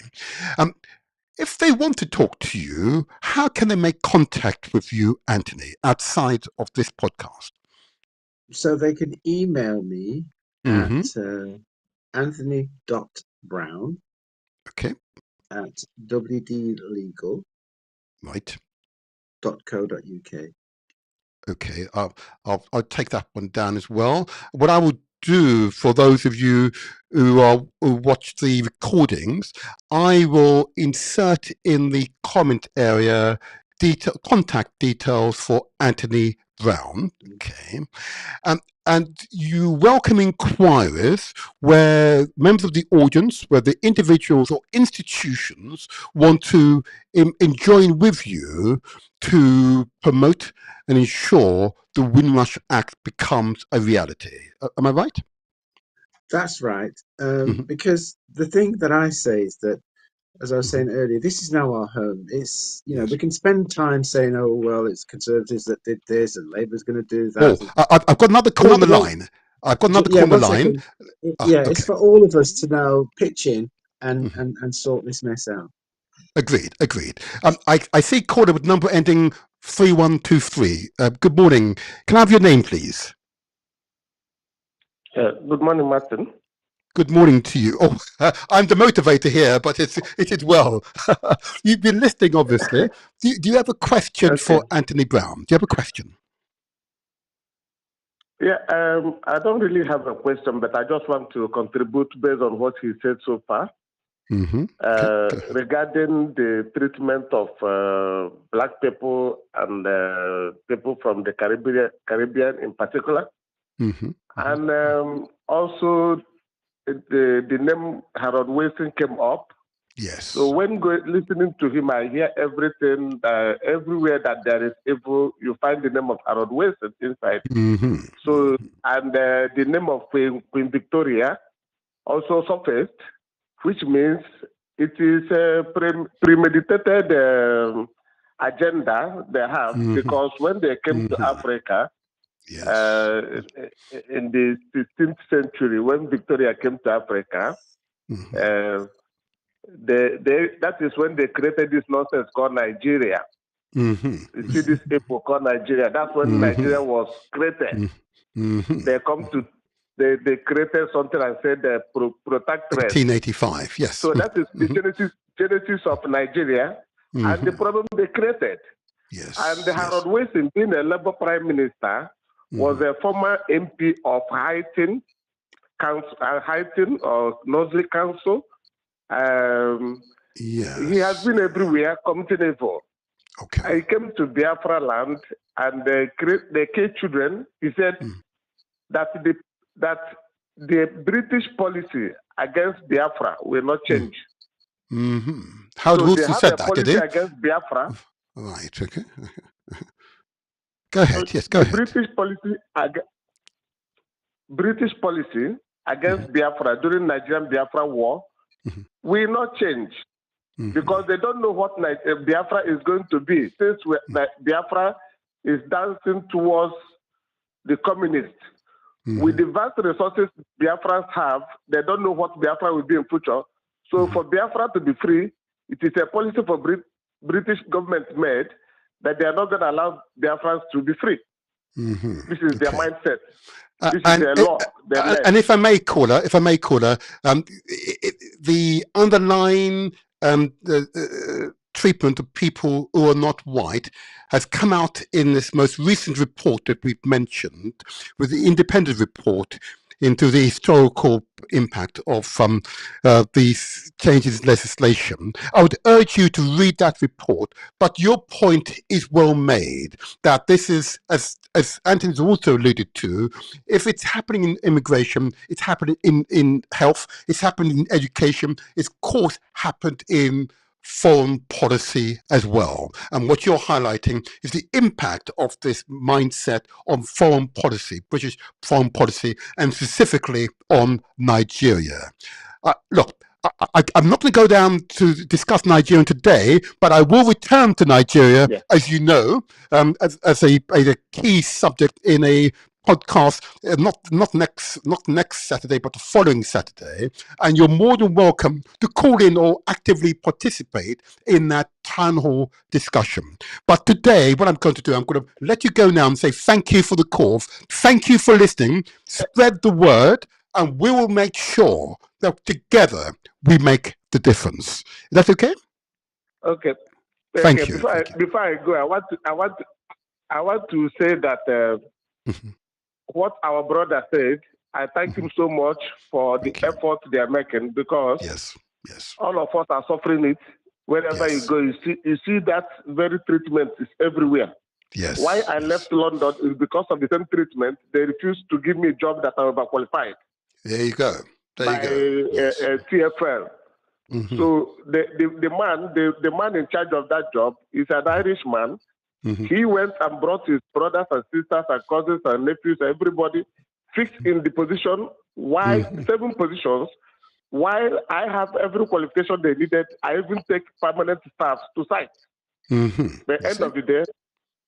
If they want to talk to you, how can they make contact with you, Anthony, outside of this podcast? So they can email me at anthony.brown Okay. at wdlegal.co.uk. Right. Okay, I'll take that one down as well. What I will do for those of you who watch the recordings, I will insert in the comment area contact details for Anthony Brown. Okay, and you welcome inquiries where members of the audience, whether individuals or institutions, want to join with you to promote and ensure the Windrush Act becomes a reality. Am I right? That's right. Mm-hmm. Because the thing that I say is that, as I was Mm-hmm. saying earlier, this is now our home. It's, Yes. we can spend time saying, oh, well, it's Conservatives that did this and Labour's going to do Oh, that. I've got another call on the line. I've got another call Yeah, on the one line. second. It's Okay. for all of us to now pitch in and, Mm-hmm. and sort this mess out. Agreed. I see caller with number ending 3123. Good morning. Can I have your name, please? Good morning, Martin. Good morning to you. Oh, I'm the motivator here, but it is well. You've been listening, obviously. Do you have a question for Anthony Brown? Do you have a question? Yeah, I don't really have a question, but I just want to contribute based on what he said so far. Regarding the treatment of black people and people from the Caribbean in particular. And also the name Harold Wilson came up. Yes. So when listening to him, I hear everything, everywhere that there is evil, you find the name of Harold Wilson inside. So, and the name of Queen Victoria also surfaced, which means it is a premeditated agenda they have, because when they came to Africa, in the 16th century, when Victoria came to Africa, that is when they created this nonsense called Nigeria. You see this people called Nigeria. That's when Nigeria was created. They created something and said protectorate. 1885, yes. So that is the genesis of Nigeria and the problem they created. Yes. And Harold Wilson, being a Labour Prime Minister, was a former MP of Highton or Knowsley Council. He has been everywhere, committing evil. He came to Biafra land and the K children. He said that the British policy against Biafra will not change. How so Wilson said that, did he? Against Biafra. Right. Okay. Go ahead. Yes. Go ahead. British policy against Biafra during Nigerian Biafra war will not change because they don't know what Biafra is going to be. Since Biafra is dancing towards the communists, with the vast resources Biafrans have, they don't know what Biafra will be in future. So for Biafra to be free, it is a policy for British government made that they are not going to allow Biafrans to be free. This is their mindset. This is their law. And if I may, caller, the underlying treatment of people who are not white has come out in this most recent report that we've mentioned, with the independent report into the historical impact of these changes in legislation. I would urge you to read that report, but your point is well made, that this is, as Anthony's also alluded to, if it's happening in immigration, it's happening in health, it's happening in education, it's of course happened in foreign policy as well. And what you're highlighting is the impact of this mindset on foreign policy, British foreign policy, and specifically on Nigeria. Look, I'm not going to go down to discuss Nigeria today, but I will return to Nigeria, as you know, as a key subject in a podcast, not next Saturday, but the following Saturday. And you're more than welcome to call in or actively participate in that town hall discussion. But today, what I'm going to do, I'm going to let you go now and say thank you for the call. Thank you for listening. Spread the word, and we will make sure that together we make the difference. Is that okay? Okay. Thank you. Before I go, I want to say that what our brother said, I thank him so much for the effort they are making, because all of us are suffering it. Wherever you go, you see that very treatment is everywhere. Why I left London is because of the same treatment. They refused to give me a job that I'm overqualified. There you go. TFL. So the man in charge of that job is an Irish man. He went and brought his brothers and sisters and cousins and nephews, everybody fixed in the position, while 7 positions, while I have every qualification they needed. I even take permanent staff to site. The end of the day,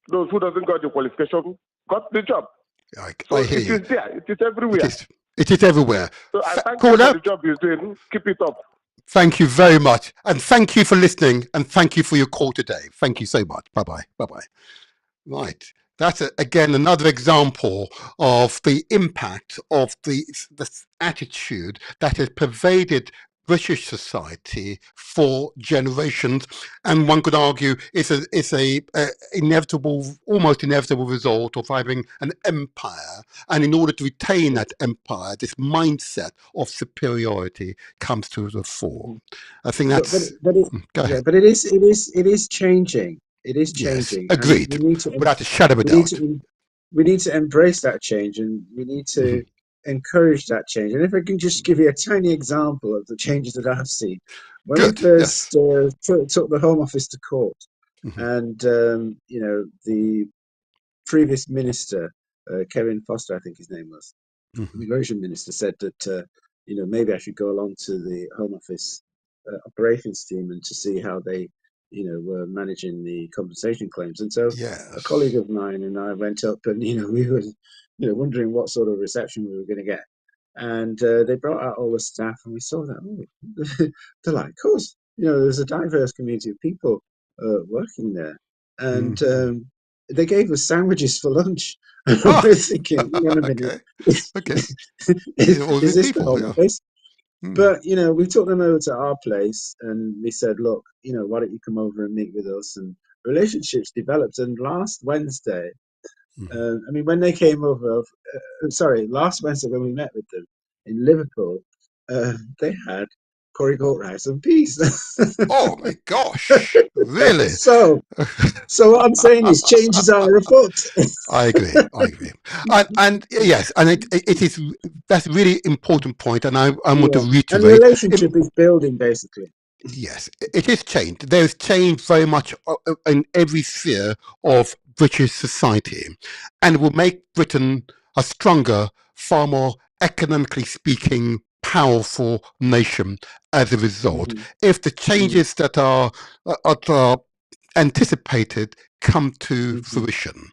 those who doesn't got the qualification got the job. I hear you. Is there. It is everywhere. It is everywhere. So I thank you for the job you're doing. Keep it up. Thank you very much. And thank you for listening. And thank you for your call today. Thank you so much. Bye-bye. Bye-bye. Right. That's again another example of the impact of the attitude that has pervaded British society for generations, and one could argue it's a inevitable, almost inevitable result of having an empire. And in order to retain that empire, this mindset of superiority comes to the fore. I think that's. Go ahead. But it is changing. It is Yes, changing, and agreed. we need to Without a shadow of a doubt. we need to embrace that change, and we need to encourage that change. And if I can just give you a tiny example of the changes that I've seen, when we Good. first Yes. took the Home Office to court, and the previous minister, Kevin Foster, I think his name was, immigration minister, said that maybe I should go along to the Home Office operations team and to see how they were managing the compensation claims. And so a colleague Yes. of mine and I went up, and we were wondering what sort of reception we were going to get. And they brought out all the staff, and we saw that. Oh, they're like, of course, there's a diverse community of people working there, and they gave us sandwiches for lunch. And Ah, we're thinking, hang on a minute, okay. Okay. These are all is the this the people. Home Yeah. Office? Mm. But we took them over to our place, and we said, look, why don't you come over and meet with us? And relationships developed. And last Wednesday, when they came over, last Wednesday when we met with them in Liverpool, they had curry goat rice and peas. Oh my gosh! Really? So what I'm saying is changes are afoot. I agree. I agree. And yes, and it is, that's a really important point, and I want to Yeah. And reiterate. relationship is building, basically. Yes, it is changed. There's change very much in every sphere of British society, and will make Britain a stronger, far more economically speaking, powerful nation as a result. If the changes that are anticipated come to fruition.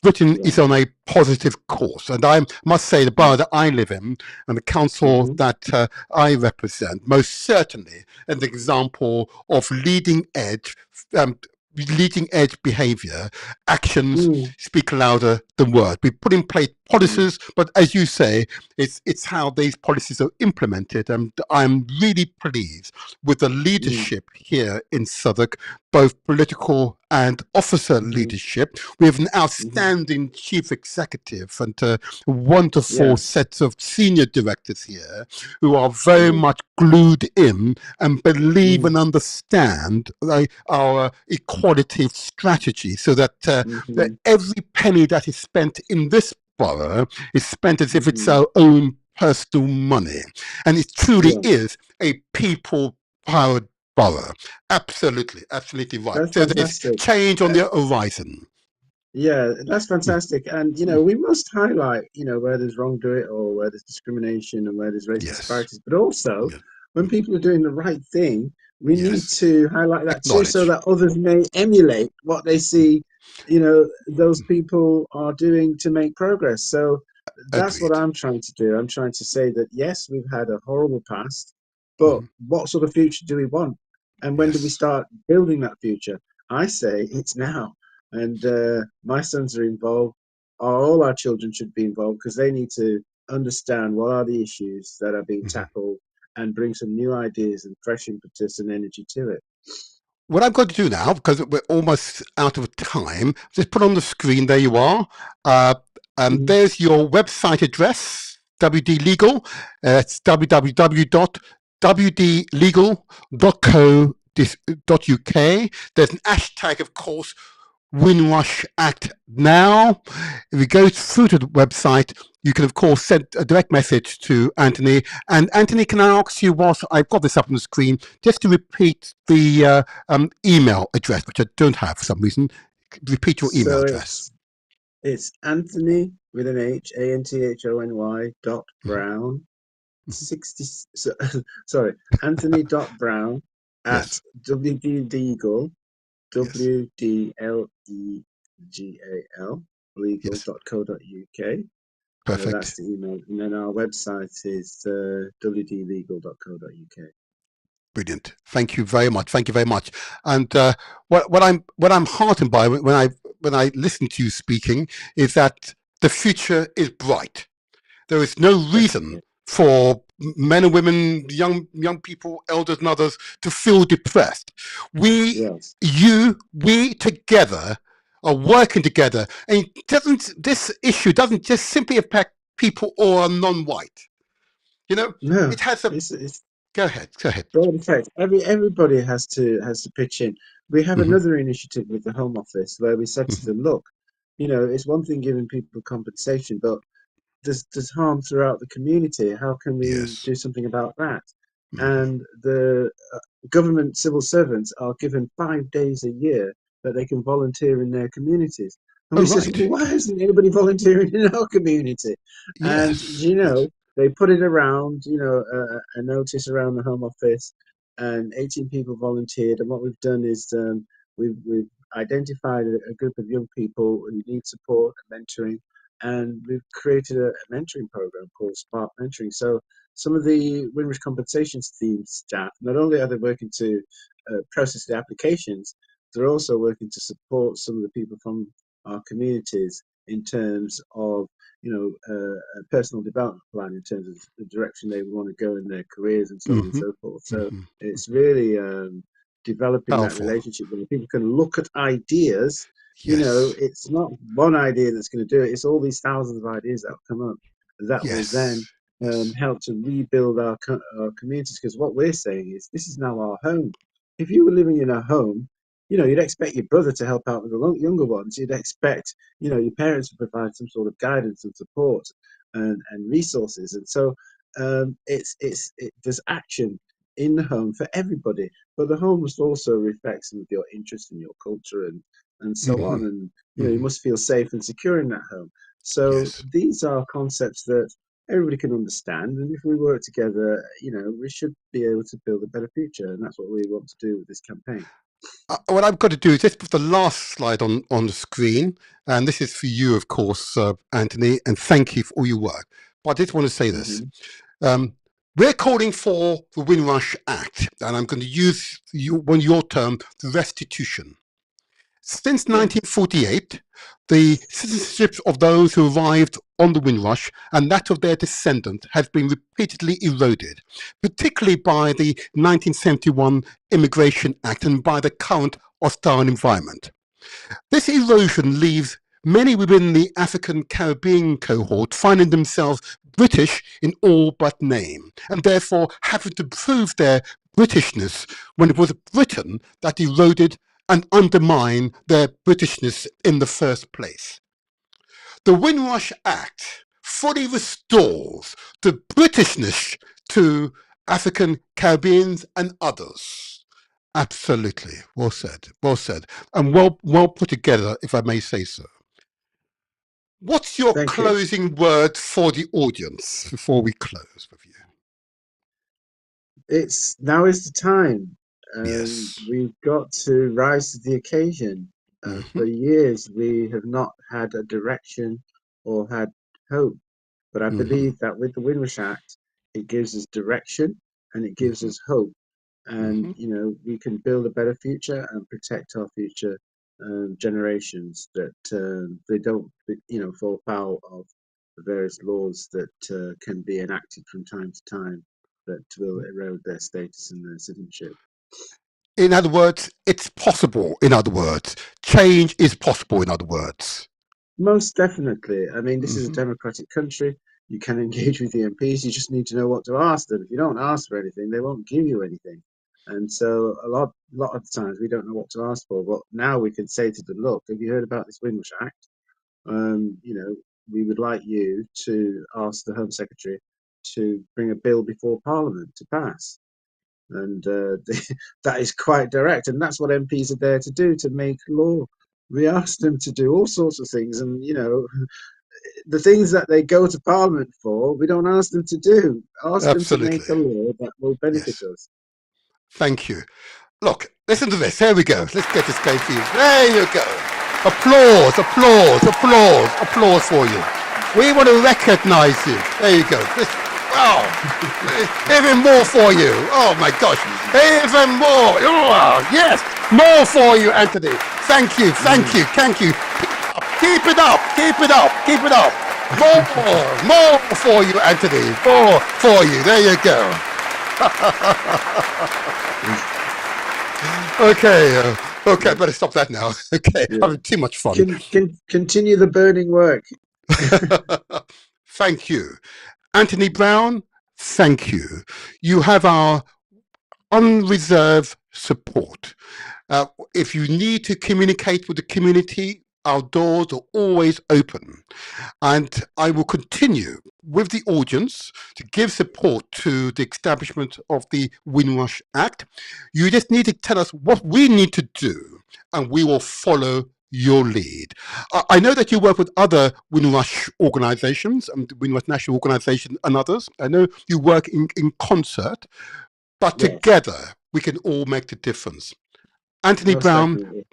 Britain is on a positive course, and I must say the borough that I live in and the council that I represent most certainly an example of leading edge behaviour. Actions speak louder than words. We put in place policies, but as you say, it's how these policies are implemented, and I'm really pleased with the leadership here in Southwark, both political and officer leadership. We have an outstanding chief executive and a wonderful set of senior directors here who are very much glued in and believe and understand our equality strategy, so that, that every penny that is spent in this borough is spent as if it's our own personal money. And it truly is a people-powered borough. Absolutely right. That's So there's fantastic. change on the horizon. Yeah, that's fantastic. And, we must highlight, where there's wrongdoing or where there's discrimination and where there's racial disparities. But also, when people are doing the right thing, we need to highlight that too, so that others may emulate what they see, those people are doing to make progress. So that's what I'm trying to do. I'm trying to say that, yes, we've had a horrible past, but what sort of future do we want? And when do we start building that future? I say it's now. And my sons are involved. All our children should be involved, because they need to understand what are the issues that are being tackled and bring some new ideas and fresh impetus and energy to it. What I'm going to do now, because we're almost out of time, just put on the screen, there you are. There's your website address, WD Legal. It's www.wdlegal.co.uk. There's an hashtag, of course, Windrush Act now. If you go through to the website, you can, of course, send a direct message to Anthony. And Anthony, can I ask you, whilst I've got this up on the screen, just to repeat the email address, which I don't have for some reason. Repeat your email address. It's Anthony with an H, ANTHONY .Brown 60. Sorry, Anthony.Brown at WDLegal. WDLEGAL legal.co.uk. Perfect. That's the email. And then our website is wdlegal.co.uk. Brilliant. Thank you very much. Thank you very much. And what I'm heartened by when I when I listen to you speaking is that the future is bright. There is no reason for men and women, young people, elders and others to feel depressed. We together are working together, and this issue doesn't just simply affect people who are non-white. You know, No, it has a. it's Go ahead. broad effect. Everybody has to pitch in. We have Mm-hmm. another initiative with the Home Office where we said to them, look, it's one thing giving people compensation, but there's harm throughout the community. How can we Yes. do something about that? Mm-hmm. And the government civil servants are given 5 days a year that they can volunteer in their communities. And we says, well, Right. why isn't anybody volunteering in our community? And Yes. they put it around, a notice around the Home Office, and 18 people volunteered. And what we've done is we've identified a group of young people who need support and mentoring, and we've created a mentoring program called Spark Mentoring. So some of the Windrush compensation scheme staff, not only are they working to process the applications, they're also working to support some of the people from our communities in terms of a personal development plan in terms of the direction they want to go in their careers and so on and Mm-hmm. so forth. So Mm-hmm. it's really developing that Powerful. relationship where people can look at ideas. Yes. It's not one idea that's going to do it. It's all these thousands of ideas that will come up that will then Yes. Yes. help to rebuild our communities. Because what we're saying is this is now our home. If you were living in a home, you'd expect your brother to help out with the younger ones. You'd expect, your parents to provide some sort of guidance and support and resources. And so there's action in the home for everybody. But the home must also reflect some of your interest in your culture and so Mm-hmm. on. And, you Mm-hmm. must feel safe and secure in that home. So Yes. these are concepts that everybody can understand. And if we work together, we should be able to build a better future. And that's what we want to do with this campaign. What I've got to do is just put the last slide on the screen, and this is for you, of course, Anthony, and thank you for all your work. But I just want to say this. We're calling for the Windrush Act, and I'm going to use your term, the restitution. Since 1948, the citizenships of those who arrived on the Windrush and that of their descendants has been repeatedly eroded, particularly by the 1971 Immigration Act and by the current hostile environment. This erosion leaves many within the African Caribbean cohort finding themselves British in all but name, and therefore having to prove their Britishness when it was Britain that eroded and undermine their Britishness in the first place. The Windrush Act fully restores the Britishness to African Caribbeans and others. Absolutely. Well said. Well said. And well put together, if I may say so. What's your Thank you. closing word for the audience before we close with you? Now is the time. Yes. We've got to rise to the occasion. For years, we have not had a direction or had hope. But I believe that with the Windrush Act, it gives us direction and it gives us hope. And, we can build a better future and protect our future generations that they don't, fall foul of the various laws that can be enacted from time to time that will erode their status and their citizenship. In other words, it's possible. In other words, change is possible. In other words, most definitely. I mean, this is a democratic country. You can engage with the MPs. You just need to know what to ask them. If you don't ask for anything, they won't give you anything. And so a lot of the times we don't know what to ask for. But now we can say to them, look, have you heard about this Windrush Act? We would like you to ask the Home Secretary to bring a bill before Parliament to pass. And that is quite direct. And that's what MPs are there to do, to make law. We ask them to do all sorts of things. And, the things that they go to Parliament for, we don't ask them to do. Ask them to make a law that will benefit us. Thank you. Look, listen to this. Here we go. Let's get this going for you. There you go. Applause, applause, applause, applause for you. We want to recognize you. There you go. Wow. Even more for you. Oh my gosh. Even more. Oh, yes. More for you, Anthony. Thank you. Thank you. Thank you. Keep it up. Keep it up. Keep it up. More for you, Anthony. More for you. There you go. Okay. Okay, I better stop that now. Okay, Yeah. having too much fun. Continue the burning work. Thank you. Anthony Brown, thank you. You have our unreserved support. If you need to communicate with the community, our doors are always open. And I will continue with the audience to give support to the establishment of the Windrush Act. You just need to tell us what we need to do, and we will follow your lead. I know that you work with other Windrush organizations, Windrush National Organization and others. I know you work in concert, but Yes. together we can all make the difference. Anthony Most Brown, definitely.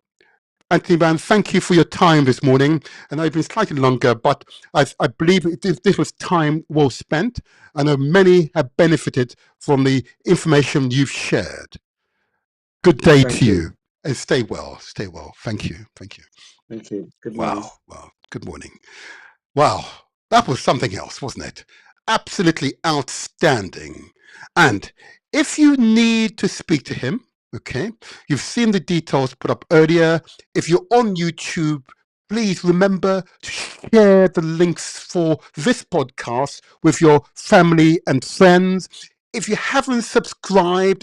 Anthony Brown, thank you for your time this morning. And I've been slightly longer, but I believe this was time well spent. I know many have benefited from the information you've shared. Good day Thank to you. you. And stay well. Stay well. Thank you. Thank you. Thank you. Good morning. Wow. Good morning. Wow. That was something else, wasn't it? Absolutely outstanding. And if you need to speak to him, okay, you've seen the details put up earlier. If you're on YouTube, please remember to share the links for this podcast with your family and friends. If you haven't subscribed,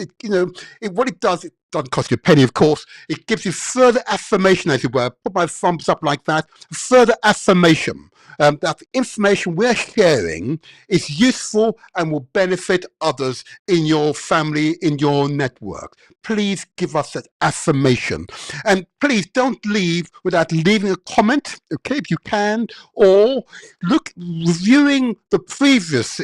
what it does, it doesn't cost you a penny, of course. It gives you further affirmation, as it were. Put my thumbs up like that. Further affirmation that the information we're sharing is useful and will benefit others in your family, in your network. Please give us that affirmation. And please don't leave without leaving a comment, okay, if you can, or reviewing the previous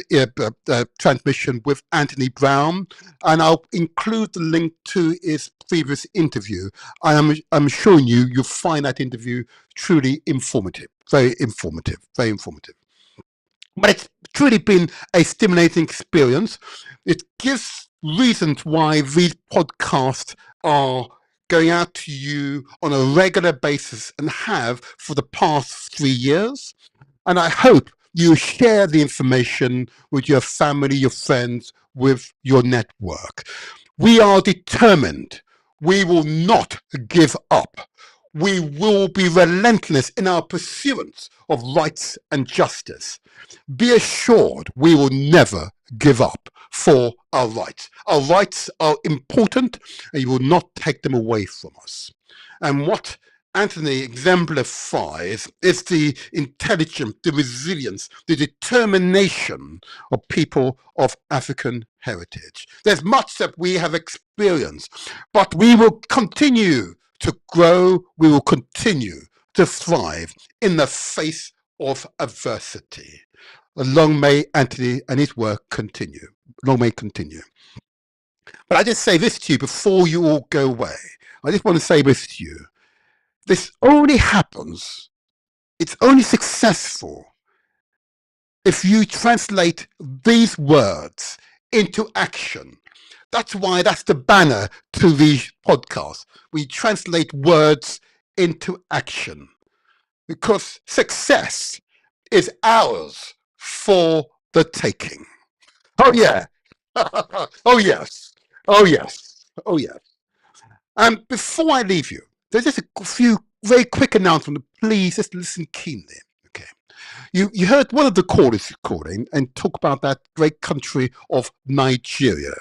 transmission with Anthony Brown, and I'll include the link to his previous interview. I'm showing you'll find that interview truly informative, very informative, very informative. But it's truly been a stimulating experience. It gives reasons why these podcasts are going out to you on a regular basis and have for the past 3 years. And I hope you share the information with your family, your friends, with your network. We are determined. We will not give up. We will be relentless in our pursuance of rights and justice. Be assured we will never give up for our rights. Our rights are important, and you will not take them away from us. And what Anthony exemplifies is the intelligence, the resilience, the determination of people of African heritage. There's much that we have experienced, but we will continue to grow, we will continue to thrive in the face of adversity. Long may Anthony and his work continue. Long may it continue. But I just say this to you before you all go away. I just want to say this to you. This only happens, it's only successful if you translate these words into action. That's why that's the banner to these podcasts. We translate words into action, because success is ours for the taking. Oh yeah. Oh yes. Oh yes. Oh yes. And before I leave you, there's just a few very quick announcements. Please just listen keenly. Okay. You heard one of the callers calling and talk about that great country of Nigeria.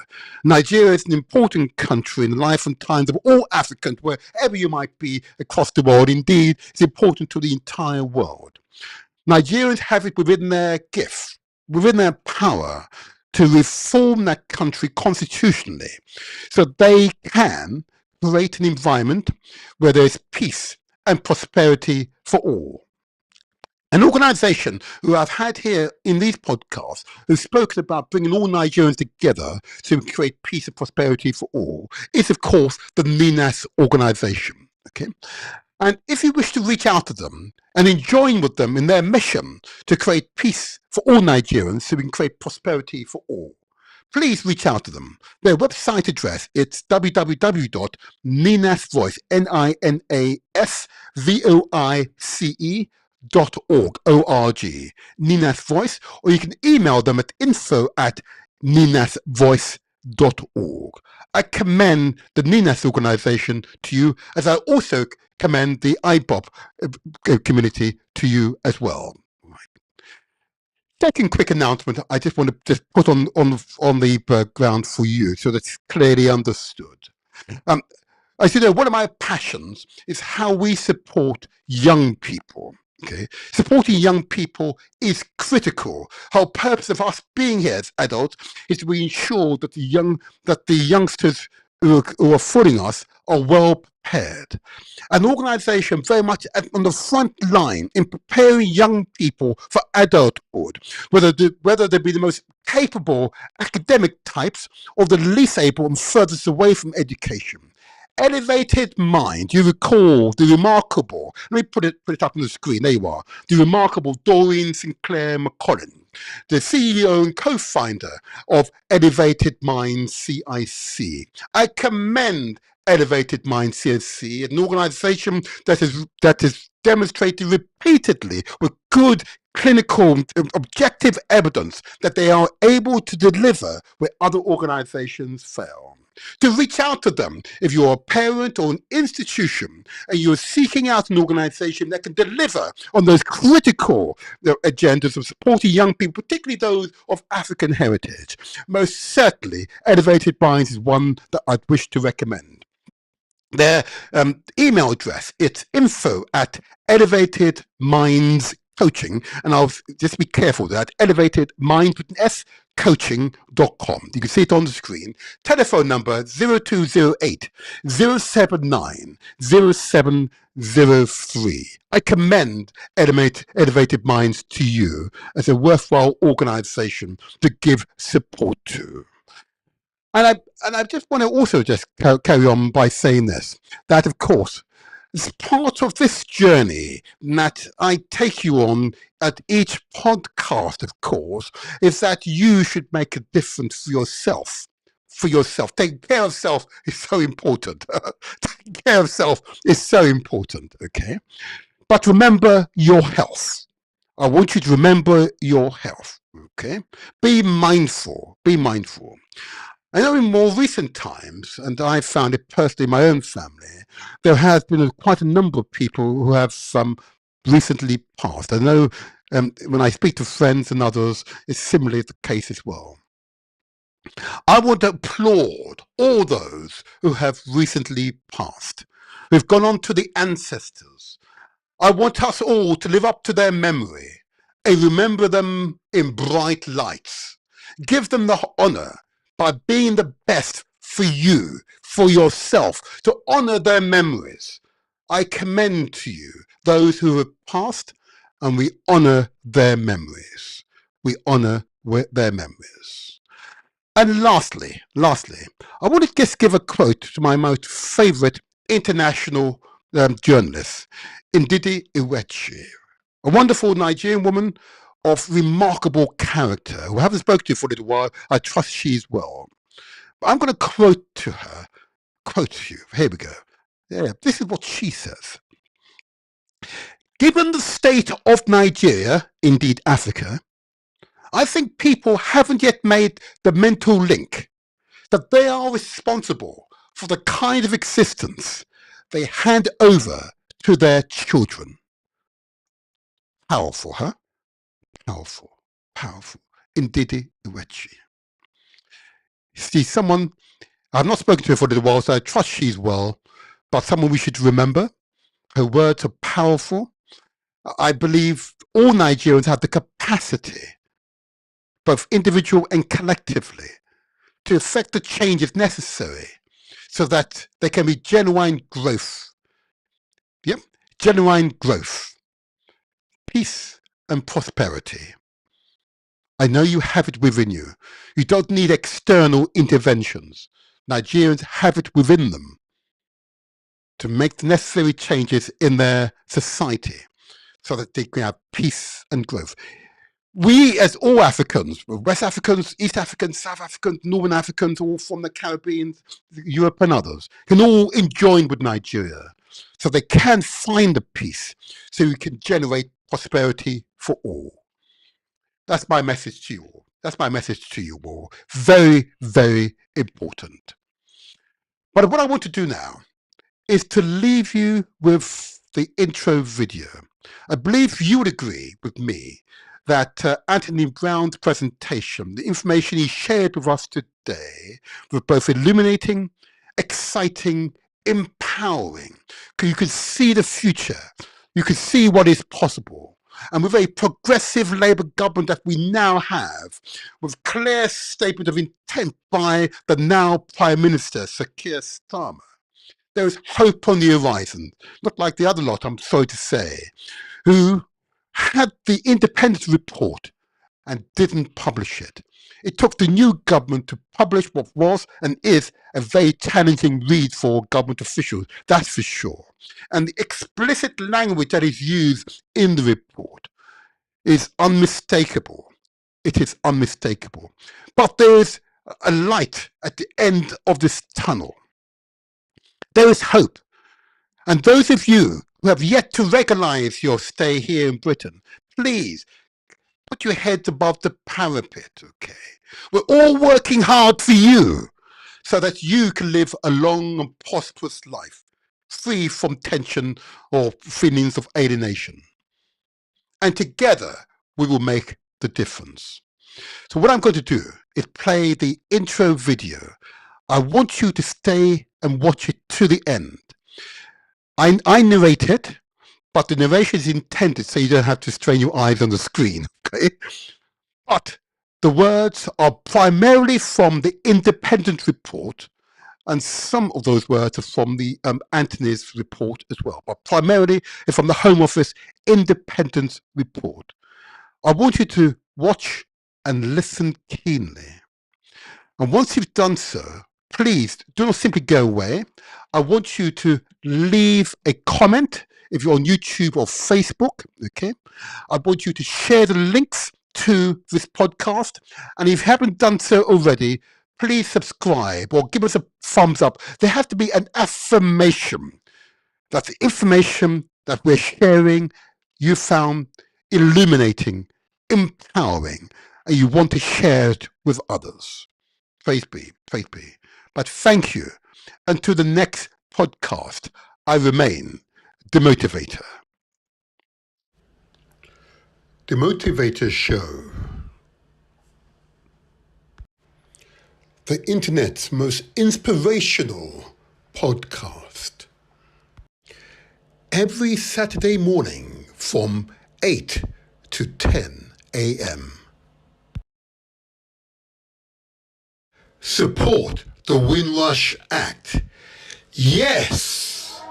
Nigeria is an important country in the life and times of all Africans, wherever you might be across the world. Indeed, it's important to the entire world. Nigerians have it within their gift, within their power, to reform that country constitutionally so they can create an environment where there's peace and prosperity for all. An organization who I've had here in these podcasts who's spoken about bringing all Nigerians together to create peace and prosperity for all is, of course, the NINAS organization. Okay, And if you wish to reach out to them and join with them in their mission to create peace for all Nigerians so we can create prosperity for all, please reach out to them. Their website address is www.ninasvoice, NINASVOICE.org, O-R-G, Nina's Voice, or you can email them at info@ninasvoice.org. I commend the Ninas organization to you, as I also commend the IBOP community to you as well. Second quick announcement I just want to just put on the ground for you so that's clearly understood. As you know, one of my passions is how we support young people. Okay, supporting young people is critical. Whole purpose of us being here as adults is to ensure that the youngsters who are fooling us are well prepared. An organization very much on the front line in preparing young people for adulthood, whether they be the most capable academic types or the least able and furthest away from education. Elevated Mind, you recall the remarkable, let me put it up on the screen, there you are, the remarkable Doreen Sinclair McCollin, the CEO and co-founder of Elevated Mind CIC. I commend Elevated Mind CIC, an organization that has demonstrated repeatedly with good clinical objective evidence that they are able to deliver where other organizations fail. To reach out to them if you're a parent or an institution and you're seeking out an organization that can deliver on those critical agendas of supporting young people, particularly those of African heritage. Most certainly, Elevated Minds is one that I'd wish to recommend. Their email address, it's info@elevatedmindscoaching, and I'll just be careful that elevatedminds.coaching.com. You can see it on the screen. Telephone number 0208 079 0703. I commend Elevated Minds to you as a worthwhile organization to give support to. And I just want to also just carry on by saying this, that of course, as part of this journey that I take you on at each podcast, of course, is that you should make a difference for yourself. Taking care of self is so important. Taking care of self is so important, okay? But remember your health. I want you to remember your health, okay? Be mindful. I know in more recent times, and I've found it personally in my own family, there has been quite a number of people who have recently passed. I know when I speak to friends and others, it's similarly the case as well. I want to applaud all those who have recently passed, who've gone on to the ancestors. I want us all to live up to their memory and remember them in bright lights. Give them the honor by being the best for you, for yourself, to honor their memories. I commend to you those who have passed, and we honor their memories. We honor their memories. And lastly, I want to just give a quote to my most favorite international journalist, Ndidi Iwechi, a wonderful Nigerian woman of remarkable character, who I haven't spoken to for a little while. I trust she's well. But I'm going to quote to you. Here we go. Yeah, this is what she says. Given the state of Nigeria, indeed Africa, I think people haven't yet made the mental link that they are responsible for the kind of existence they hand over to their children. Powerful, huh? Powerful. Ndidi Iwechi. She's someone, I've not spoken to her for a little while, so I trust she's well, but someone we should remember. Her words are powerful. I believe all Nigerians have the capacity, both individual and collectively, to effect the changes necessary so that there can be genuine growth. Yep, genuine growth. Peace and prosperity. I know you have it within you. You don't need external interventions. Nigerians have it within them. to make the necessary changes in their society so that they can have peace and growth. We, as all Africans, West Africans, East Africans, South Africans, Northern Africans, all from the Caribbean, Europe and others, can all join with Nigeria so they can find a peace, so we can generate prosperity for all. That's my message to you all. That's my message to you all. Very, very important. But what I want to do now is to leave you with the intro video. I believe you would agree with me that Anthony Brown's presentation, the information he shared with us today, was both illuminating, exciting, empowering, because you could see the future, you could see what is possible. And with a progressive Labour government that we now have, with clear statement of intent by the now Prime Minister, Sir Keir Starmer, there is hope on the horizon, not like the other lot, I'm sorry to say, who had the independent report and didn't publish it. It took the new government to publish what was and is a very challenging read for government officials, that's for sure. And the explicit language that is used in the report is unmistakable. It is unmistakable. But there is a light at the end of this tunnel. There is hope. And those of you who have yet to regularize your stay here in Britain, please put your heads above the parapet, okay? We're all working hard for you so that you can live a long and prosperous life, free from tension or feelings of alienation. And together, we will make the difference. So what I'm going to do is play the intro video. I want you to stay and watch it to the end. I narrate it, but the narration is intended so you don't have to strain your eyes on the screen, okay? But the words are primarily from the independent report, and some of those words are from the Anthony's report as well, but primarily it's from the Home Office independent report. I want you to watch and listen keenly. And once you've done so, please do not simply go away. I want you to leave a comment if you're on YouTube or Facebook, okay? I want you to share the links to this podcast. And if you haven't done so already, please subscribe or give us a thumbs up. There has to be an affirmation that the information that we're sharing, you found illuminating, empowering, and you want to share it with others. Praise be, praise be. But thank you. Until the next podcast, I remain the Motivator. The Motivator Show. The internet's most inspirational podcast. Every Saturday morning from 8 to 10 a.m. Support the Windrush Act. Yes!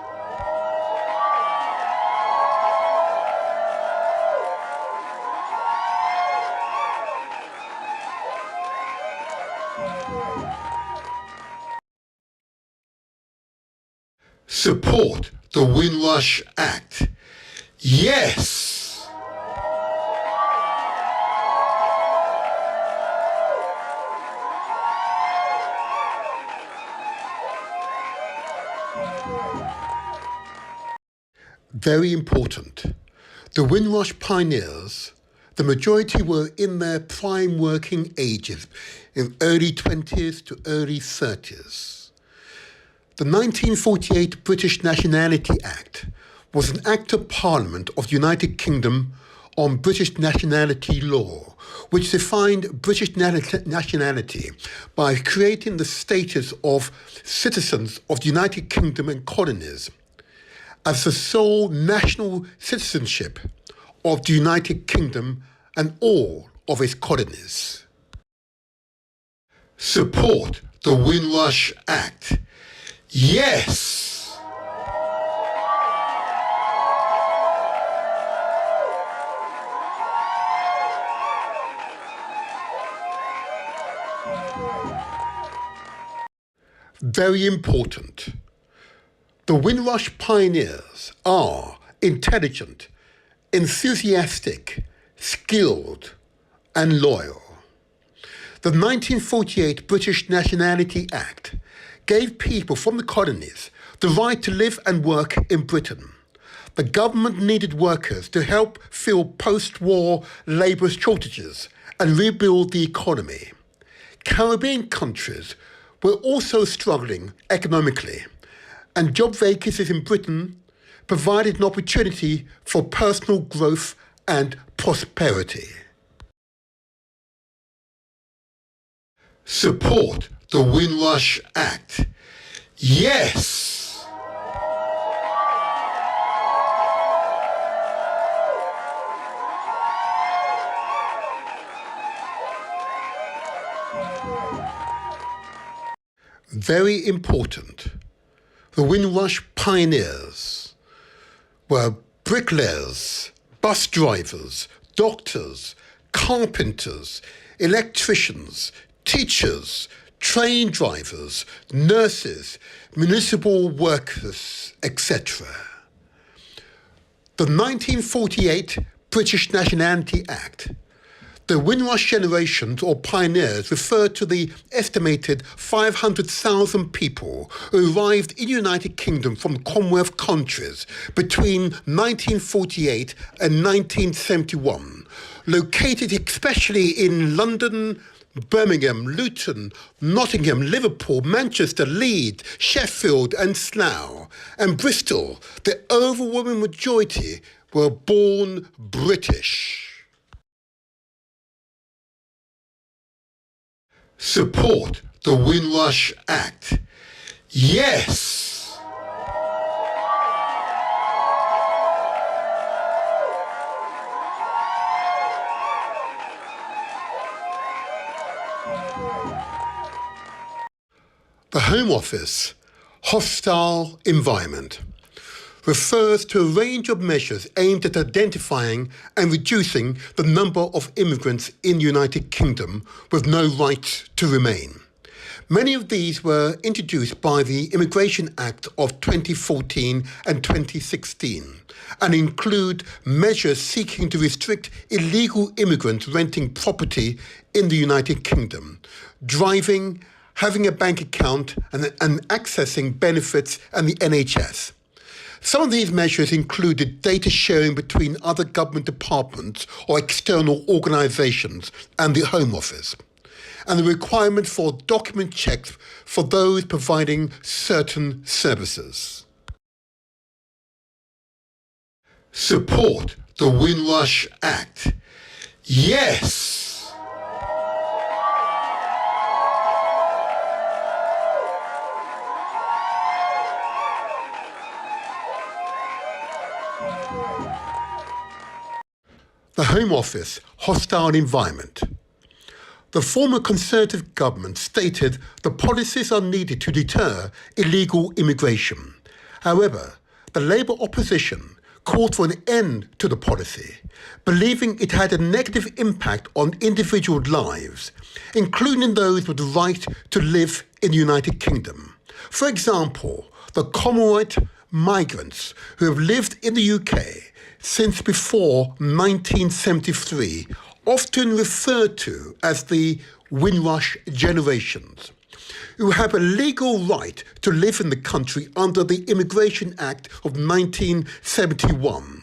Support the Windrush Act. Yes! Very important. The Windrush pioneers, the majority were in their prime working ages, in early 20s to early 30s. The 1948 British Nationality Act was an Act of Parliament of the United Kingdom on British nationality law, which defined British nationality by creating the status of citizens of the United Kingdom and colonies as the sole national citizenship of the United Kingdom and all of its colonies. Support the Windrush Act. Yes! Very important. The Windrush pioneers are intelligent, enthusiastic, skilled, and loyal. The 1948 British Nationality Act gave people from the colonies the right to live and work in Britain. The government needed workers to help fill post-war labour shortages and rebuild the economy. Caribbean countries were also struggling economically, and job vacancies in Britain provided an opportunity for personal growth and prosperity. Support the Windrush Act. Yes! Very important. The Windrush pioneers were bricklayers, bus drivers, doctors, carpenters, electricians, teachers, train drivers, nurses, municipal workers, etc. The 1948 British Nationality Act. The Windrush generations or pioneers refer to the estimated 500,000 people who arrived in the United Kingdom from Commonwealth countries between 1948 and 1971, located especially in London, Birmingham, Luton, Nottingham, Liverpool, Manchester, Leeds, Sheffield and Slough, and Bristol. The overwhelming majority were born British. Support the Windrush Act. Yes! The Home Office, hostile environment, refers to a range of measures aimed at identifying and reducing the number of immigrants in the United Kingdom with no right to remain. Many of these were introduced by the Immigration Act of 2014 and 2016 and include measures seeking to restrict illegal immigrants renting property in the United Kingdom, driving, having a bank account and accessing benefits and the NHS. Some of these measures included data sharing between other government departments or external organisations and the Home Office, and the requirement for document checks for those providing certain services. Support the Windrush Act. Yes! The Home Office, hostile environment. The former Conservative government stated the policies are needed to deter illegal immigration. However, the Labour opposition called for an end to the policy, believing it had a negative impact on individual lives, including those with the right to live in the United Kingdom. For example, the Commonwealth migrants who have lived in the UK since before 1973, often referred to as the Windrush generations, who have a legal right to live in the country under the Immigration Act of 1971,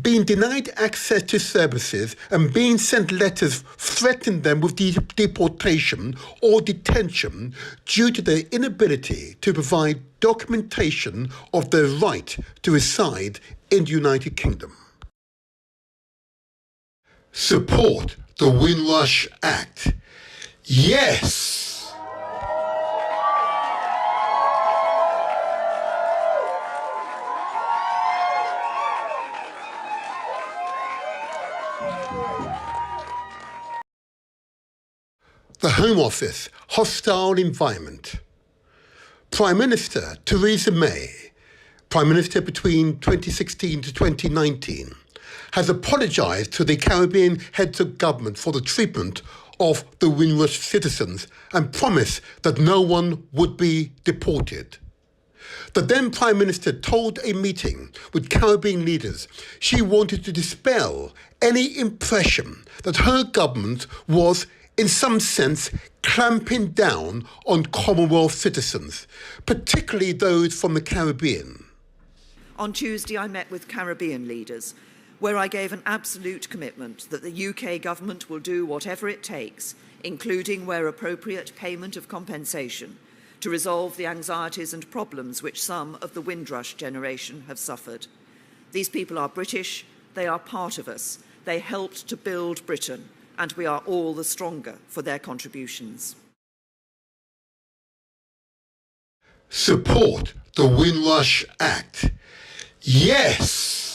being denied access to services and being sent letters threatening them with deportation or detention due to their inability to provide documentation of their right to reside in the United Kingdom. Support the Windrush Act. Yes! The Home Office, hostile environment. Prime Minister Theresa May, Prime Minister between 2016 to 2019, has apologised to the Caribbean heads of government for the treatment of the Windrush citizens and promised that no one would be deported. The then Prime Minister told a meeting with Caribbean leaders she wanted to dispel any impression that her government was, in some sense, clamping down on Commonwealth citizens, particularly those from the Caribbean. On Tuesday, I met with Caribbean leaders, where I gave an absolute commitment that the UK government will do whatever it takes, including where appropriate payment of compensation, to resolve the anxieties and problems which some of the Windrush generation have suffered. These people are British, they are part of us, they helped to build Britain, and we are all the stronger for their contributions. Support the Windrush Act. Yes!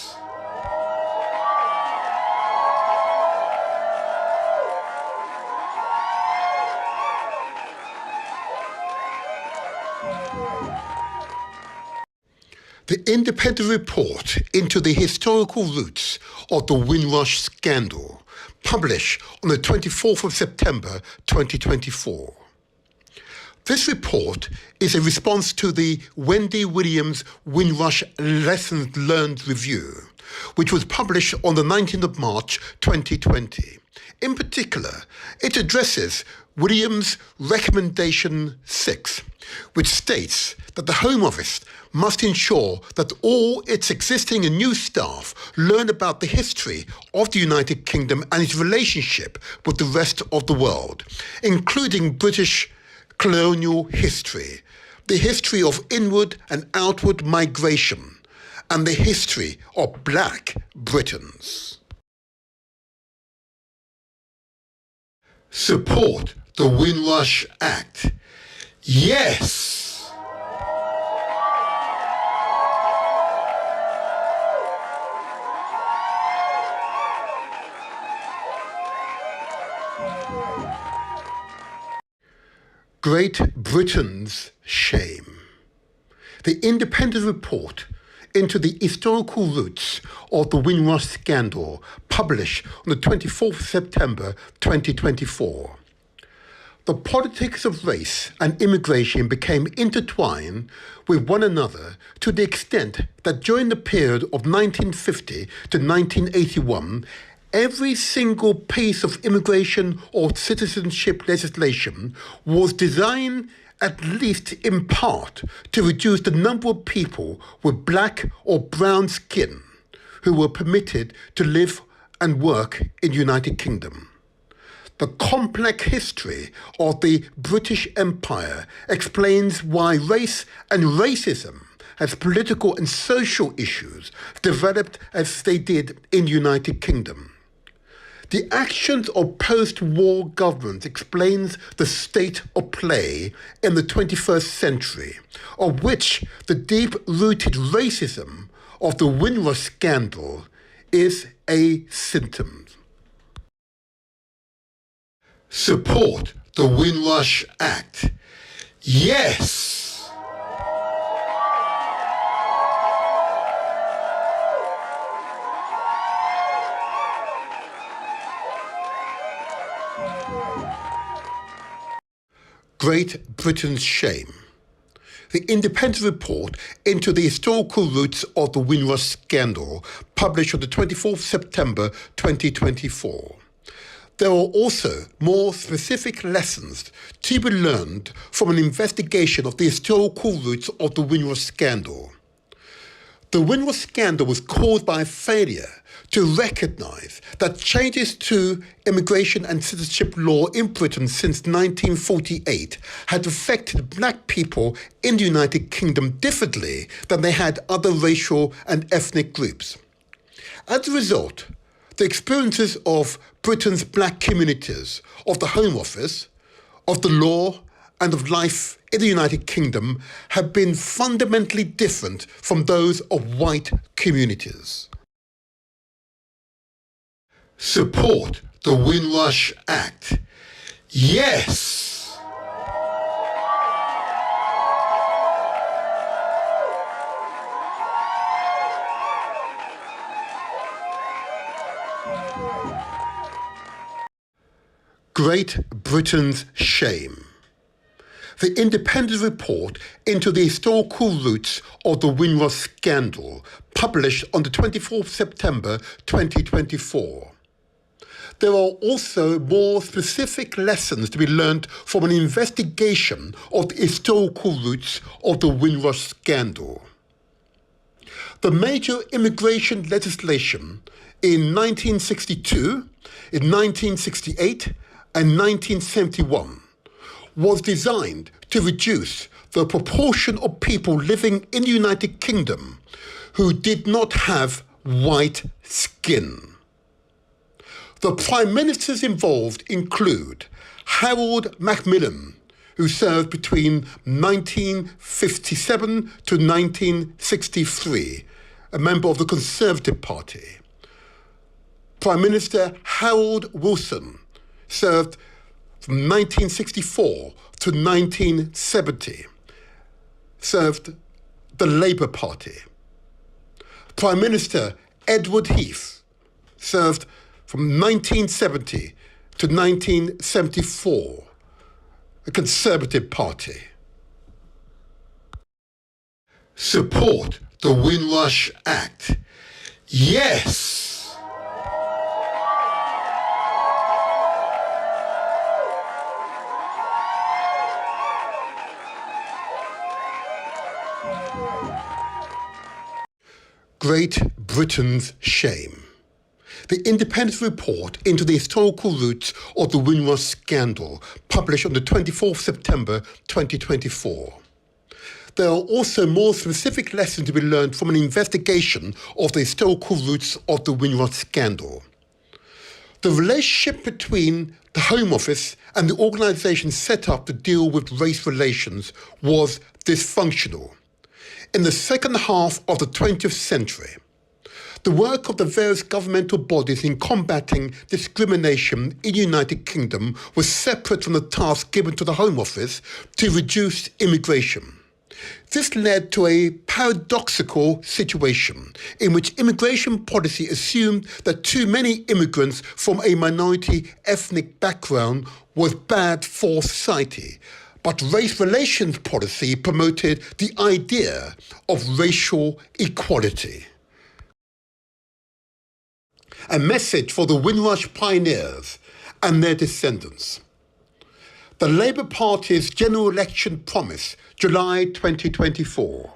The independent report into the historical roots of the Windrush Scandal, published on the 24th of September 2024. This report is a response to the Wendy Williams Windrush Lessons Learned Review, which was published on the 19th of March 2020. In particular, it addresses Williams' Recommendation 6, which states that the Home Office must ensure that all its existing and new staff learn about the history of the United Kingdom and its relationship with the rest of the world, including British colonial history, the history of inward and outward migration, and the history of Black Britons. Support the Windrush Act. Yes! Great Britain's shame. The independent report into the historical roots of the Windrush Scandal, published on the 24th of September 2024. The politics of race and immigration became intertwined with one another to the extent that during the period of 1950 to 1981, every single piece of immigration or citizenship legislation was designed, at least in part, to reduce the number of people with black or brown skin who were permitted to live and work in the United Kingdom. The complex history of the British Empire explains why race and racism as political and social issues developed as they did in the United Kingdom. The actions of post-war governments explains the state of play in the 21st century, of which the deep-rooted racism of the Windrush Scandal is a symptom. Support the Windrush Act. Yes! Great Britain's shame. The independent report into the historical roots of the Windrush Scandal, published on the 24th of September 2024. There are also more specific lessons to be learned from an investigation of the historical roots of the Windrush Scandal. The Windrush Scandal was caused by a failure to recognise that changes to immigration and citizenship law in Britain since 1948 had affected black people in the United Kingdom differently than they had other racial and ethnic groups. As a result, the experiences of Britain's black communities, of the Home Office, of the law, and of life in the United Kingdom have been fundamentally different from those of white communities. Support the Windrush Act. Yes! Great Britain's shame. the independent report into the historical roots of the Windrush Scandal, published on the 24th September 2024. There are also more specific lessons to be learned from an investigation of the historical roots of the Windrush Scandal. The major immigration legislation in 1962, in 1968, and 1971 was designed to reduce the proportion of people living in the United Kingdom who did not have white skin. The Prime Ministers involved include Harold Macmillan, who served between 1957 to 1963, a member of the Conservative Party. Prime Minister Harold Wilson served from 1964 to 1970, served the Labour Party. Prime Minister Edward Heath served from 1970 to 1974, the Conservative Party. Support the Windrush Act. Yes! Great Britain's shame. The independent report into the historical roots of the Windrush Scandal, published on the 24th September 2024. There are also more specific lessons to be learned from an investigation of the historical roots of the Windrush Scandal. The relationship between the Home Office and the organisation set up to deal with race relations was dysfunctional. In the second half of the 20th century, the work of the various governmental bodies in combating discrimination in the United Kingdom was separate from the task given to the Home Office to reduce immigration. This led to a paradoxical situation in which immigration policy assumed that too many immigrants from a minority ethnic background was bad for society, but race relations policy promoted the idea of racial equality. A message for the Windrush pioneers and their descendants. The Labour Party's general election promise, July 2024.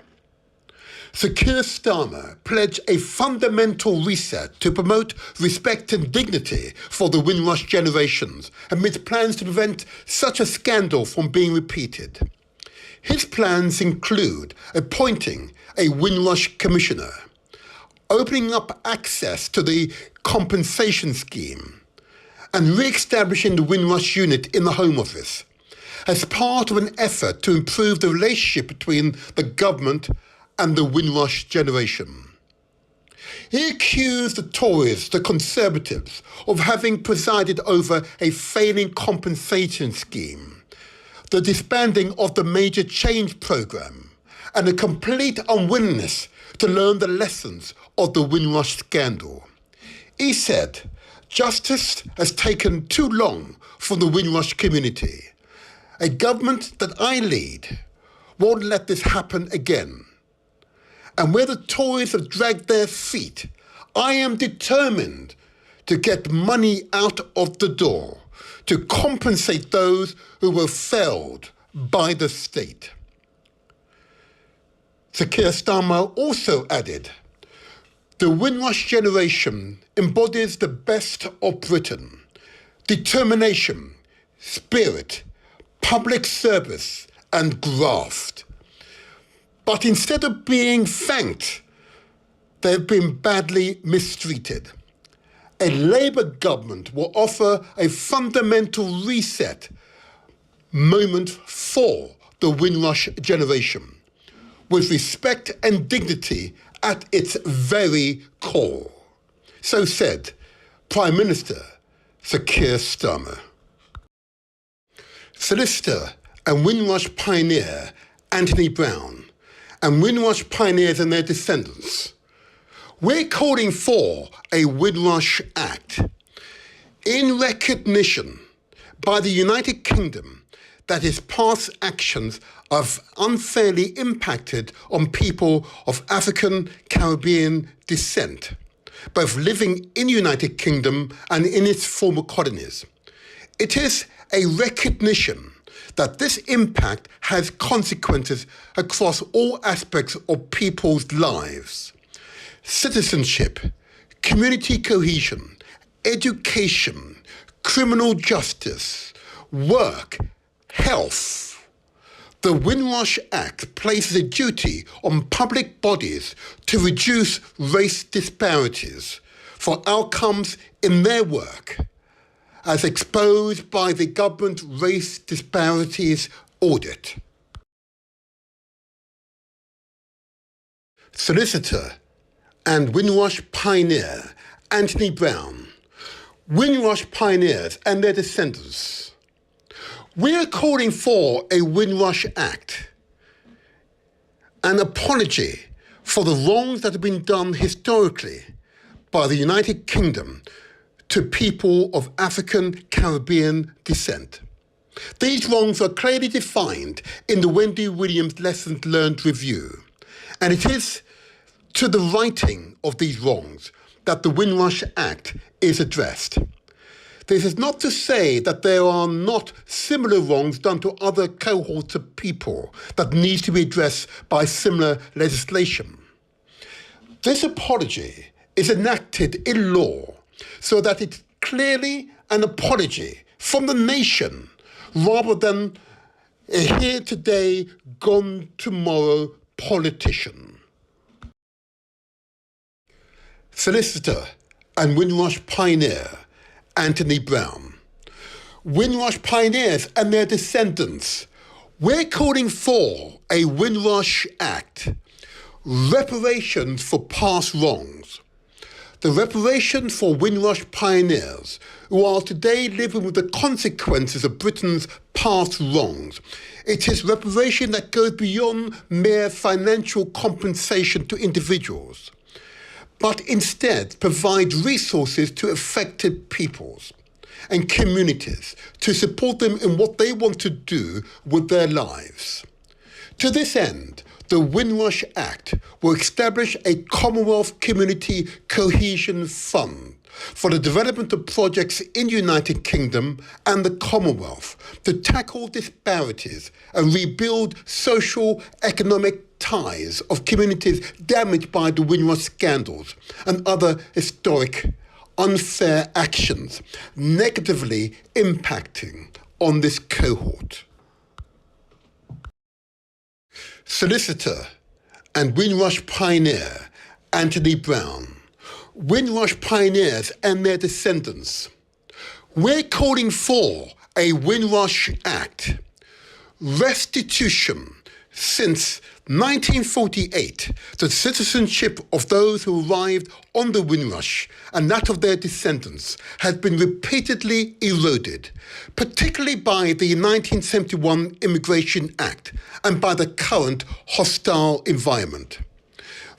Sir Keir Starmer pledged a fundamental reset to promote respect and dignity for the Windrush generations amid plans to prevent such a scandal from being repeated. His plans include appointing a Windrush Commissioner, opening up access to the compensation scheme, and re-establishing the Windrush unit in the Home Office as part of an effort to improve the relationship between the government and the Windrush generation. He accused the Tories, the Conservatives, of having presided over a failing compensation scheme, the disbanding of the Major Change Programme, and a complete unwillingness to learn the lessons of the Windrush scandal. He said, "Justice has taken too long from the Windrush community. A government that I lead won't let this happen again. And where the Tories have dragged their feet, I am determined to get money out of the door to compensate those who were failed by the state." Sir Keir Starmer also added, "The Windrush generation embodies the best of Britain: determination, spirit, public service, and graft. But instead of being thanked, they've been badly mistreated. A Labour government will offer a fundamental reset moment for the Windrush generation, with respect and dignity at its very core." So said Prime Minister Sir Keir Starmer. Solicitor and Windrush pioneer Anthony Brown, and Windrush pioneers and their descendants. We're calling for a Windrush Act in recognition by the United Kingdom that his past actions have unfairly impacted on people of African Caribbean descent, both living in the United Kingdom and in its former colonies. It is a recognition that this impact has consequences across all aspects of people's lives. Citizenship, community cohesion, education, criminal justice, work, health. The Windrush Act places a duty on public bodies to reduce race disparities for outcomes in their work, as exposed by the government race disparities audit. Solicitor and Windrush pioneer Anthony Brown. Windrush pioneers and their descendants. We are calling for a Windrush Act, an apology for the wrongs that have been done historically by the United Kingdom to people of African Caribbean descent. These wrongs are clearly defined in the Wendy Williams Lessons Learned Review, and it is to the righting of these wrongs that the Windrush Act is addressed. This is not to say that there are not similar wrongs done to other cohorts of people that needs to be addressed by similar legislation. This apology is enacted in law so that it's clearly an apology from the nation rather than a here today, gone tomorrow politician. Solicitor and Windrush pioneer Anthony Brown. Windrush pioneers and their descendants. We're calling for a Windrush Act. Reparations for past wrongs. The reparations for Windrush pioneers who are today living with the consequences of Britain's past wrongs. It is reparation that goes beyond mere financial compensation to individuals, but instead provides resources to affected peoples and communities to support them in what they want to do with their lives. To this end, the Windrush Act will establish a Commonwealth Community Cohesion Fund for the development of projects in the United Kingdom and the Commonwealth to tackle disparities and rebuild social economic ties of communities damaged by the Windrush scandals and other historic unfair actions negatively impacting on this cohort. Solicitor and Windrush pioneer Anthony Brown. Windrush pioneers and their descendants. We're calling for a Windrush Act. Restitution. Since 1948, the citizenship of those who arrived on the Windrush and that of their descendants has been repeatedly eroded, particularly by the 1971 Immigration Act and by the current hostile environment.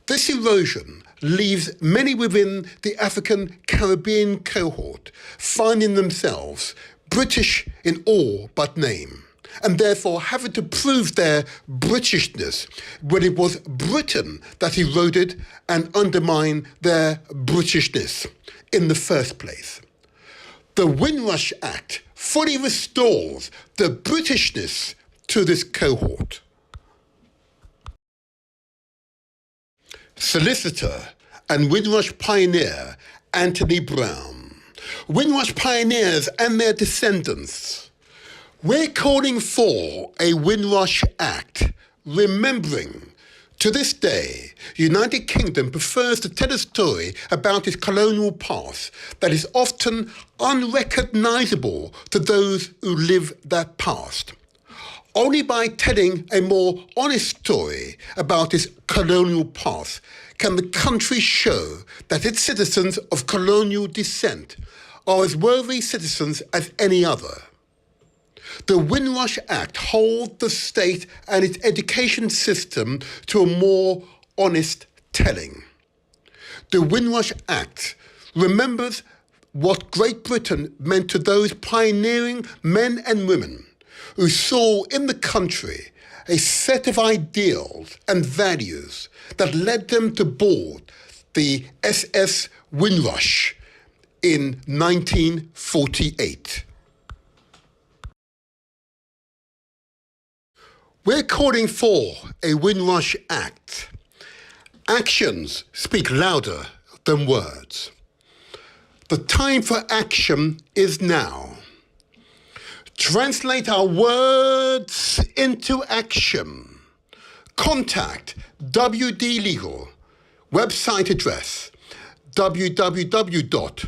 This erosion leaves many within the African Caribbean cohort finding themselves British in all but name, and therefore having to prove their Britishness when it was Britain that eroded and undermined their Britishness in the first place. The Windrush Act fully restores the Britishness to this cohort. Solicitor and Windrush pioneer Anthony Brown. Windrush pioneers and their descendants. We're calling for a Windrush Act, remembering to this day, United Kingdom prefers to tell a story about its colonial past that is often unrecognisable to those who live that past. Only by telling a more honest story about its colonial past can the country show that its citizens of colonial descent are as worthy citizens as any other. The Windrush Act holds the state and its education system to a more honest telling. The Windrush Act remembers what Great Britain meant to those pioneering men and women who saw in the country a set of ideals and values that led them to board the SS Windrush in 1948. We're calling for a Windrush Act. Actions speak louder than words. The time for action is now. Translate our words into action. Contact WD Legal. Website address www.wdlegal.co.uk.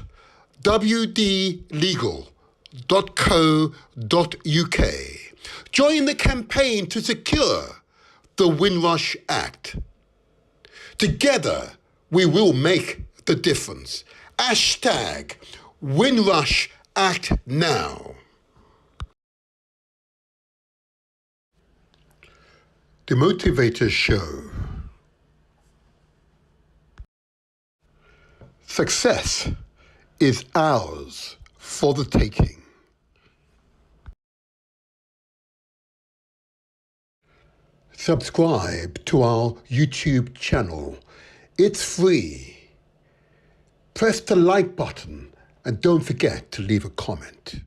Join the campaign to secure the Windrush Act. Together, we will make the difference. Hashtag Windrush Act now. The Motivators Show. Success is ours for the taking. Subscribe to our YouTube channel. It's free. Press the like button and don't forget to leave a comment.